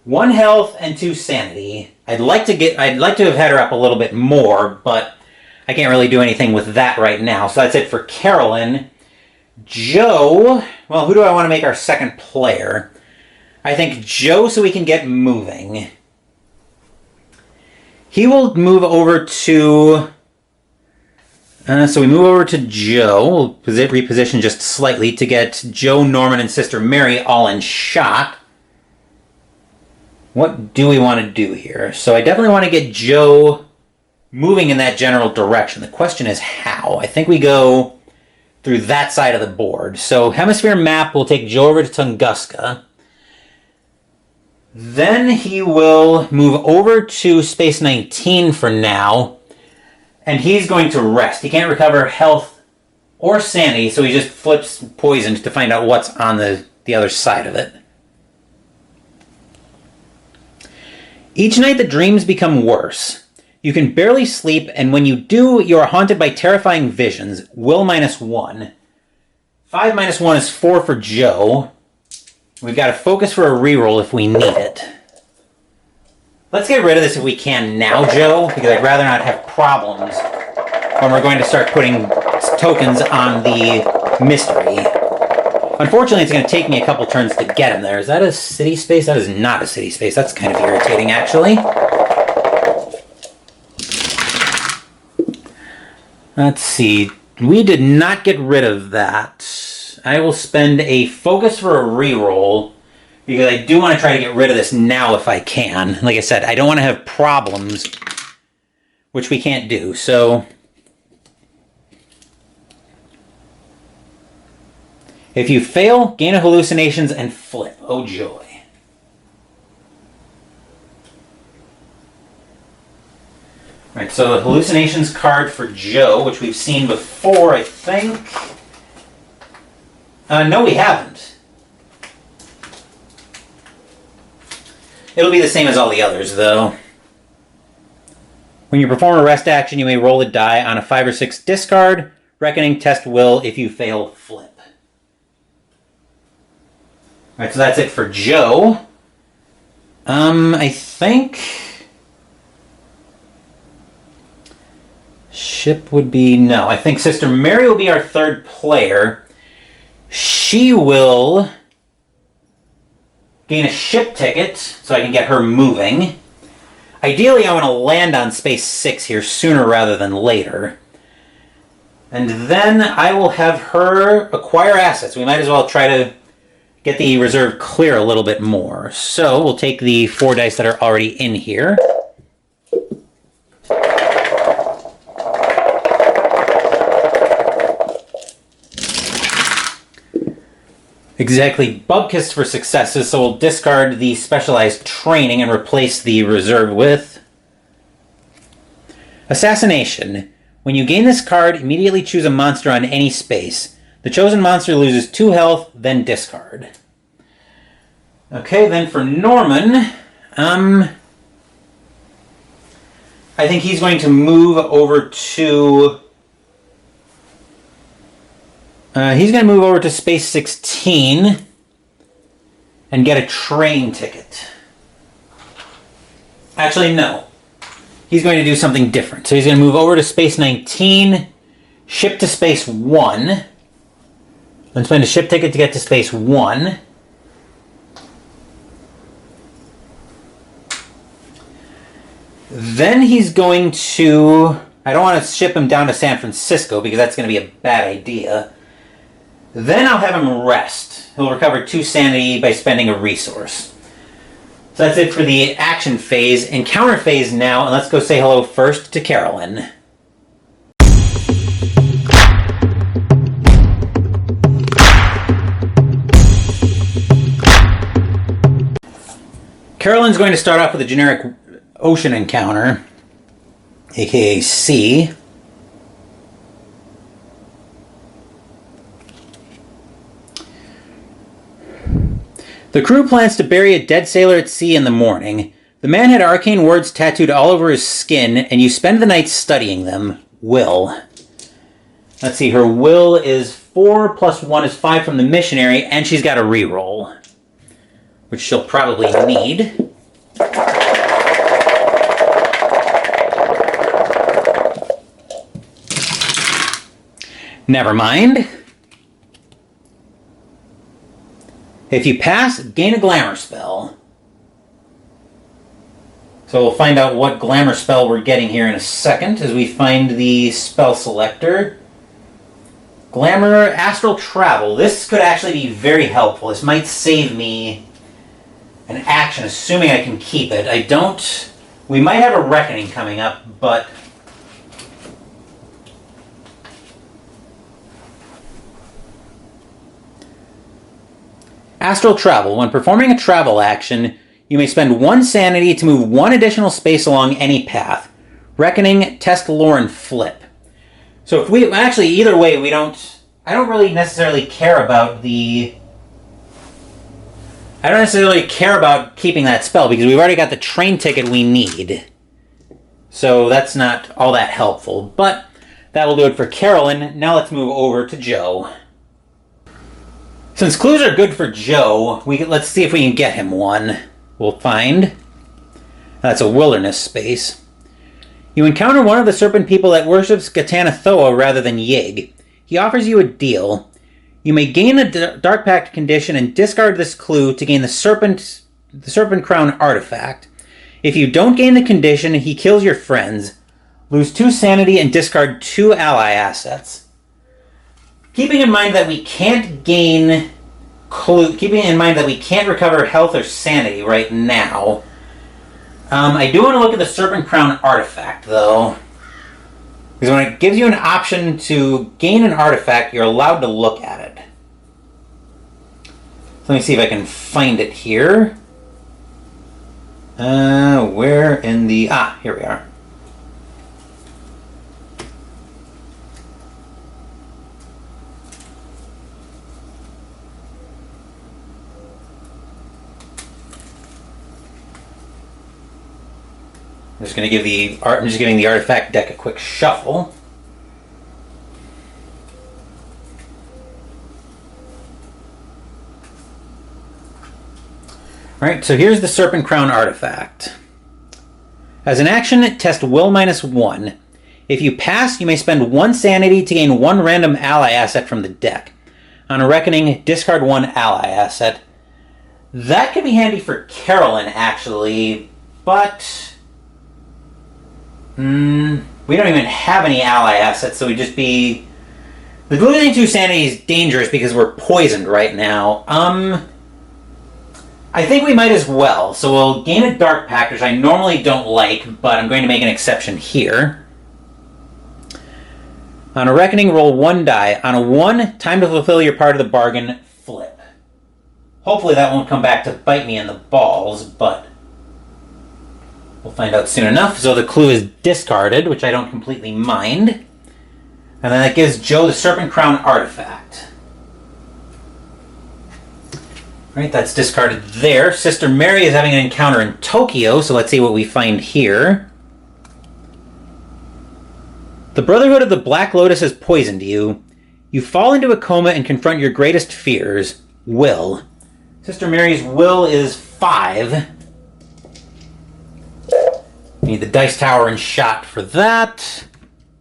1 health and 2 sanity. I'd like to have had her up a little bit more, but I can't really do anything with that right now. So that's it for Carolyn. Joe, well, who do I want to make our second player? I think Joe, so we can get moving. He will move over to... so we move over to Joe. We'll reposition just slightly to get Joe, Norman, and Sister Mary all in shot. What do we want to do here? So I definitely want to get Joe moving in that general direction. The question is how. I think we go through that side of the board. So hemisphere map will take Joe over to Tunguska. Then he will move over to space 19 for now. And he's going to rest. He can't recover health or sanity, so he just flips poison to find out what's on the other side of it. Each night the dreams become worse. You can barely sleep, and when you do, you are haunted by terrifying visions. Will -1. 5 -1 is 4 for Joe. We've got to focus for a reroll if we need it. Let's get rid of this if we can now, Joe, because I'd rather not have problems when we're going to start putting tokens on the mystery. Unfortunately, it's going to take me a couple turns to get him there. Is that a city space? That is not a city space. That's kind of irritating, actually. Let's see. We did not get rid of that. I will spend a focus for a reroll because I do want to try to get rid of this now if I can. Like I said, I don't want to have problems, which we can't do. So if you fail, gain a hallucinations and flip. Oh joy. Alright, so the hallucinations card for Joe, which we've seen before, I think. No, we haven't. It'll be the same as all the others, though. When you perform a rest action, you may roll a die on a 5 or 6 discard. Reckoning test will, if you fail, flip. Alright, so that's it for Joe. I think... Ship would be... No, I think Sister Mary will be our third player. She will gain a ship ticket so I can get her moving. Ideally, I want to land on space 6 here sooner rather than later. And then I will have her acquire assets. We might as well try to get the reserve clear a little bit more. So we'll take the 4 dice that are already in here. Exactly, Bubkist for successes, so we'll discard the specialized training and replace the reserve with Assassination. When you gain this card, immediately choose a monster on any space. The chosen monster loses 2 health, then discard. Okay, then for Norman, I think he's going to move over to... he's going to move over to space 16 and get a train ticket. Actually, no. He's going to do something different. So he's going to move over to space 19, ship to space 1, then spend a ship ticket to get to space 1. Then he's going to... I don't want to ship him down to San Francisco because that's going to be a bad idea. Then I'll have him rest. He'll recover 2 sanity by spending a resource. So that's it for the action phase. Encounter phase now, and let's go say hello first to Carolyn. Carolyn's going to start off with a generic ocean encounter, aka sea. The crew plans to bury a dead sailor at sea in the morning. The man had arcane words tattooed all over his skin, and you spend the night studying them. Will. Let's see, her will is 4 plus 1 is 5 from the missionary, and she's got a reroll, which she'll probably need. Never mind. If you pass, gain a glamour spell. So we'll find out what glamour spell we're getting here in a second as we find the spell selector. Glamour, astral travel. This could actually be very helpful. This might save me an action, assuming I can keep it. I don't... We might have a reckoning coming up, but... Astral travel. When performing a travel action, you may spend 1 sanity to move 1 additional space along any path. Reckoning, test lore, and flip. So if we... Actually, either way, we don't... I don't really necessarily care about the... I don't necessarily care about keeping that spell, because we've already got the train ticket we need. So that's not all that helpful. But that will do it for Carolyn. Now let's move over to Joe. Since clues are good for Joe, let's see if we can get him one. We'll find. That's a wilderness space. You encounter one of the serpent people that worships Gatanathoa rather than Yig. He offers you a deal. You may gain a Dark Pact condition and discard this clue to gain the Serpent Crown artifact. If you don't gain the condition, he kills your friends. Lose 2 sanity and discard 2 ally assets. Keeping in mind that we can't gain clue, keeping in mind that we can't recover health or sanity right now, I do want to look at the Serpent Crown artifact, though. Because when it gives you an option to gain an artifact, you're allowed to look at it. So let me see if I can find it here. Where in the... here we are. I'm just giving the artifact deck a quick shuffle. Alright, so here's the Serpent Crown artifact. As an action, test will -1. If you pass, you may spend 1 sanity to gain 1 random ally asset from the deck. On a reckoning, discard 1 ally asset. That could be handy for Carolyn, actually, but... we don't even have any ally assets, so we'd just be... The losing 2 sanity is dangerous because we're poisoned right now. I think we might as well. So we'll gain a Dark Pact, which I normally don't like, but I'm going to make an exception here. On a reckoning, roll 1 die. On a 1, time to fulfill your part of the bargain, flip. Hopefully that won't come back to bite me in the balls, but... We'll find out soon enough. So the clue is discarded, which I don't completely mind. And then that gives Joe the Serpent Crown artifact. Right, that's discarded there. Sister Mary is having an encounter in Tokyo, so let's see what we find here. The Brotherhood of the Black Lotus has poisoned you. You fall into a coma and confront your greatest fears. Will. Sister Mary's will is 5. Need the dice tower and shot for that.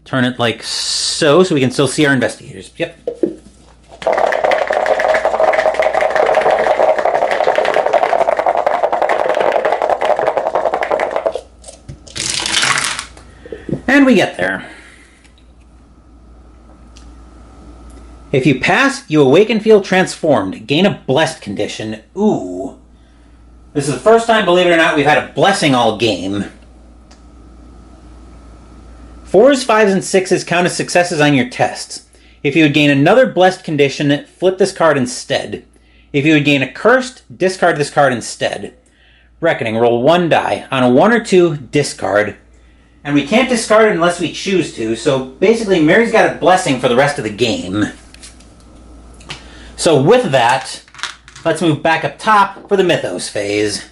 Turn it like so we can still see our investigators. Yep. And we get there. If you pass, you awake and feel transformed. Gain a blessed condition. Ooh. This is the first time, believe it or not, we've had a blessing all game. 4s, 5s, and 6s count as successes on your tests. If you would gain another blessed condition, flip this card instead. If you would gain a cursed, discard this card instead. Reckoning. Roll 1 die. On a 1 or 2, discard. And we can't discard it unless we choose to, so basically Mary's got a blessing for the rest of the game. So with that, let's move back up top for the Mythos phase.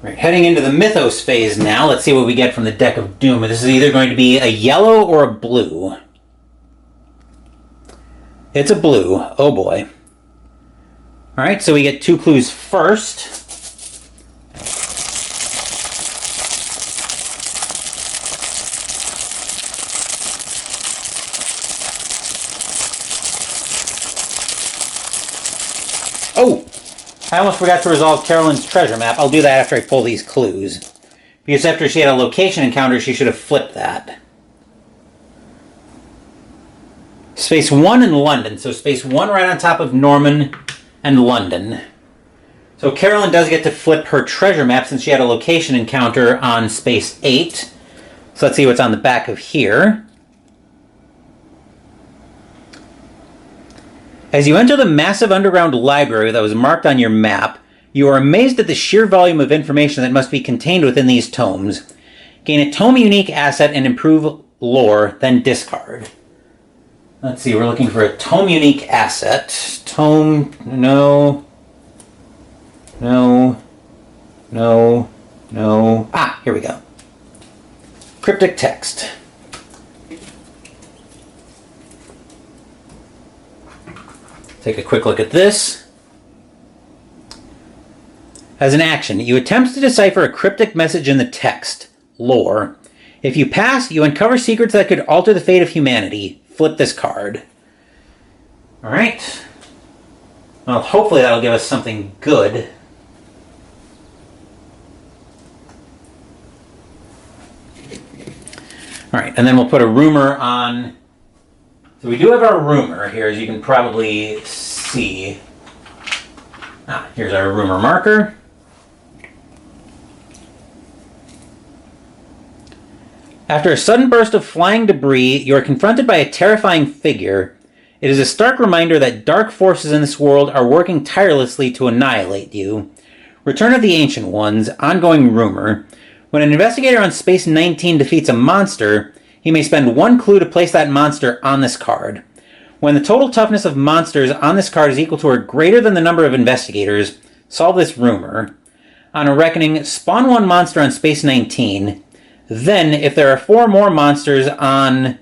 Right, heading into the Mythos phase now, let's see what we get from the Deck of Doom. This is either going to be a yellow or a blue. It's a blue. Oh boy. Alright, so we get 2 clues first. Oh! I almost forgot to resolve Carolyn's treasure map. I'll do that after I pull these clues. Because after she had a location encounter, she should have flipped that. Space 1 in London. So space 1 right on top of Norman and London. So Carolyn does get to flip her treasure map since she had a location encounter on space 8. So let's see what's on the back of here. As you enter the massive underground library that was marked on your map, you are amazed at the sheer volume of information that must be contained within these tomes. Gain a tome unique asset and improve lore, then discard. Let's see, we're looking for a tome unique asset. Tome, no. Ah, here we go. Cryptic text. Take a quick look at this. As an action, you attempt to decipher a cryptic message in the text. Lore. If you pass, you uncover secrets that could alter the fate of humanity. Flip this card. Alright. Well, hopefully that'll give us something good. Alright, and then we'll put a rumor on. So we do have our rumor here, as you can probably see. Ah, here's our rumor marker. After a sudden burst of flying debris, you are confronted by a terrifying figure. It is a stark reminder that dark forces in this world are working tirelessly to annihilate you. Return of the Ancient Ones, ongoing rumor. When an investigator on Space 19 defeats a monster, he may spend 1 clue to place that monster on this card. When the total toughness of monsters on this card is equal to or greater than the number of investigators, solve this rumor. On a reckoning, spawn 1 monster on Space 19. Then, if there are 4 more monsters on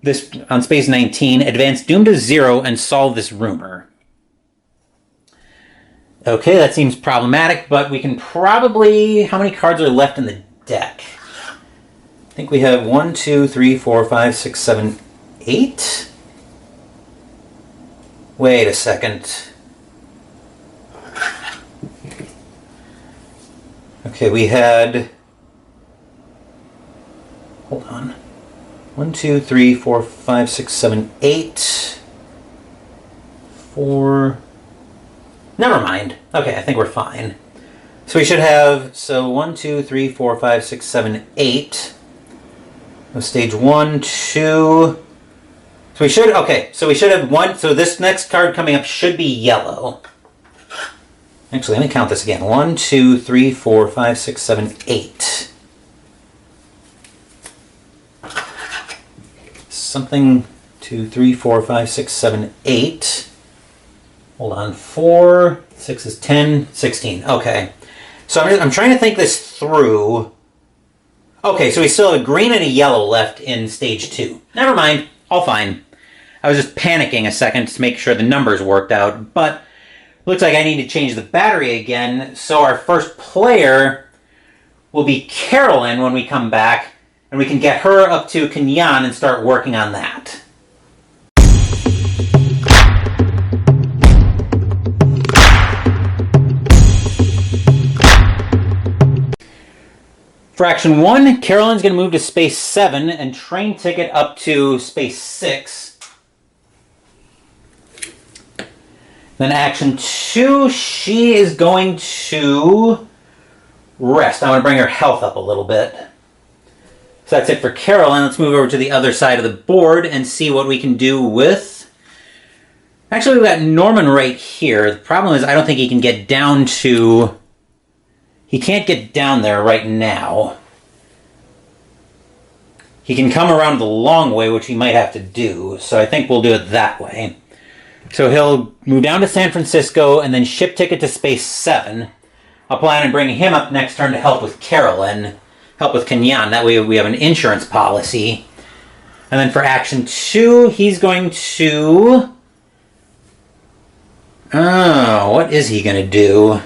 Space 19, advance Doom to 0 and solve this rumor. Okay, that seems problematic, but we can probably... How many cards are left in the deck? I think we have 1, 2, 3, 4, 5, 6, 7, 8. Wait a second. Okay, we had... Hold on. 1, 2, 3, 4, 5, 6, 7, 8. 4... Never mind. Okay, I think we're fine. So we should have... So 1, 2, 3, 4, 5, 6, 7, 8. Stage 1, 2. So we should... Okay, so we should have 1... So this next card coming up should be yellow. Actually, let me count this again. 1, 2, 3, 4, 5, 6, 7, 8. Something... 2, 3, 4, 5, 6, 7, 8. Hold on. 4. 6 is 10. 16. Okay. So I'm trying to think this through. Okay, so we still have a green and a yellow left in stage 2. Never mind. All fine. I was just panicking a second to make sure the numbers worked out, but looks like I need to change the battery again, so our first player will be Carolyn when we come back, and we can get her up to Kenyan and start working on that. For Action 1, Carolyn's going to move to Space 7 and train ticket up to Space 6. Then Action 2, she is going to rest. I want to bring her health up a little bit. So that's it for Carolyn. Let's move over to the other side of the board and see what we can do with... Actually, we've got Norman right here. The problem is I don't think he can get down to... He can't get down there right now. He can come around the long way, which he might have to do. So I think we'll do it that way. So he'll move down to San Francisco and then ship ticket to Space 7. I'll plan on bringing him up next turn to help with Carolyn. Help with Kenyan. That way we have an insurance policy. And then for action 2, he's going to... Oh, what is he going to do?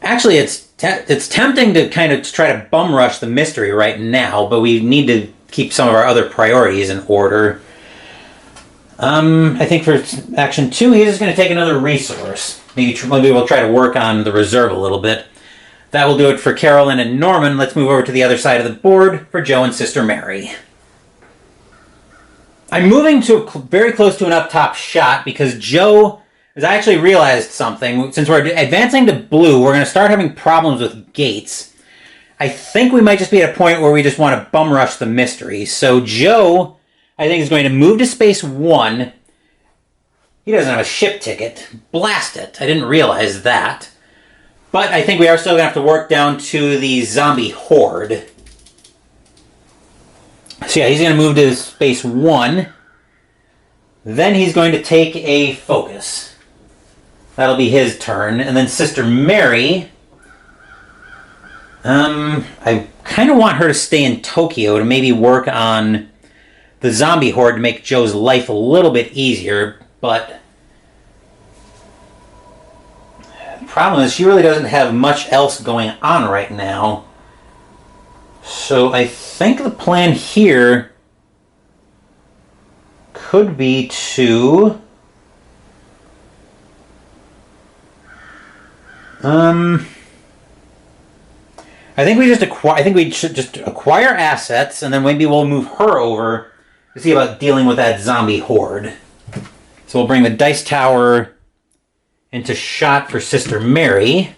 Actually, it's tempting to kind of try to bum rush the mystery right now, but we need to keep some of our other priorities in order. I think for action 2, he's just going to take another resource. Maybe we'll try to work on the reserve a little bit. That will do it for Carolyn and Norman. Let's move over to the other side of the board for Joe and Sister Mary. I'm moving to very close to an up-top shot because Joe... I actually realized something. Since we're advancing to blue, we're going to start having problems with gates. I think we might just be at a point where we just want to bum rush the mystery. So Joe, I think, is going to move to Space 1. He doesn't have a ship ticket. Blast it. I didn't realize that. But I think we are still going to have to work down to the zombie horde. So yeah, he's going to move to Space 1. Then he's going to take a focus. That'll be his turn. And then Sister Mary... I kind of want her to stay in Tokyo to maybe work on the zombie horde to make Joe's life a little bit easier, but... The problem is she really doesn't have much else going on right now. So I think the plan here could be to... I think we should just acquire assets, and then maybe we'll move her over to see about dealing with that zombie horde. So we'll bring the dice tower into shot for Sister Mary.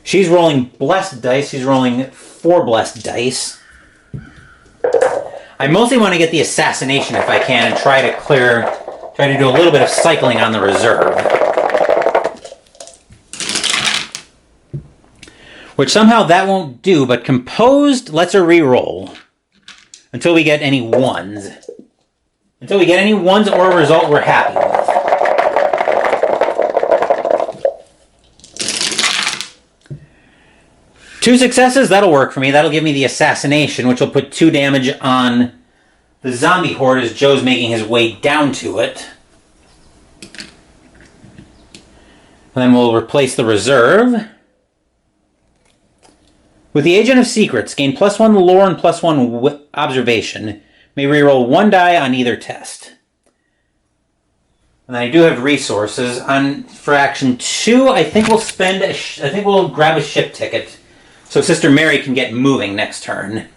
She's rolling blessed dice. She's rolling 4 blessed dice. I mostly want to get the assassination if I can and try to do a little bit of cycling on the reserve. Which somehow that won't do, but composed lets her re-roll. Until we get any 1s. Until we get any 1s or a result we're happy with. Two successes, that'll work for me. That'll give me the assassination, which will put 2 damage on the zombie horde as Joe's making his way down to it. And then we'll replace the reserve. With the Agent of Secrets, gain +1 lore and +1 observation. May reroll 1 die on either test. And then I do have resources. For action 2, I think we'll grab a ship ticket so Sister Mary can get moving next turn.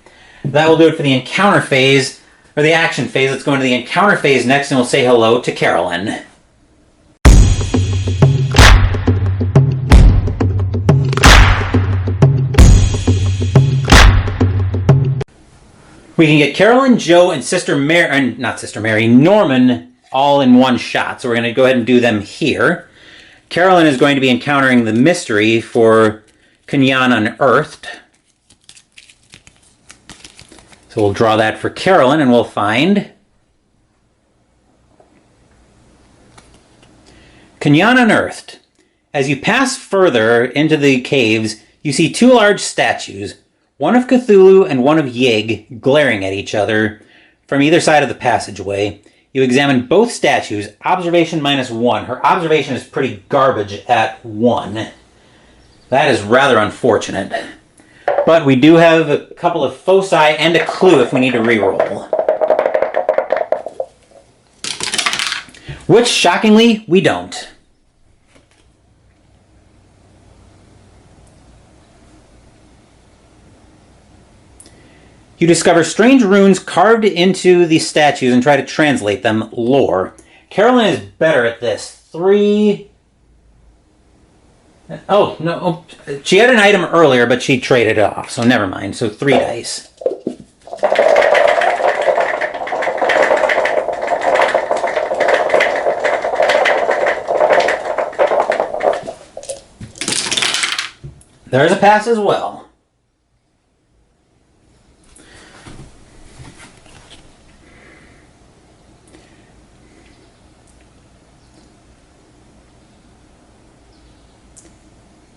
That will do it for the encounter phase, or the action phase. Let's go into the encounter phase next and we'll say hello to Carolyn. We can get Carolyn, Joe, and Norman all in one shot. So we're going to go ahead and do them here. Carolyn is going to be encountering the mystery for Kenyan Unearthed. So we'll draw that for Carolyn and we'll find Kenyan Unearthed. As you pass further into the caves, you see 2 large statues. One of Cthulhu and one of Yig glaring at each other from either side of the passageway. You examine both statues, observation -1. Her observation is pretty garbage at 1. That is rather unfortunate. But we do have a couple of foci and a clue if we need to reroll. Which, shockingly, we don't. You discover strange runes carved into the statues and try to translate them. Lore. Carolyn is better at this. 3... Oh, no. She had an item earlier, but she traded it off, so never mind. So 3 dice. There's a pass as well.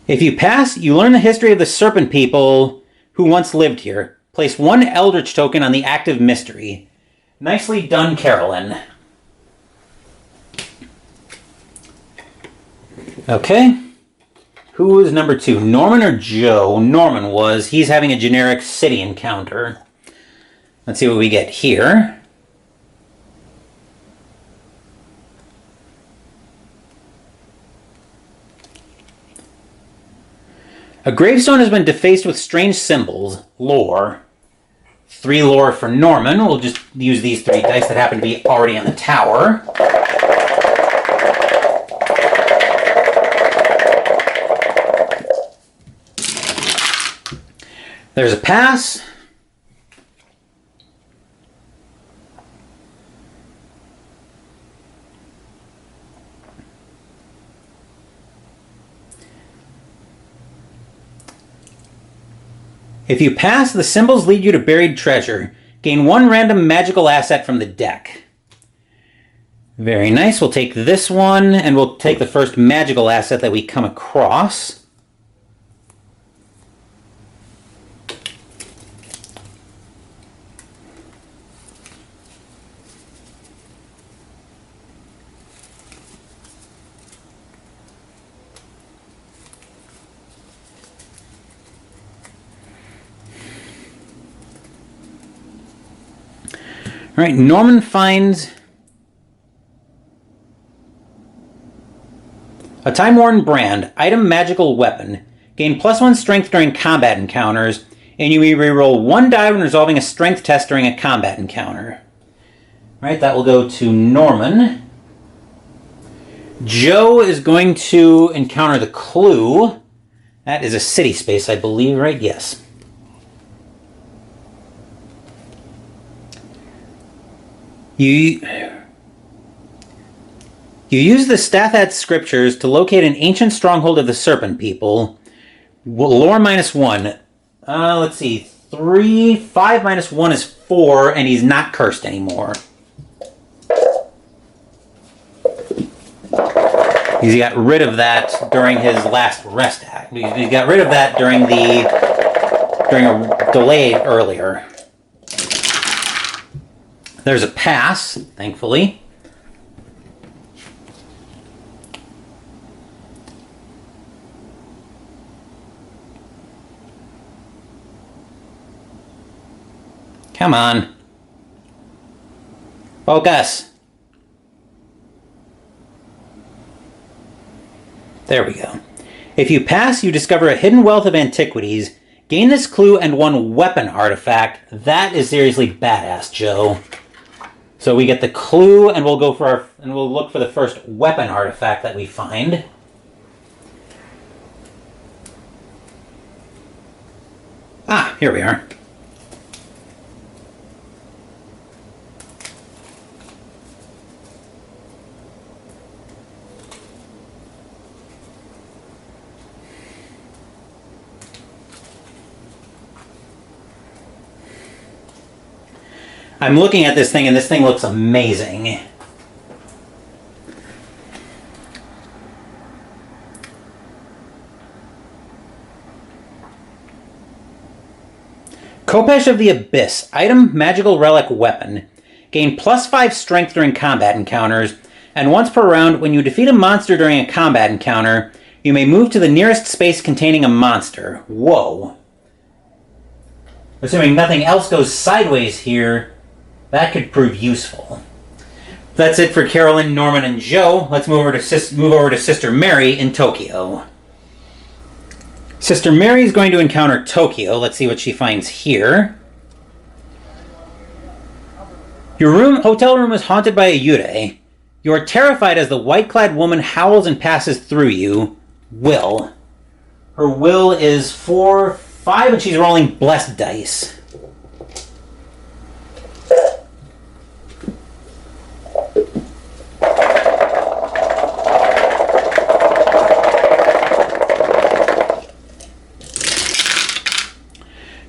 If you pass, you learn the history of the serpent people who once lived here. Place 1 Eldritch token on the active mystery. Nicely done, Carolyn. Okay. Who is number 2? Norman or Joe? Norman was. He's having a generic city encounter. Let's see what we get here. A gravestone has been defaced with strange symbols. Lore. 3 lore for Norman. We'll just use these 3 dice that happen to be already on the tower. There's a pass. If you pass, the symbols lead you to buried treasure. Gain 1 random magical asset from the deck. Very nice. We'll take this one, and we'll take the first magical asset that we come across. All right, Norman finds a time-worn brand, item magical weapon. Gain +1 strength during combat encounters, and you may reroll 1 die when resolving a strength test during a combat encounter. All right, that will go to Norman. Joe is going to encounter the clue. That is a city space, I believe, right? Yes. You use the Stathat scriptures to locate an ancient stronghold of the serpent people. Lore -1. Let's see. 3, 5 -1 is 4, and he's not cursed anymore. He got rid of that during his last rest act. He got rid of that during a delay earlier. There's a pass, thankfully. Come on. Focus. There we go. If you pass, you discover a hidden wealth of antiquities. Gain this clue and 1 weapon artifact. That is seriously badass, Joe. So we get the clue, and we'll look for the first weapon artifact that we find. Ah, here we are. I'm looking at this thing, and this thing looks amazing. Kopesh of the Abyss. Item, magical relic weapon. Gain +5 strength during combat encounters, and once per round, when you defeat a monster during a combat encounter, you may move to the nearest space containing a monster. Whoa. Assuming nothing else goes sideways here, that could prove useful. That's it for Carolyn, Norman, and Joe. Let's move over to Sister Mary in Tokyo. Sister Mary is going to encounter Tokyo. Let's see what she finds here. Your hotel room is haunted by a yurei. You are terrified as the white-clad woman howls and passes through you. Will. Her will is 4, 5, and she's rolling blessed dice.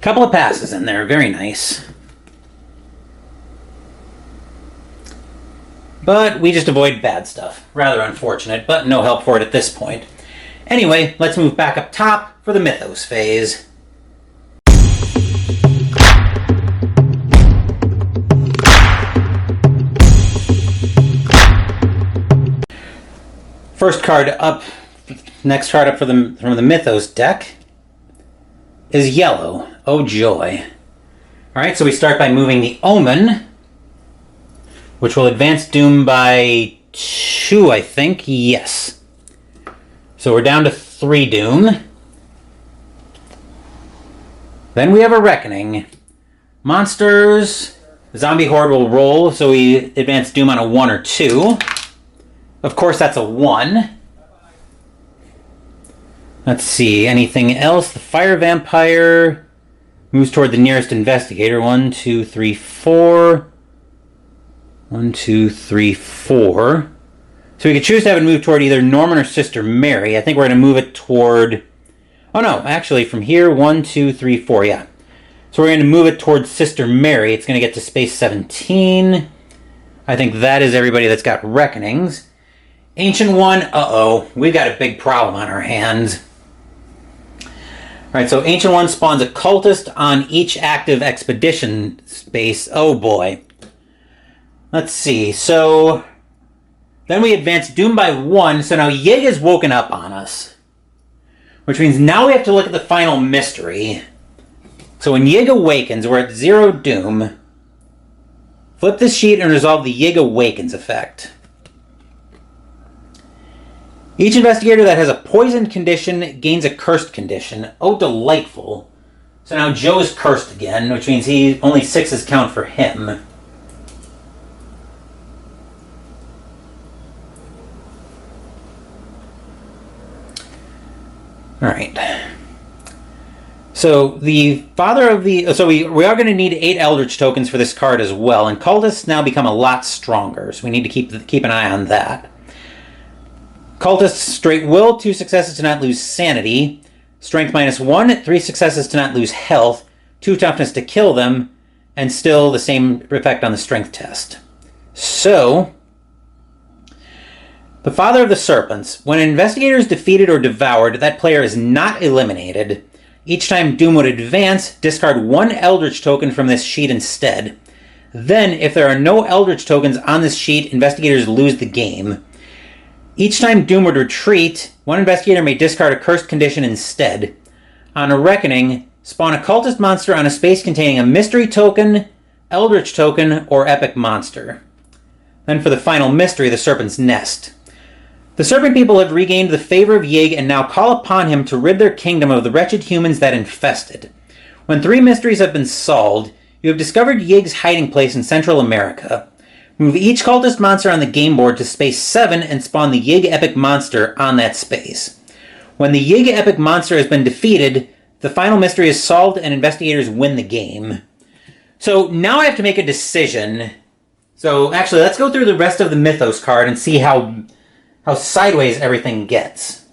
Couple of passes in there, very nice. But we just avoid bad stuff. Rather unfortunate, but no help for it at this point. Anyway, let's move back up top for the Mythos phase. First card up, next card up from the Mythos deck is yellow. Oh joy. Alright, so we start by moving the Omen, which will advance Doom by 2, I think. Yes. So we're down to 3 Doom. Then we have a Reckoning. Monsters. The Zombie Horde will roll, so we advance Doom on a 1 or 2. Of course, that's a 1. Let's see, anything else? The Fire Vampire moves toward the nearest investigator. 1, 2, 3, 4. 1, 2, 3, 4. So we could choose to have it move toward either Norman or Sister Mary. I think we're going to move it toward... Oh no, actually from here, 1, 2, 3, 4, yeah. So we're going to move it towards Sister Mary. It's going to get to space 17. I think that is everybody that's got Reckonings. Ancient One, uh-oh, we've got a big problem on our hands. Alright, so Ancient One spawns a cultist on each active expedition space. Oh boy. Let's see, so... Then we advance Doom by 1, so now Yig has woken up on us. Which means now we have to look at the final mystery. So when Yig awakens, we're at 0 Doom. Flip this sheet and resolve the Yig Awakens effect. Each investigator that has a poisoned condition gains a cursed condition. Oh, delightful. So now Joe is cursed again, which means only 6s count for him. Alright. So the father of the... So we are going to need 8 Eldritch tokens for this card as well, and cultists now become a lot stronger, so we need to keep an eye on that. Cultists straight will, 2 successes to not lose sanity. Strength -1, 3 successes to not lose health. 2 toughness to kill them. And still the same effect on the strength test. So, the Father of the Serpents. When an investigator is defeated or devoured, that player is not eliminated. Each time Doom would advance, discard 1 Eldritch token from this sheet instead. Then, if there are no Eldritch tokens on this sheet, investigators lose the game. Each time Doom would retreat, 1 investigator may discard a cursed condition instead. On a Reckoning, spawn a cultist monster on a space containing a mystery token, Eldritch token, or epic monster. Then for the final mystery, the Serpent's Nest. The Serpent People have regained the favor of Yig and now call upon him to rid their kingdom of the wretched humans that infest it. When 3 mysteries have been solved, you have discovered Yig's hiding place in Central America. Move each cultist monster on the game board to space 7 and spawn the Yig Epic Monster on that space. When the Yig Epic Monster has been defeated, the final mystery is solved and investigators win the game. So now I have to make a decision. So actually, let's go through the rest of the Mythos card and see how sideways everything gets.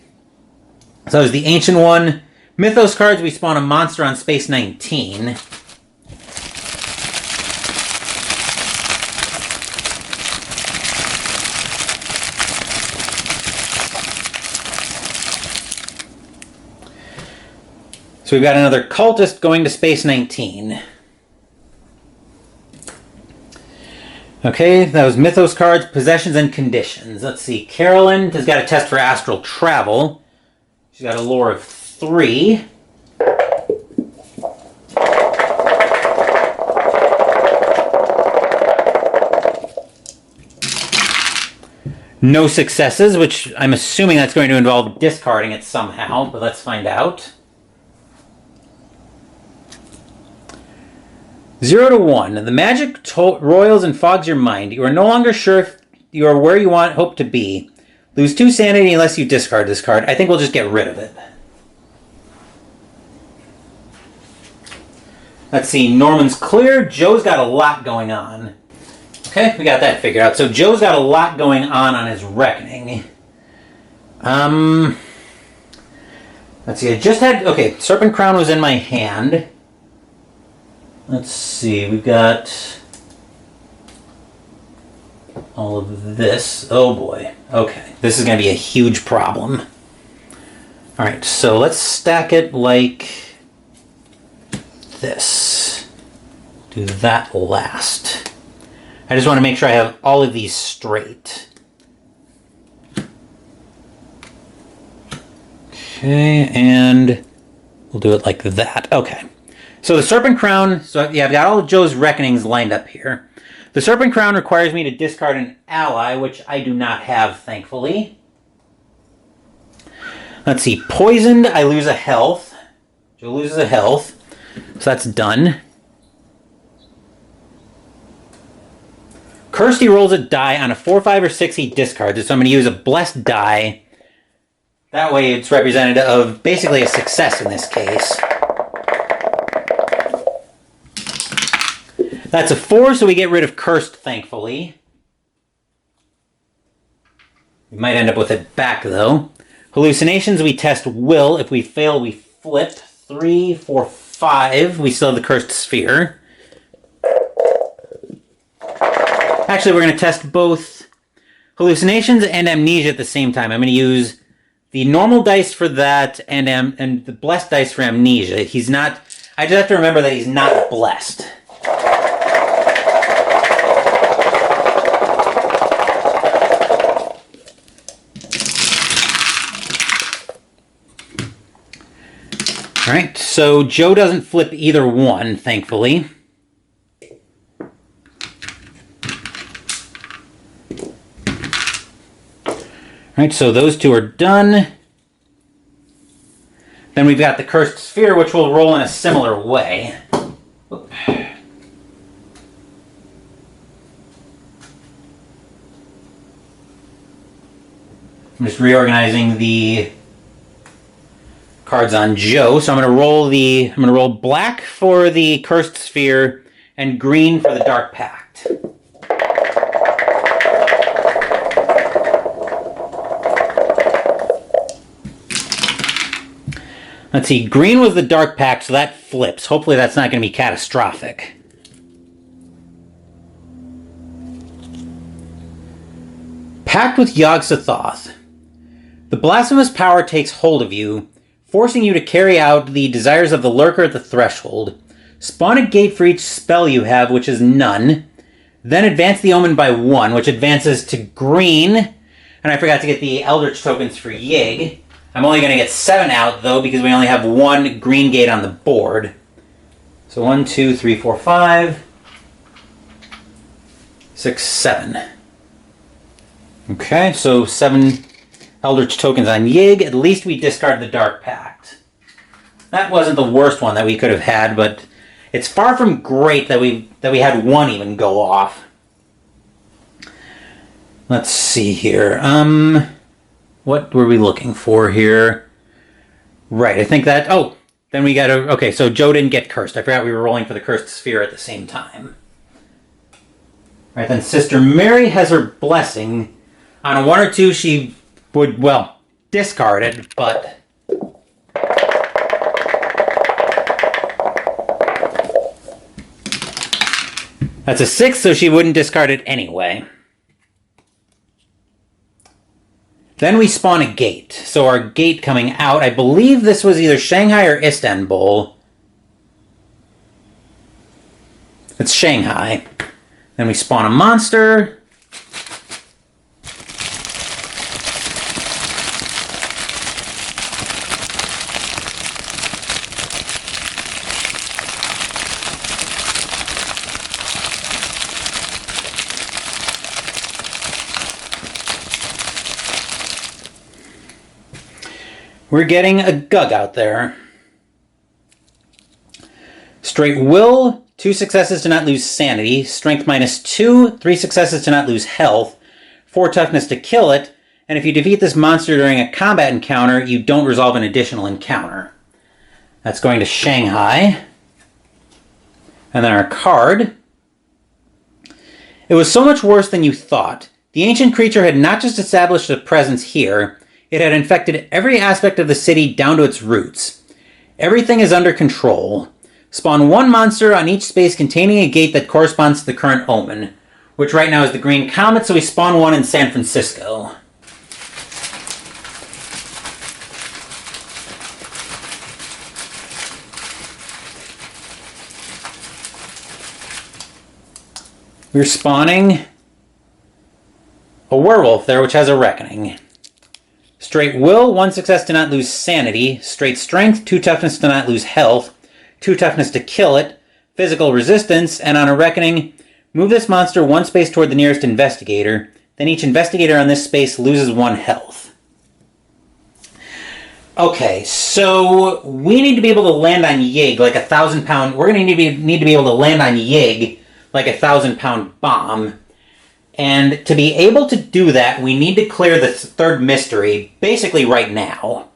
So as the Ancient One, Mythos cards, we spawn a monster on space 19. So we've got another cultist going to space 19. Okay, that was Mythos cards, possessions, and conditions. Let's see, Carolyn has got a test for astral travel. She's got a lore of 3. No successes, which I'm assuming that's going to involve discarding it somehow, but let's find out. 0 to 1. The magic roils and fogs your mind. You are no longer sure if you are where you hope to be. Lose 2 sanity unless you discard this card. I think we'll just get rid of it. Let's see, Norman's clear. Joe's got a lot going on. Okay, we got that figured out. So Joe's got a lot going on his reckoning. Let's see, I just had... Okay, Serpent Crown was in my hand. Let's see, we've got... all of this. Oh boy. Okay, this is going to be a huge problem. Alright, so let's stack it like this. Do that last. I just want to make sure I have all of these straight. Okay, and we'll do it like that. Okay. So the Serpent Crown, so yeah, I've got all of Joe's reckonings lined up here. The Serpent Crown requires me to discard an ally, which I do not have, thankfully. Let's see, Poisoned, I lose a health. Joe loses a health, so that's done. Cursed, he rolls a die on a 4, 5, or 6 he discards it, so I'm going to use a Blessed die. That way it's representative of basically a success in this case. That's a 4, so we get rid of Cursed, thankfully. We might end up with it back, though. Hallucinations, we test Will. If we fail, we flip. 3, 4, 5. We still have the Cursed Sphere. Actually, we're going to test both Hallucinations and Amnesia at the same time. I'm going to use the normal dice for that and the Blessed dice for Amnesia. He's not... I just have to remember that he's not blessed. Alright, so Joe doesn't flip either one, thankfully. Alright, so those two are done. Then we've got the Cursed Sphere, which will roll in a similar way. Oop. I'm just reorganizing the cards on Joe. So I'm going to roll black for the Cursed Sphere and green for the Dark Pact. Let's see, green was the Dark Pact, so that flips. Hopefully that's not going to be catastrophic. Pact with Yog-Sothoth. The blasphemous power takes hold of you, forcing you to carry out the desires of the lurker at the threshold. Spawn a gate for each spell you have, which is none. Then advance the omen by 1, which advances to green. And I forgot to get the Eldritch tokens for Yig. I'm only going to get 7 out, though, because we only have 1 green gate on the board. So 1, 2, 3, 4, 5, 6, 7. Okay, so 7 Eldritch tokens on Yig. At least we discard the Dark Pact. That wasn't the worst one that we could have had, but it's far from great that we had 1 even go off. Let's see here. What were we looking for here? Right, I think that... Oh, then we got to... Okay, so Joe didn't get cursed. I forgot we were rolling for the Cursed Sphere at the same time. Right, then Sister Mary has her blessing. On a 1 or 2, she would, well, discard it, but... That's a 6, so she wouldn't discard it anyway. Then we spawn a gate. So our gate coming out, I believe this was either Shanghai or Istanbul. It's Shanghai. Then we spawn a monster. We're getting a Gug out there. Straight Will, 2 successes to not lose Sanity. Strength -2, 3 successes to not lose Health. 4 Toughness to kill it. And if you defeat this monster during a combat encounter, you don't resolve an additional encounter. That's going to Shanghai. And then our card. It was so much worse than you thought. The ancient creature had not just established a presence here, it had infected every aspect of the city down to its roots. Everything is under control. Spawn one monster on each space containing a gate that corresponds to the current omen, which right now is the Green Comet, so we spawn one in San Francisco. We're spawning a werewolf there, which has a reckoning. Straight will, 1 success to not lose sanity. Straight strength, 2 toughness to not lose health. 2 toughness to kill it. Physical resistance, and on a reckoning, move this monster 1 space toward the nearest investigator. Then each investigator on this space loses 1 health. Okay, so we need to be able to land on Yig like a 1,000-pound... We're going to need to be able to land on Yig like a 1,000-pound bomb. And to be able to do that, we need to clear the third mystery, basically right now.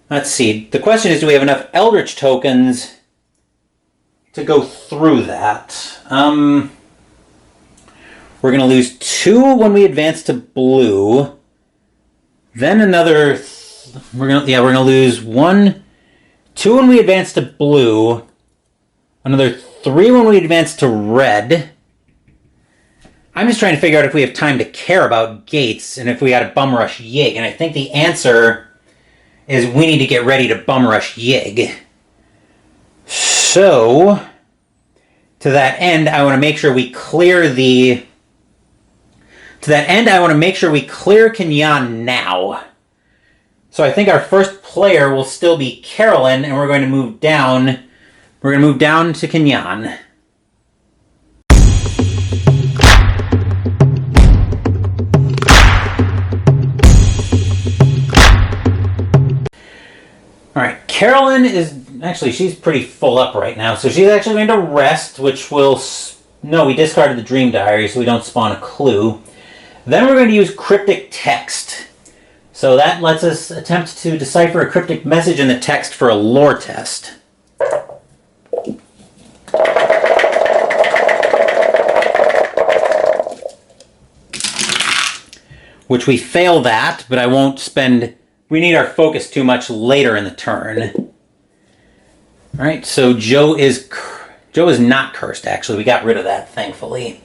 Let's see. The question is, do we have enough Eldritch tokens to go through that? We're going to lose 2 when we advance to blue. Then another... we're going to lose 2 when we advance to blue. Another 3 when we advance to red. I'm just trying to figure out if we have time to care about gates and if we got to bum rush Yig. And I think the answer is we need to get ready to bum rush Yig. So, to that end, I want to make sure we clear the... To that end, I want to make sure we clear Kenyan now. So I think our first player will still be Carolyn, and we're going to move down. We're going to move down to Kenyan. Alright, Carolyn is... Actually, she's pretty full up right now, so she's actually going to rest, which will... No, we discarded the Dream Diary, so we don't spawn a clue. Then we're going to use Cryptic Text. So that lets us attempt to decipher a cryptic message in the text for a lore test. Which we fail that, but I won't spend... We need our focus too much later in the turn. Alright, so Joe is not cursed, actually. We got rid of that, thankfully.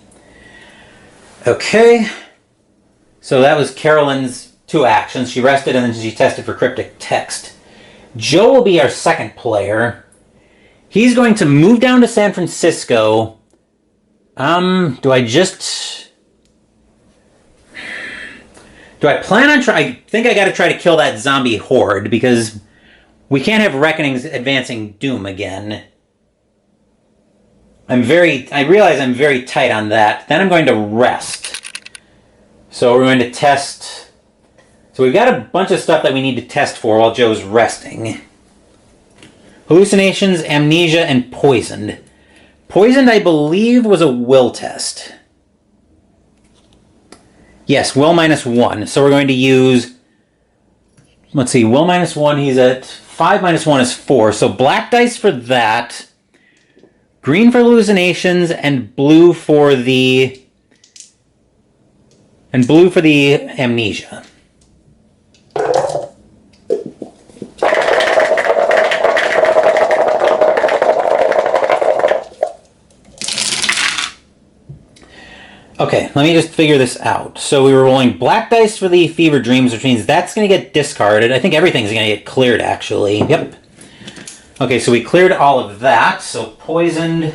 Okay. So that was Carolyn's 2 actions. She rested and then she tested for cryptic text. Joe will be our second player. He's going to move down to San Francisco. Do I plan on I think I got to try to kill that zombie horde because we can't have Reckonings advancing Doom again. I realize I'm very tight on that. Then I'm going to rest. So we're going to test... So we've got a bunch of stuff that we need to test for while Joe's resting. Hallucinations, amnesia, and poisoned. Poisoned, I believe, was a will test. Yes, will -1. So we're going to use... Let's see, will -1, he's at 5 -1 is 4. So black dice for that. Green for hallucinations, and blue for the... amnesia. Okay, let me just figure this out. So we were rolling black dice for the fever dreams, which means that's going to get discarded. I think everything's going to get cleared, actually. Yep. Okay, so we cleared all of that. So poisoned.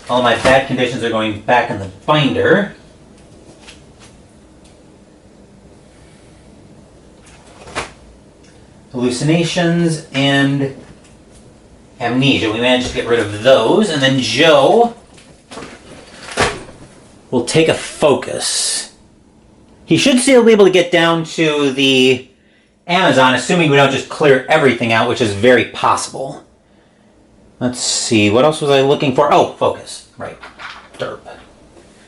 All my bad conditions are going back in the binder. Hallucinations and amnesia. We managed to get rid of those. And then Joe... we'll take a focus. He should still be able to get down to the Amazon, assuming we don't just clear everything out, which is very possible. Let's see, what else was I looking for? Oh, focus. Right. Derp.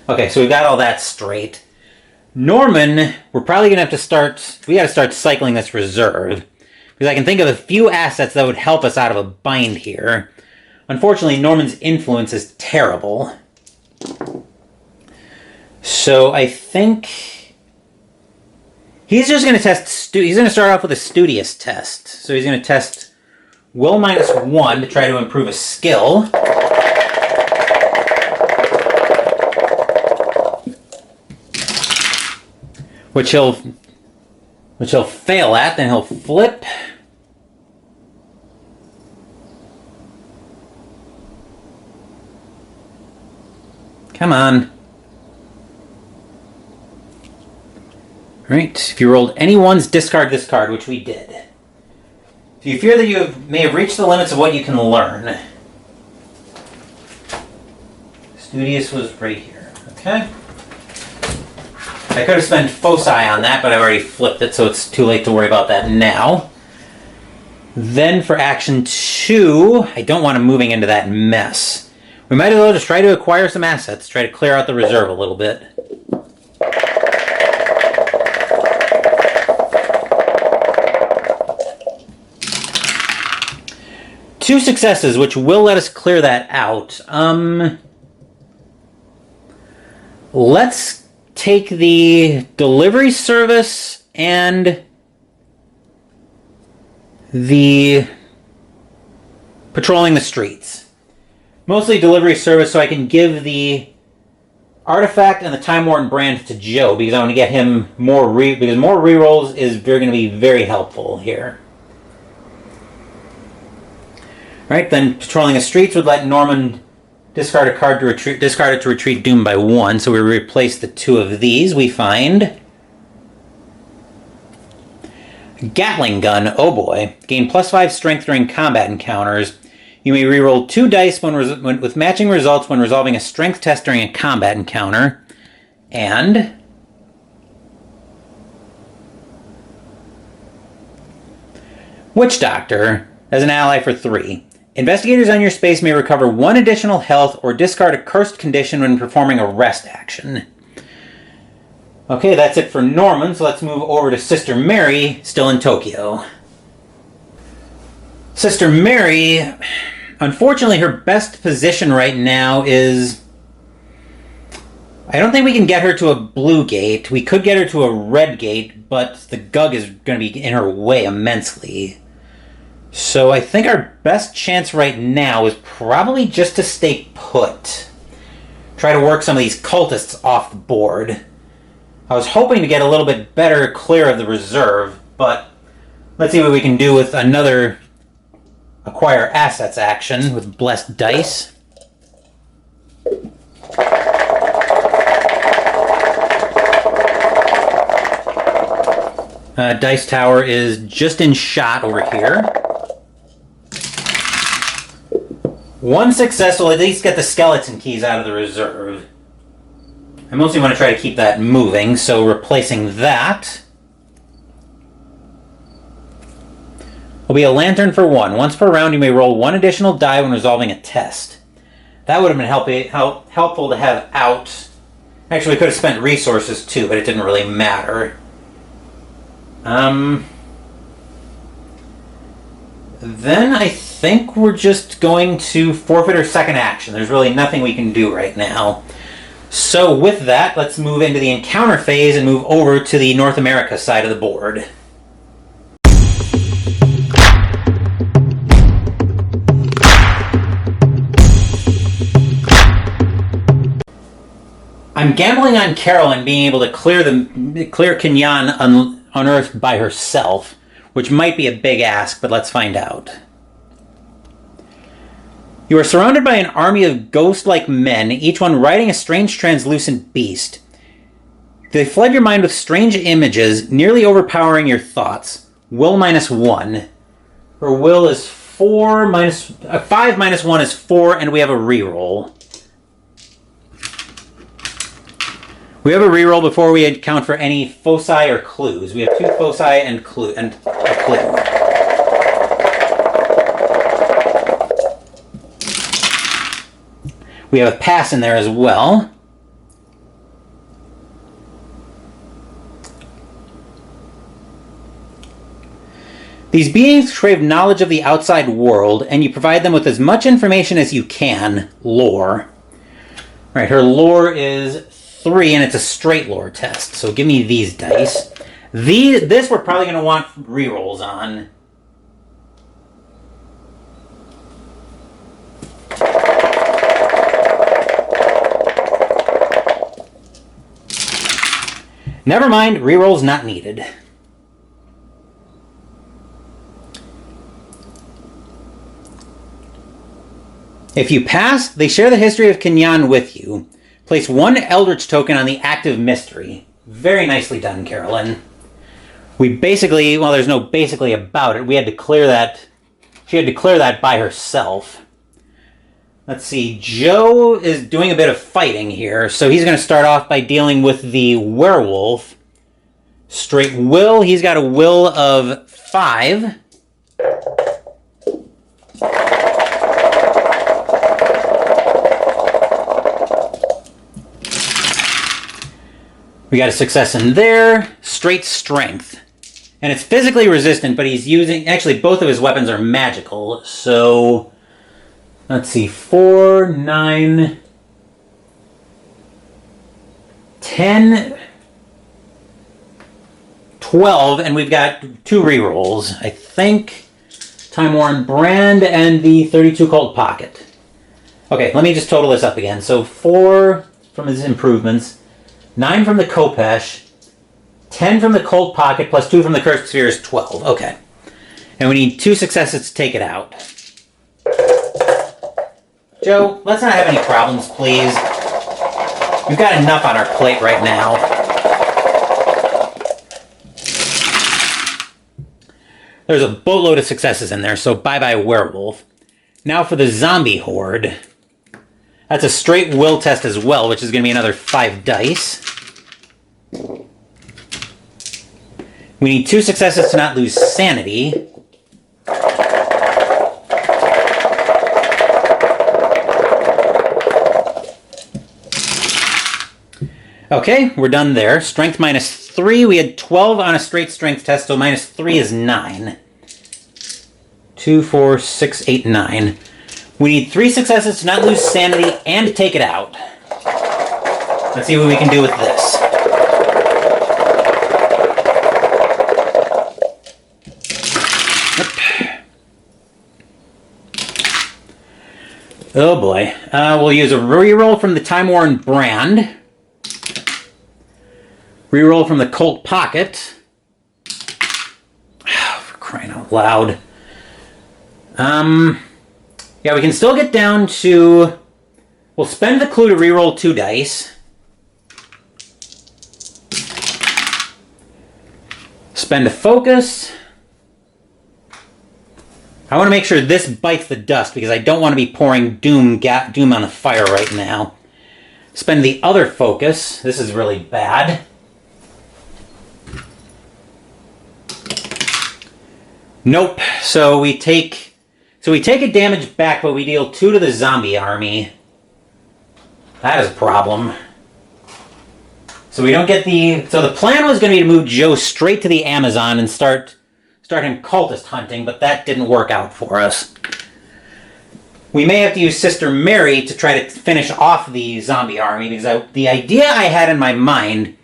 Okay, so we've got all that straight. Norman, we're probably going to have to start... We got to start cycling this reserve. Because I can think of a few assets that would help us out of a bind here. Unfortunately, Norman's influence is terrible. So I think he's just going to test... he's going to start off with a studious test. So he's going to test will -1 to try to improve a skill. Which he'll fail at, then he'll flip. Come on. Alright, if you rolled any ones, discard this card, which we did. If you fear that you may have reached the limits of what you can learn. Studious was right here. Okay. I could have spent foci on that, but I've already flipped it, so it's too late to worry about that now. Then for action 2, I don't want him moving into that mess. We might as well just try to acquire some assets, try to clear out the reserve a little bit. Two successes, which will let us clear that out. Let's take the delivery service and the patrolling the streets. Mostly delivery service so I can give the artifact and the Time Warden brand to Joe because I want to get him more because more rerolls is going to be very helpful here. Alright, then patrolling the streets would let Norman discard a card to retreat, discard it to retreat Doom by 1, so we replace the 2 of these. We find Gatling Gun, oh boy. Gain +5 strength during combat encounters. You may reroll 2 dice with matching results when resolving a strength test during a combat encounter. And Witch Doctor as an ally for 3. Investigators on your space may recover 1 additional health or discard a cursed condition when performing a rest action. Okay, that's it for Norman, so let's move over to Sister Mary, still in Tokyo. Sister Mary, unfortunately her best position right now is... I don't think we can get her to a blue gate. We could get her to a red gate, but the Gug is going to be in her way immensely. So I think our best chance right now is probably just to stay put. Try to work some of these cultists off the board. I was hoping to get a little bit better clear of the reserve, but let's see what we can do with another acquire assets action with Blessed Dice. Dice Tower is just in shot over here. 1 success will at least get the skeleton keys out of the reserve. I mostly want to try to keep that moving, so replacing that will be a lantern for 1. Once per round, you may roll 1 additional die when resolving a test. That would have been helpful to have out. Actually, we could have spent resources too, but it didn't really matter. Then I think we're just going to forfeit our second action. There's really nothing we can do right now. So with that, let's move into the encounter phase and move over to the North America side of the board. I'm gambling on Carolyn being able to clear Kenyan unearthed by herself, which might be a big ask, but let's find out. You are surrounded by an army of ghost-like men, each one riding a strange translucent beast. They flood your mind with strange images, nearly overpowering your thoughts. Will -1. Her will is 4 minus... 5 minus 1 is 4, and we have a reroll. We have a reroll before we account for any foci or clues. We have 2 foci and a clue. We have a pass in there as well. These beings crave knowledge of the outside world, and you provide them with as much information as you can. Lore. Right, her lore is 3, and it's a straight lore test. So give me these dice. This we're probably going to want rerolls on. Never mind, rerolls not needed. If you pass, they share the history of Kenyan with you. Place 1 Eldritch token on the active mystery. Very nicely done, Carolyn. We basically, well, there's no basically about it. We had to clear that. She had to clear that by herself. Let's see. Joe is doing a bit of fighting here, so he's going to start off by dealing with the werewolf. Straight will. He's got a will of 5. We got a success in there. Straight strength. And it's physically resistant, but he's using... Actually, both of his weapons are magical. So, let's see. 4, 9, 10, 12. And we've got 2 rerolls. I think Time-Worn Brand and the 32 Colt Pocket. Okay, let me just total this up again. So 4 from his improvements. 9 from the Kopesh, 10 from the Colt Pocket, plus 2 from the Cursed Sphere is 12. Okay. And we need 2 successes to take it out. Joe, let's not have any problems, please. We've got enough on our plate right now. There's a boatload of successes in there, so bye-bye werewolf. Now for the zombie horde. That's a straight will test as well, which is going to be another 5 dice. We need 2 successes to not lose sanity. Okay, we're done there. Strength minus 3. We had 12 on a straight strength test, so minus 3 is 9. 2, 4, 6, 8, 9. We need 3 successes to not lose sanity and take it out. Let's see what we can do with this. Oh boy. We'll use a reroll from the Time-Worn Brand. Reroll from the Colt Pocket. For crying out loud. Yeah, we can still get down to... We'll spend the clue to reroll 2 dice. Spend a focus. I want to make sure this bites the dust because I don't want to be pouring doom on the fire right now. Spend the other focus. This is really bad. Nope. So we take a damage back, but we deal 2 to the zombie army. That is a problem. So we don't get the... So the plan was going to be to move Joe straight to the Amazon and start him cultist hunting, but that didn't work out for us. We may have to use Sister Mary to try to finish off the zombie army, because the idea I had in my mind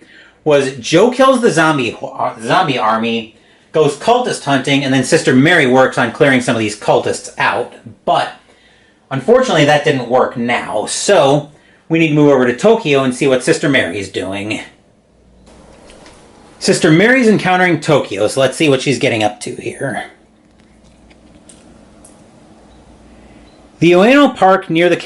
was Joe kills the zombie army, goes cultist hunting, and then Sister Mary works on clearing some of these cultists out. But unfortunately, that didn't work now. So we need to move over to Tokyo and see what Sister Mary's doing. Sister Mary's encountering Tokyo, so let's see what she's getting up to here. The Ueno Park near the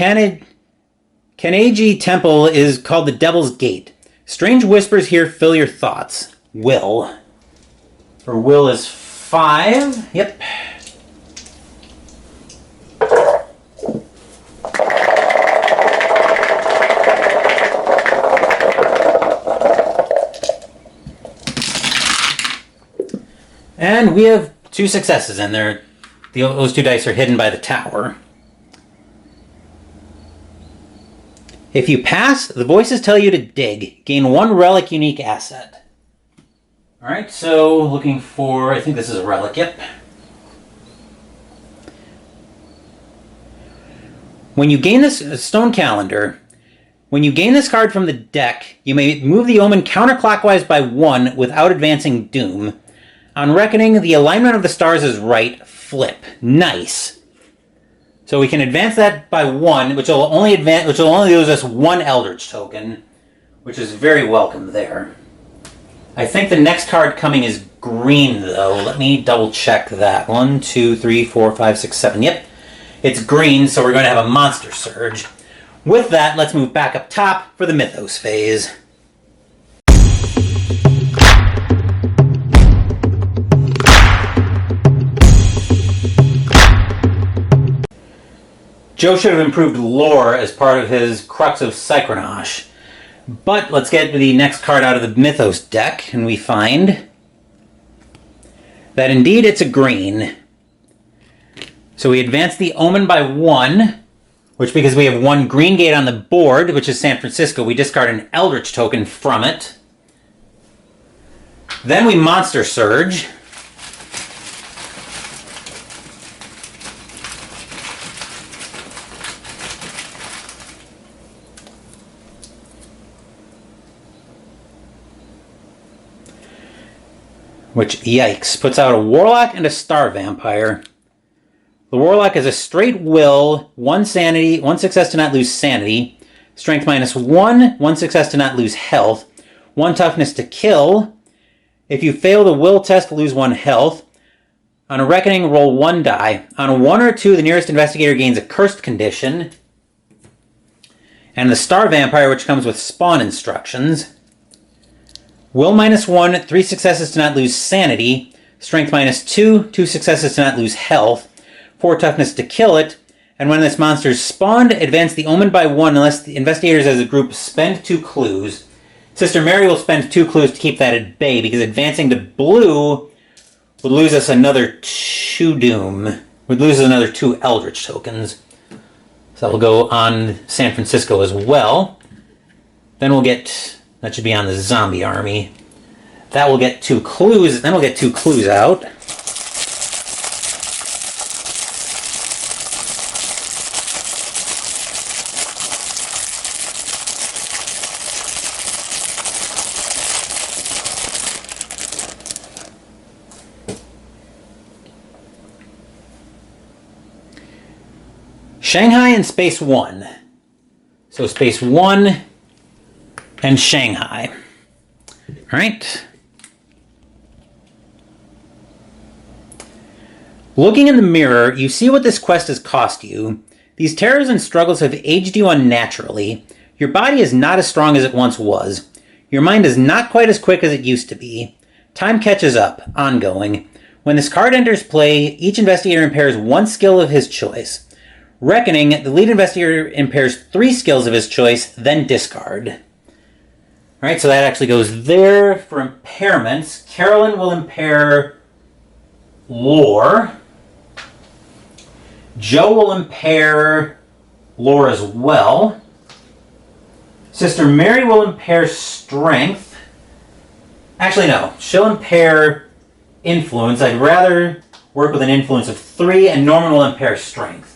Kanegi Temple is called the Devil's Gate. Strange whispers here fill your thoughts. Will. Her will is 5. Yep. And we have 2 successes in there. Those 2 dice are hidden by the tower. If you pass, the voices tell you to dig. Gain 1 relic unique asset. Alright, so looking for... I think this is a relic, yep. When you gain this stone calendar, when you gain this card from the deck, you may move the omen counterclockwise by 1 without advancing doom. On reckoning, the alignment of the stars is right. Flip. Nice. So we can advance that by 1, which will only lose us 1 Eldritch token, which is very welcome there. I think the next card coming is green, though. Let me double check that. 1, 2, 3, 4, 5, 6, 7. Yep. It's green, so we're going to have a monster surge. With that, let's move back up top for the Mythos phase. Joe should have improved lore as part of his Crux of Psychronosh. But let's get the next card out of the Mythos deck, and we find that indeed it's a green. So we advance the omen by 1, which because we have 1 green gate on the board, which is San Francisco, we discard an Eldritch token from it. Then we monster surge. Which, yikes, puts out a Warlock and a Star Vampire. The Warlock is a straight will, 1 sanity, 1 success to not lose sanity, strength -1, 1 success to not lose health, 1 toughness to kill. If you fail the will test, lose 1 health. On a reckoning, roll 1 die. On a 1 or 2, the nearest investigator gains a cursed condition. And the Star Vampire, which comes with spawn instructions. Will -1, 3 successes to not lose sanity, strength -2, 2 successes to not lose health, 4 toughness to kill it, and when this monster is spawned, advance the omen by 1 unless the investigators as a group spend 2 clues. Sister Mary will spend 2 clues to keep that at bay, because advancing to blue would lose us another 2 doom. Would lose us another 2 Eldritch tokens. So that will go on San Francisco as well. Then we'll get... that should be on the zombie army. That will get 2 clues, then we'll get 2 clues out. Shanghai and Space 1. So Space 1 and Shanghai. Alright. Looking in the mirror, you see what this quest has cost you. These terrors and struggles have aged you unnaturally. Your body is not as strong as it once was. Your mind is not quite as quick as it used to be. Time catches up, ongoing. When this card enters play, each investigator impairs 1 skill of his choice. Reckoning, the lead investigator impairs 3 skills of his choice, then discard. Alright, so that actually goes there for impairments. Carolyn will impair lore. Joe will impair lore as well. Sister Mary will impair strength. Actually, no. She'll impair influence. I'd rather work with an influence of 3, and Norman will impair strength.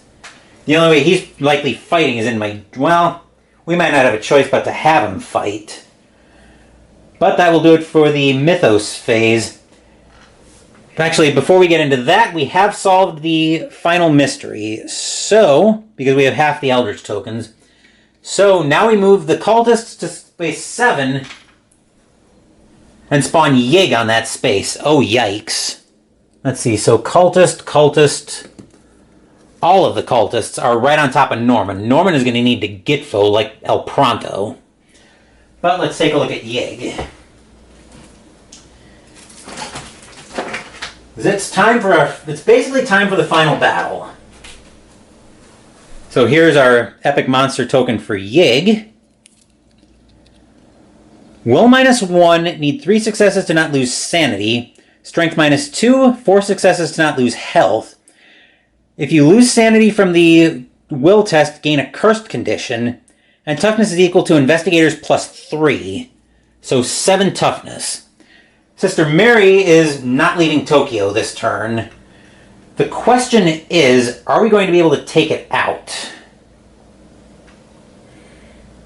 The only way he's likely fighting is in my... well, we might not have a choice but to have him fight. But that will do it for the Mythos phase. Actually, before we get into that, we have solved the final mystery. So, because we have half the Eldritch tokens. So, now we move the cultists to space 7 and spawn Yig on that space. Oh, yikes. Let's see, so cultist... all of the cultists are right on top of Norman. Norman is going to need to Gitfo like El Pronto. But let's take a look at Yig. It's basically time for the final battle. So here's our epic monster token for Yig. Will -1, need 3 successes to not lose sanity. Strength -2, 4 successes to not lose health. If you lose sanity from the will test, gain a cursed condition, and toughness is equal to investigators +3, so 7 toughness. Sister Mary is not leaving Tokyo this turn. The question is, are we going to be able to take it out?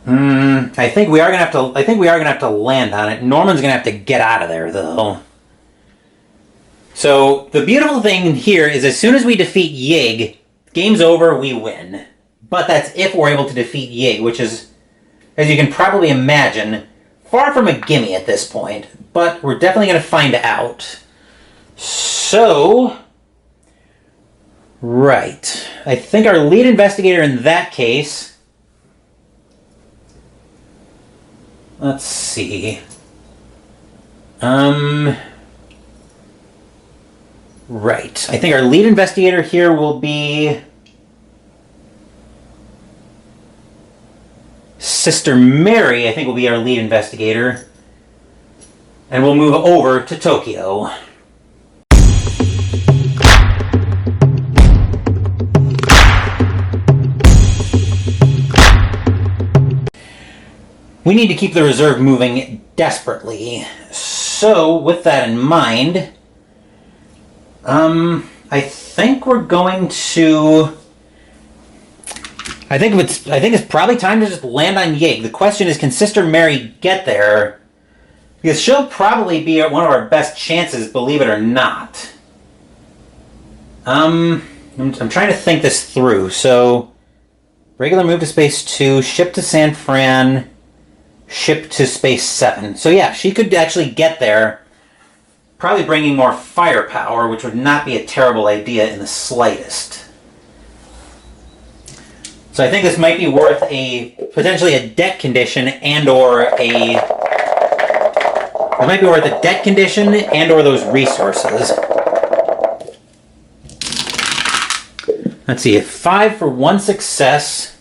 I think we are gonna have to. I think we are gonna have to land on it. Norman's gonna have to get out of there, though. So the beautiful thing here is, as soon as we defeat Yig, game's over. We win. But that's if we're able to defeat Yig, which is, as you can probably imagine, far from a gimme at this point. But we're definitely gonna find out. So, right. I think our lead investigator in that case. Let's see. Right. I think our lead investigator here will be Sister Mary, I think will be our lead investigator. And we'll move over to Tokyo. We need to keep the reserve moving desperately. So, with that in mind, I think we're going to. I think it's probably time to just land on Yig. The question is, can Sister Mary get there? Because she'll probably be one of our best chances, believe it or not. I'm trying to think this through. So, regular move to Space 2, ship to San Fran. Ship to Space 7. So yeah, she could actually get there, probably bringing more firepower, which would not be a terrible idea in the slightest. So I think this might be worth potentially a debt condition and/or it might be worth a debt condition and/or those resources. Let's see, 5 for 1 success.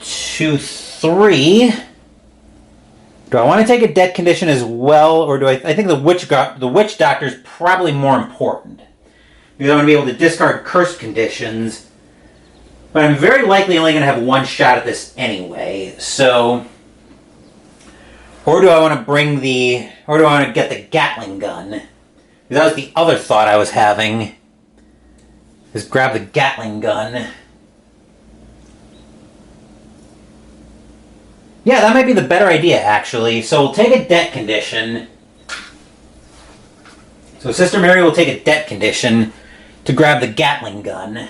2, 3. Do I want to take a debt condition as well, or do I think the witch doctor is probably more important, because I'm going to be able to discard cursed conditions, but I'm very likely only going to have one shot at this anyway. So, or do I want to get the Gatling gun? Because that was the other thought I was having. Is grab the Gatling gun. Yeah, that might be the better idea, actually. So we'll take a debt condition. So Sister Mary will take a debt condition to grab the Gatling gun.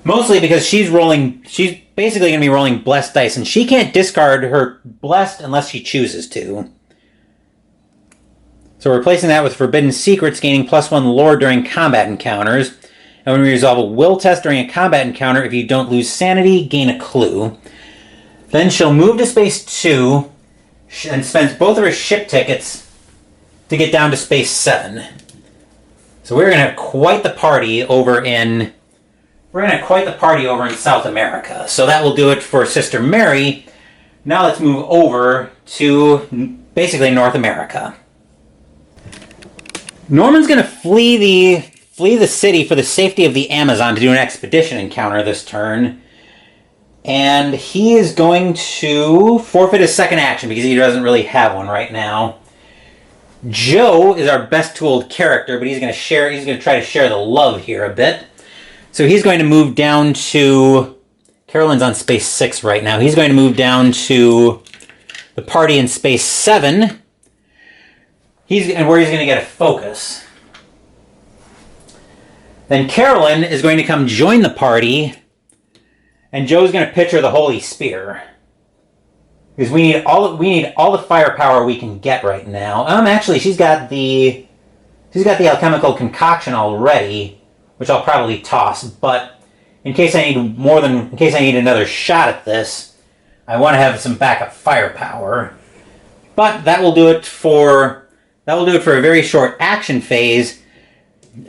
Mostly because she's basically going to be rolling blessed dice, and she can't discard her blessed unless she chooses to. So we're replacing that with Forbidden Secrets, gaining +1 lore during combat encounters. And when we resolve a will test during a combat encounter, if you don't lose sanity, gain a clue. Then she'll move to Space 2 and spends both of her ship tickets to get down to Space 7. So we're going to have quite the party over in South America. So that will do it for Sister Mary. Now let's move over to basically North America. Norman's going to flee the city for the safety of the Amazon to do an expedition encounter this turn. And he is going to forfeit his second action because he doesn't really have one right now. Joe is our best tooled character, but he's going to try to share the love here a bit. So he's going to move down to... Carolyn's on Space 6 right now. He's going to move down to the party in Space 7. Where he's going to get a focus. Then Carolyn is going to come join the party, and Joe's going to pitch her the Holy Spear. Because we need all the firepower we can get right now. Actually, she's got the alchemical concoction already, which I'll probably toss. But in case I need another shot at this, I want to have some backup firepower. But that will do it for a very short action phase.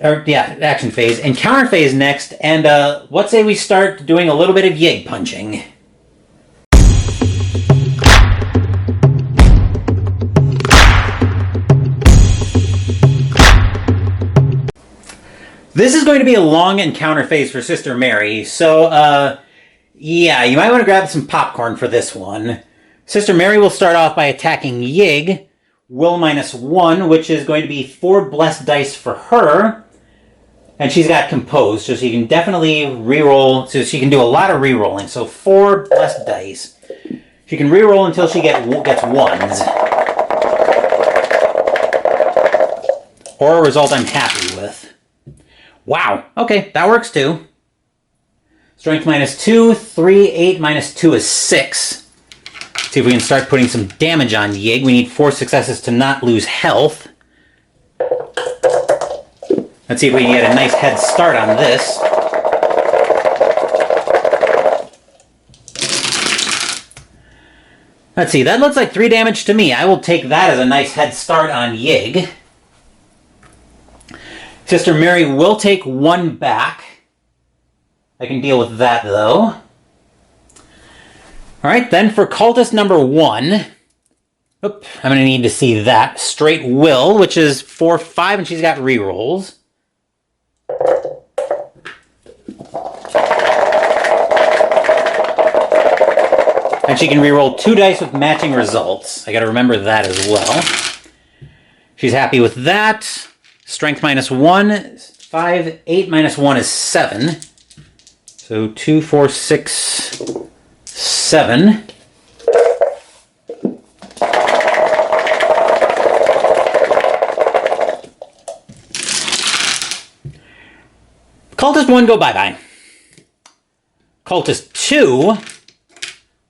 Action phase. Encounter phase next, and let's say we start doing a little bit of Yig punching. This is going to be a long encounter phase for Sister Mary, so yeah, you might want to grab some popcorn for this one. Sister Mary will start off by attacking Yig. Will -1, which is going to be 4 blessed dice for her. And she's got composed, so she can definitely reroll. So she can do a lot of rerolling. So 4 less dice. She can reroll until she gets ones. Or a result I'm happy with. Wow. Okay, that works too. Strength -2, 3, 8 -2 is 6. See if we can start putting some damage on Yig. We need 4 successes to not lose health. Let's see if we can get a nice head start on this. Let's see, that looks like 3 damage to me. I will take that as a nice head start on Yig. Sister Mary will take 1 back. I can deal with that, though. Alright, then for cultist number 1... Oop, I'm going to need to see that. Straight will, which is 4, 5, and she's got rerolls. And she can reroll 2 dice with matching results. I gotta remember that as well. She's happy with that. Strength -1, 5, 8 -1 is 7. So 2, 4, 6, 7. Cultist 1, go bye-bye. Cultist 2,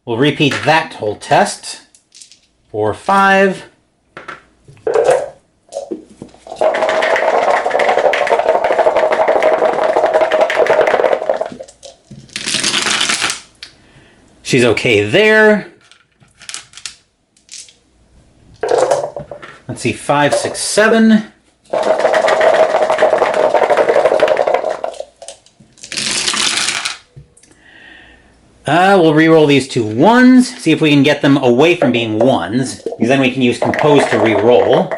we'll repeat that whole test. 4, 5. She's okay there. Let's see, 5, 6, 7. We'll reroll these 2 1s, see if we can get them away from being 1s, because then we can use Compose to reroll.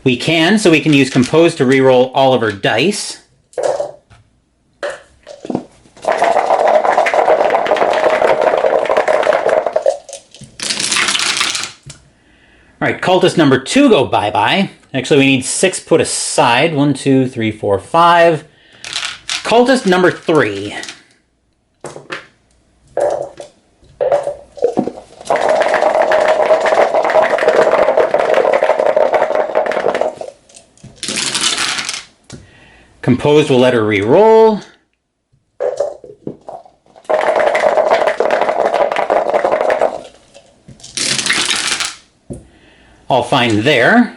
We can, so we can use Compose to reroll all of her dice. Alright, cultist number 2 go bye-bye. Actually, we need 6 put aside. 1, 2, 3, 4, 5. Cultist number 3. Composed will let her re-roll. All fine there.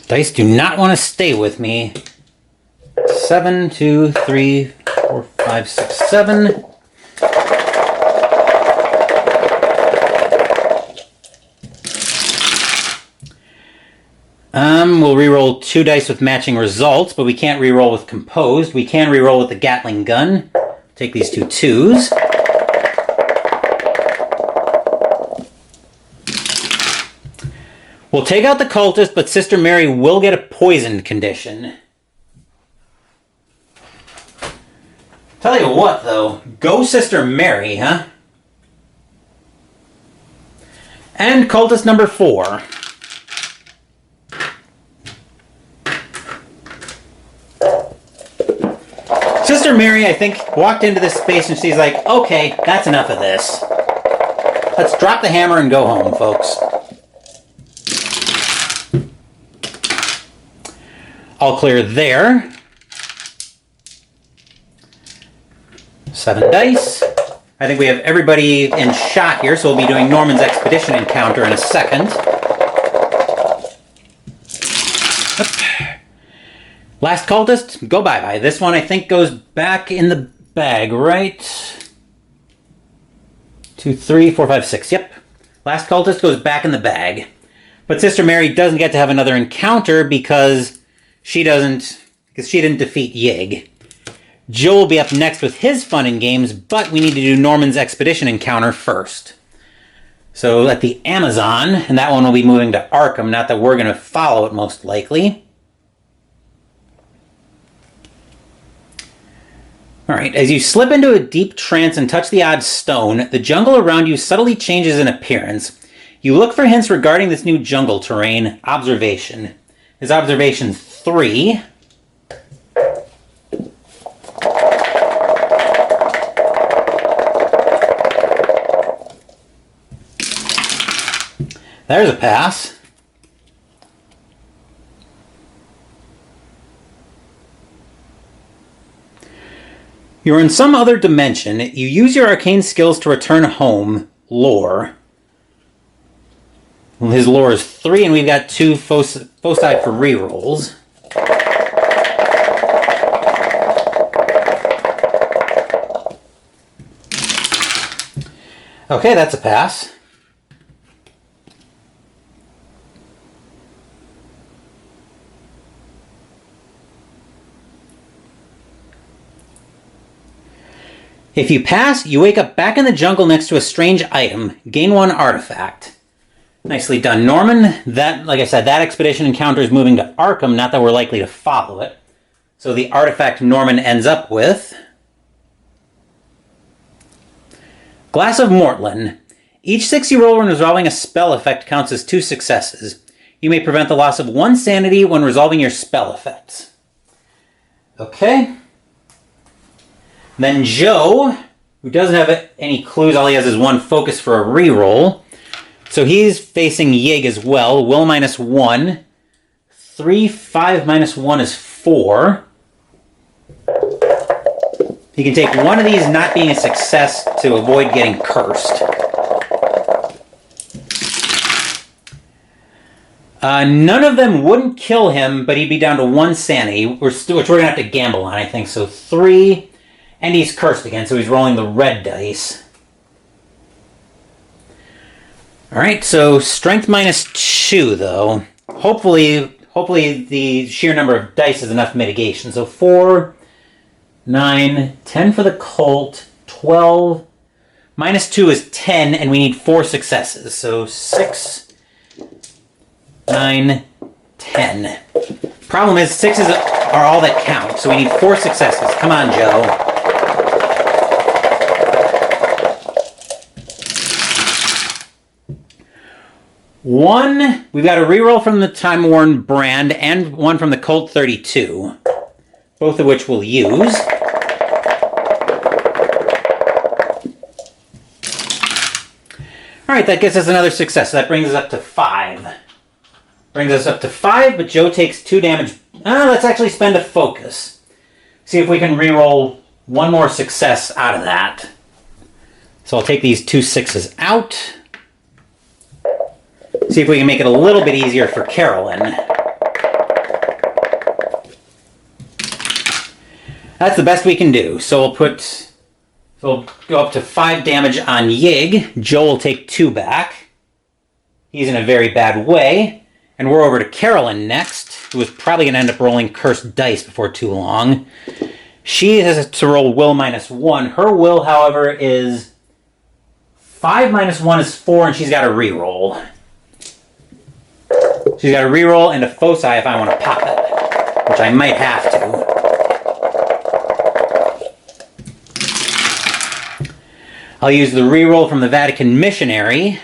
Dice do not want to stay with me. 7, 2, 3, 4, 5, 6, 7. We'll reroll 2 dice with matching results, but we can't reroll with Composed. We can reroll with the Gatling gun. Take these 2 2s. We'll take out the cultist, but Sister Mary will get a poisoned condition. Tell you what, though. Go Sister Mary, huh? And cultist number 4. Sister Mary, I think, walked into this space and she's like, okay, that's enough of this. Let's drop the hammer and go home, folks. All clear there. 7 dice. I think we have everybody in shot here, so we'll be doing Norman's Expedition encounter in a second. Last cultist, go bye-bye. This one, I think, goes back in the bag, right? 2, 3, 4, 5, 6. Yep. Last cultist goes back in the bag. But Sister Mary doesn't get to have another encounter because she didn't defeat Yig. Joe will be up next with his fun and games, but we need to do Norman's Expedition encounter first. So at the Amazon, and that one will be moving to Arkham, not that we're going to follow it most likely. Alright, as you slip into a deep trance and touch the odd stone, the jungle around you subtly changes in appearance. You look for hints regarding this new jungle terrain. Observation. Is observation 3. There's a pass. You're in some other dimension. You use your arcane skills to return home. Lore. Well, his lore is 3, and we've got 2 foci for rerolls. Okay, that's a pass. If you pass, you wake up back in the jungle next to a strange item. Gain 1 artifact. Nicely done, Norman. That, like I said, that expedition encounter is moving to Arkham, not that we're likely to follow it. So the artifact Norman ends up with... Glass of Mortlin. Each 6 you roll when resolving a spell effect counts as 2 successes. You may prevent the loss of 1 sanity when resolving your spell effects. Okay. Then Joe, who doesn't have any clues, all he has is 1 focus for a reroll. So he's facing Yig as well. Will -1. 3, 5 -1 is 4. He can take one of these not being a success to avoid getting cursed. None of them wouldn't kill him, but he'd be down to 1 sanity, which we're going to have to gamble on, I think. So 3... And he's cursed again, so he's rolling the red dice. Alright, so strength -2, though. Hopefully the sheer number of dice is enough mitigation. So 4, 9, 10 for the Colt, 12. -2 is 10, and we need 4 successes. So 6, 9, 10. Problem is, 6s are all that count, so we need 4 successes. Come on, Joe. One, we've got a reroll from the Time Worn brand and 1 from the Colt 32, both of which we'll use. Alright, that gets us another success. So that brings us up to 5. But Joe takes 2 damage. Let's actually spend a focus. See if we can reroll 1 more success out of that. So I'll take these 2 6s out. See if we can make it a little bit easier for Carolyn. That's the best we can do. So we'll go up to 5 damage on Yig. Joe will take 2 back. He's in a very bad way. And we're over to Carolyn next, who is probably going to end up rolling cursed dice before too long. She has to roll will -1. Her will, however, is 5 -1 is 4, and she's got a reroll. She's got a reroll and a foci if I want to pop it, which I might have to. I'll use the reroll from the Vatican Missionary.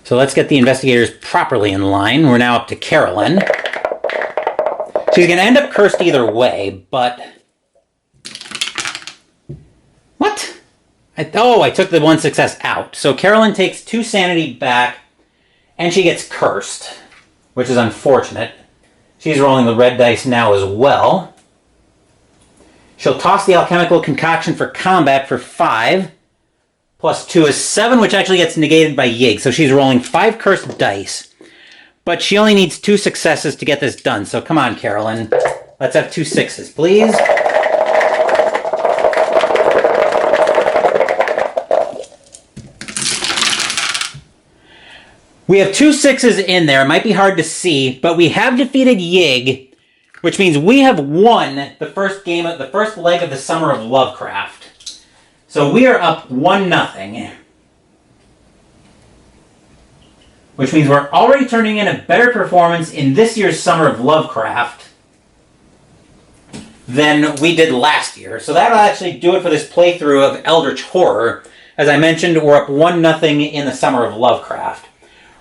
So let's get the investigators properly in line. We're now up to Carolyn. She's going to end up cursed either way, but... What? I took the 1 success out. So Carolyn takes 2 sanity back, and she gets cursed, which is unfortunate. She's rolling the red dice now as well. She'll toss the alchemical concoction for combat for 5. Plus 2 is 7, which actually gets negated by Yig. So she's rolling 5 cursed dice. But she only needs 2 successes to get this done. So come on, Carolyn. Let's have 2 6s, please. We have 2 6s in there. It might be hard to see, but we have defeated Yig, which means we have won the first leg of the Summer of Lovecraft. So we are up 1-0. Which means we're already turning in a better performance in this year's Summer of Lovecraft than we did last year. So that'll actually do it for this playthrough of Eldritch Horror. As I mentioned, we're up 1-0 in the Summer of Lovecraft.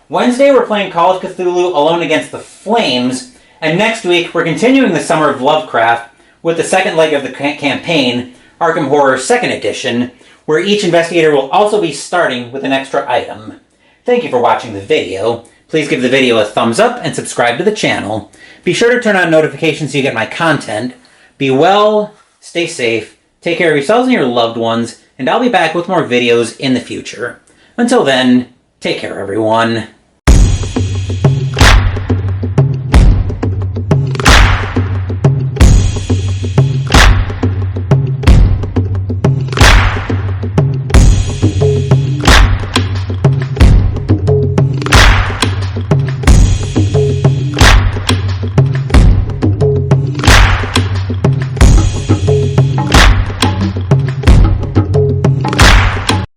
Wednesday, we're playing Call of Cthulhu Alone Against the Flames, and next week, we're continuing the Summer of Lovecraft with the second leg of the campaign, Arkham Horror 2nd Edition, where each investigator will also be starting with an extra item. Thank you for watching the video. Please give the video a thumbs up and subscribe to the channel. Be sure to turn on notifications so you get my content. Be well, stay safe, take care of yourselves and your loved ones, and I'll be back with more videos in the future. Until then, take care everyone.